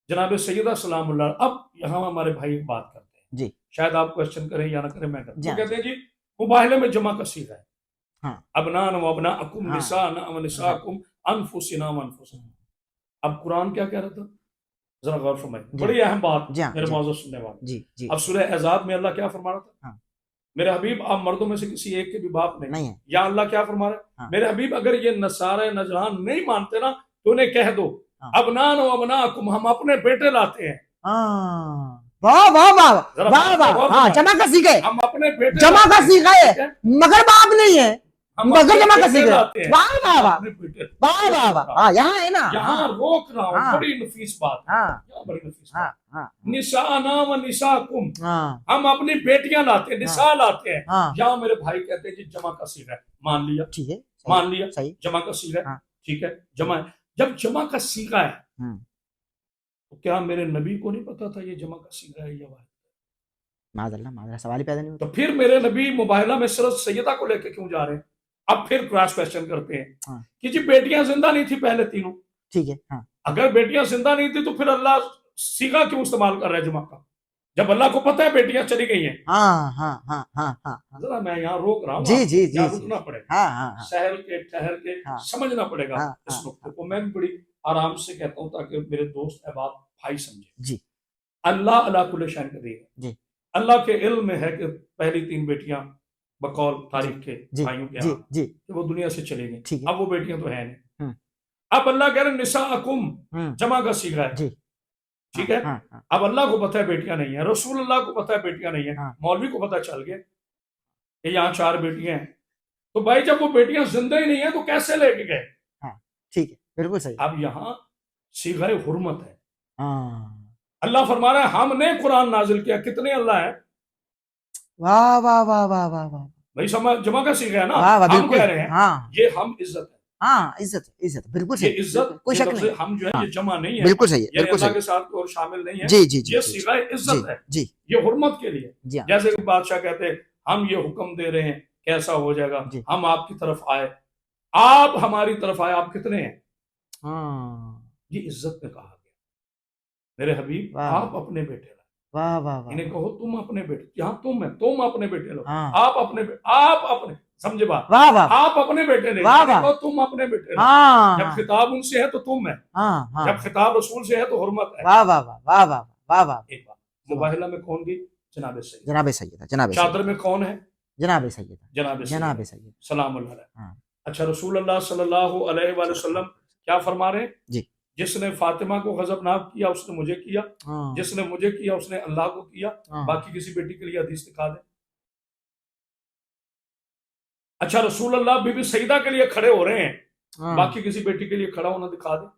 جناب سیدہ سلام اللہ. اب یہاں ہمارے بھائی ایک بات کرتے ہیں، جی شاید آپ کوشچن کریں یا نہ کریں، میں کرتا جی ہوں. ہاں وہ کہتے ہیں جی مباہلے میں جمع کا صیغہ ہے، ہاں ابنان و ابناءکم ہاں نساءنا و نساءکم انفسنا و انفسنا. اب قرآن کیا کہہ رہا تھا؟ ذرا غور فرمائیں، جی بڑی اہم بات جی ہاں میرے جی موضوع سننے والے. جی جی اب سورہ احزاب میں اللہ کیا فرما رہا تھا؟ ہاں. میرے حبیب آپ مردوں میں سے کسی ایک کے بھی باپ نہیں. نہیں ہے. یا اللہ کیا فرما رہا ہے؟ ہاں. میرے حبیب اگر یہ نصارى نجران نہیں مانتے نا تو انہیں کہہ دو ہاں. ابنان و ابناکم، ہم اپنے بیٹے لاتے ہیں. ہاں واہ واہ واہ ذرا واہ بات کو واہ. غور ہاں فرمائیں. جمع کا سیکھا ہے، ہم اپنے بیٹے جمع لاتے کا ہیں. سیکھا ہے ٹھیک ہے؟ مگر باپ نہیں ہے، ہم مگر اپنے جمع کا بیٹے سیکھا لاتے ہے. ہیں. واہ واہ ہم واہ اپنے بیٹے. واہ واہ واہ. ہاں یہاں ہے نا. یہاں روک رہا ہوں، ہاں. بڑی نفیس بات ہے. ہاں یہاں بڑی نفیس ہاں بات. ہاں نساءنا و نساءکم، ہاں ہم اپنی بیٹیاں لاتے ہیں، نساء لاتے ہیں. ہاں. یہاں میرے بھائی کہتے ہیں جی جمع کا صیغہ ہے. مان لیا، ٹھیک ہے مان لیا، صحیح. جمع کا صیغہ ہے. ہاں. ٹھیک ہے، جمع ہے. جب جمع کا صیغہ ہے ہوں. تو کیا میرے نبی کو نہیں پتا تھا یہ جمع کا صیغہ ہے یا واحد؟ معاذ اللہ سوال ہی پیدا نہیں ہوتا. تو پھر میرے نبی مباہلہ میں صرف سیدہ کو لے کے کیوں جا رہے ہیں؟ اب پھر کراس کوشچن کرتے ہیں ہاں. کہ جی بیٹیاں زندہ نہیں تھی پہلے تینوں. ٹھیک ہے. ہاں اگر بیٹیاں زندہ نہیں تھی تو پھر اللہ صیغہ کیوں استعمال کر رہا ہے جمع کا، جب اللہ کو پتہ ہے بیٹیاں چلی گئی ہیں؟ ہاں ہاں ہاں ہاں ہاں. ذرا میں یہاں روک رہا ہوں، جی جی جی یہاں جی. رکنا پڑے گا، ہاں ہاں ہاں سہل کے ٹھہر کے ہاں. سمجھنا پڑے گا ہاں اس ہاں نقطے کو. میں بھی بڑی آرام سے کہتا ہوں تاکہ میرے دوست احباب بھائی سمجھے. جی اللہ اللہ کل شیء قدیر ہے. جی اللہ کے علم میں ہے کہ پہلی تین بیٹیاں بقول تاریخ کے جی بھائیوں کے جی ہاں جی کہ وہ دنیا سے چلی گئیں. ٹھیک ہے. اب وہ بیٹیاں تو ہیں نہیں. ہوں. اب اللہ کہہ رہے ہیں نساءکم، ہوں. جمع کا صیغہ ہے. جی ٹھیک ہے. ہاں ہاں اب اللہ کو پتہ ہے بیٹیاں نہیں ہیں، رسول اللہ کو پتہ ہے بیٹیاں نہیں ہیں، ہاں. مولوی کو پتہ چل گیا کہ یہاں 4 بیٹیاں ہیں. تو بھائی جب وہ بیٹیاں زندہ ہی نہیں ہیں تو کیسے لے کے گئے؟ ٹھیک ہے بالکل صحیح. اب یہاں صیغہ حرمت ہے. ہاں اللہ فرما رہا ہے ہم نے قرآن نازل کیا. کتنے اللہ ہیں واہ واہ واہ واہ واہ واہ بھائی؟ سمجھ، جمع کا صیغہ ہے نا. واہ واہ ہم بالکل. کہہ رہے ہیں ہاں یہ ہم عزت ہے. ہاں عزت عزت بالکل یہ صحیح. عزت، کوئی یہ شک لفظ نہیں. ہم جو ہے ہاں یہ جمع نہیں ہے، بالکل صحیح ہے یہ بالکل اللہ صحیح. کے ساتھ اور شامل نہیں ہے. جی جی جی یہ جی صیغہ عزت ہے، جی یہ حرمت کے لیے. جی ہاں جیسے کہ بادشاہ کہتے ہیں ہم یہ حکم دے رہے ہیں کیسا ہو جائے گا، جی. ہم آپ کی طرف آئے، آپ ہماری طرف آئے، آپ کتنے ہیں؟ ہاں یہ عزت میں کہا گیا. میرے حبیب واہ. آپ اپنے بیٹے لائے. واہ واہ واہ. انہیں کہو تم اپنے بیٹے، یہاں تم ہے، تم اپنے بیٹے لو. ہاں آپ اپنے سمجھے بات، واہ واہ آپ اپنے بیٹے لے. واہ انہیں واہ. کہو تم اپنے بیٹے لو. ہاں جب خطاب ان سے ہے تو تم ہے، ہاں ہاں. جب خطاب رسول سے ہے تو حرمت ہے. واہ واہ واہ واہ واہ واہ واہ. ایک بات، مباہلہ میں کون گئی؟ جناب سید. جناب سیدہ جناب چادر سیدہ میں کون ہے؟ جناب سیدہ جناب جناب سید سیدہ. سلام اللہ علیہ. ہاں. اچھا رسول اللہ صلی اللہ علیہ وآلہ وسلم کیا فرما رہے ہیں؟ جی. جس نے فاطمہ کو غضبناک کیا اس نے مجھے کیا، ہاں جس نے مجھے کیا اس نے اللہ کو کیا. ہاں. باقی کسی بیٹی کے لیے حدیث دکھا دیں. اچھا رسول اللہ بی بی سیدہ کے لیے کھڑے ہو رہے ہیں، ہاں. باقی کسی بیٹی کے لیے کھڑا ہونا دکھا دیں.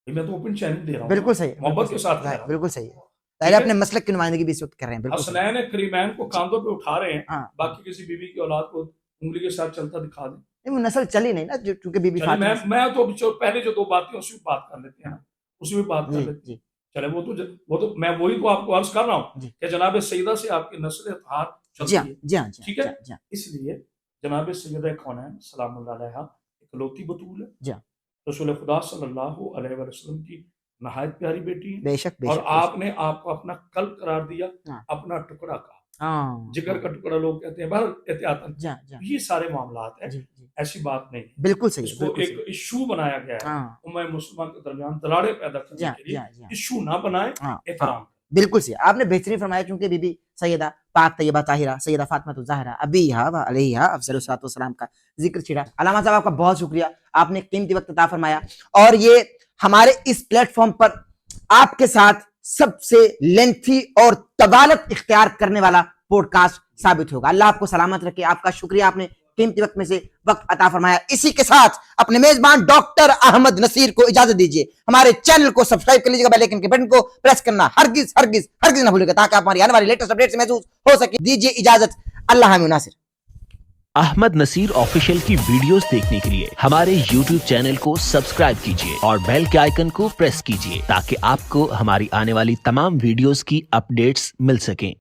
میں تو اوپن چیلنج دے رہا ہوں، بالکل صحیح محبت کے ساتھ کہہ رہا ہوں. بالکل صحیح ہے. ٹھیک پہلے ہے؟ اپنے مسلک کی نمائندگی بھی اس وقت کر رہے ہیں. بالکل صحیح. حسنین کریمین کو کاندھوں پہ اٹھا رہے ہیں، ہاں باقی کسی بیوی کی اولاد کو انگلی کے ساتھ چلتا دکھا دیں. نہیں، وہ نسل چلی نہیں نا چونکہ بی بی چلیے فاطمہ. میں تو پہلے جو 2 باتیں اسی میں بات کر لیتے ہیں نا، اسی میں بات کر جی لیتے ہیں. جی چلے وہ تو میں وہی تو آپ کو عرض کر رہا ہوں جی. کہ جناب سیدہ سے آپ کی نسل اطہار جی چلتی ہاں ہے. جی ہاں جی ٹھیک ہے؟ ہاں جی ہاں. اس لیے جناب سیدہ کونین سلام اللہ علیہ اکلوتی بطول ہے، جی ہاں. رسول خدا صلی اللہ علیہ وسلم کی نہایت پیاری بیٹی ہے، بے شک بے اور شک بے شک. آپ نے آپ کو اپنا قلب قرار دیا، ہاں. اپنا ٹکڑا کہا. ہاں جگر کا ٹکڑا لوگ کہتے ہیں، بہر احتیاطاً جی جی یہ سارے معاملات ہیں، جی جی ایسی بات نہیں ہے۔ بالکل صحیح اس ہے، کو بالکل ایک صحیح۔ ایشو بنایا گیا ہے ہاں امہ مسلمہ کے درمیان دراڑے پیدا جی کرنے کے جی لیے، جی ایشو نہ بنائیں، ہاں احترام۔ بالکل صحیح، آپ نے بہترین فرمایا، کیونکہ بی بی سیدہ پاک طیبہ طاہرہ سیدہ فاطمہ الزہرا ابیہا و علیہا افضل الصلوۃ والسلام کا ذکر چھڑا۔ علامہ صاحب آپ کا بہت شکریہ، آپ نے قیمتی وقت عطا فرمایا، اور یہ ہمارے اس پلیٹ فارم پر آپ کے ساتھ سب سے لینتھی اور طوالت اختیار کرنے والا پوڈ کاسٹ ثابت ہوگا۔ اللہ آپ کو سلامت رکھے، آپ کا شکریہ، آپ نے قیمتی وقت میں سے وقت عطا فرمایا۔ اسی کے ساتھ اپنے میزبان ڈاکٹر احمد نصیر کو اجازت دیجیے، ہمارے چینل کو سبسکرائب کر لیجیے گا، بیل آئکن کے بٹن کو پریس کرنا ہرگز ہرگز ہرگز نہ بھولے گا، تاکہ آپ ہماری آنے والی لیٹسٹ اپڈیٹ سے محظوظ ہو سکے۔ دیجیے اجازت، اللہ حافظ ناصر۔ احمد نصیر آفیشیل کی ویڈیوز دیکھنے کے لیے ہمارے YouTube چینل کو سبسکرائب کیجیے اور بیل کے آئیکن کو پریس کیجیے، تاکہ آپ کو ہماری آنے والی تمام ویڈیوز کی اپڈیٹس مل سکیں۔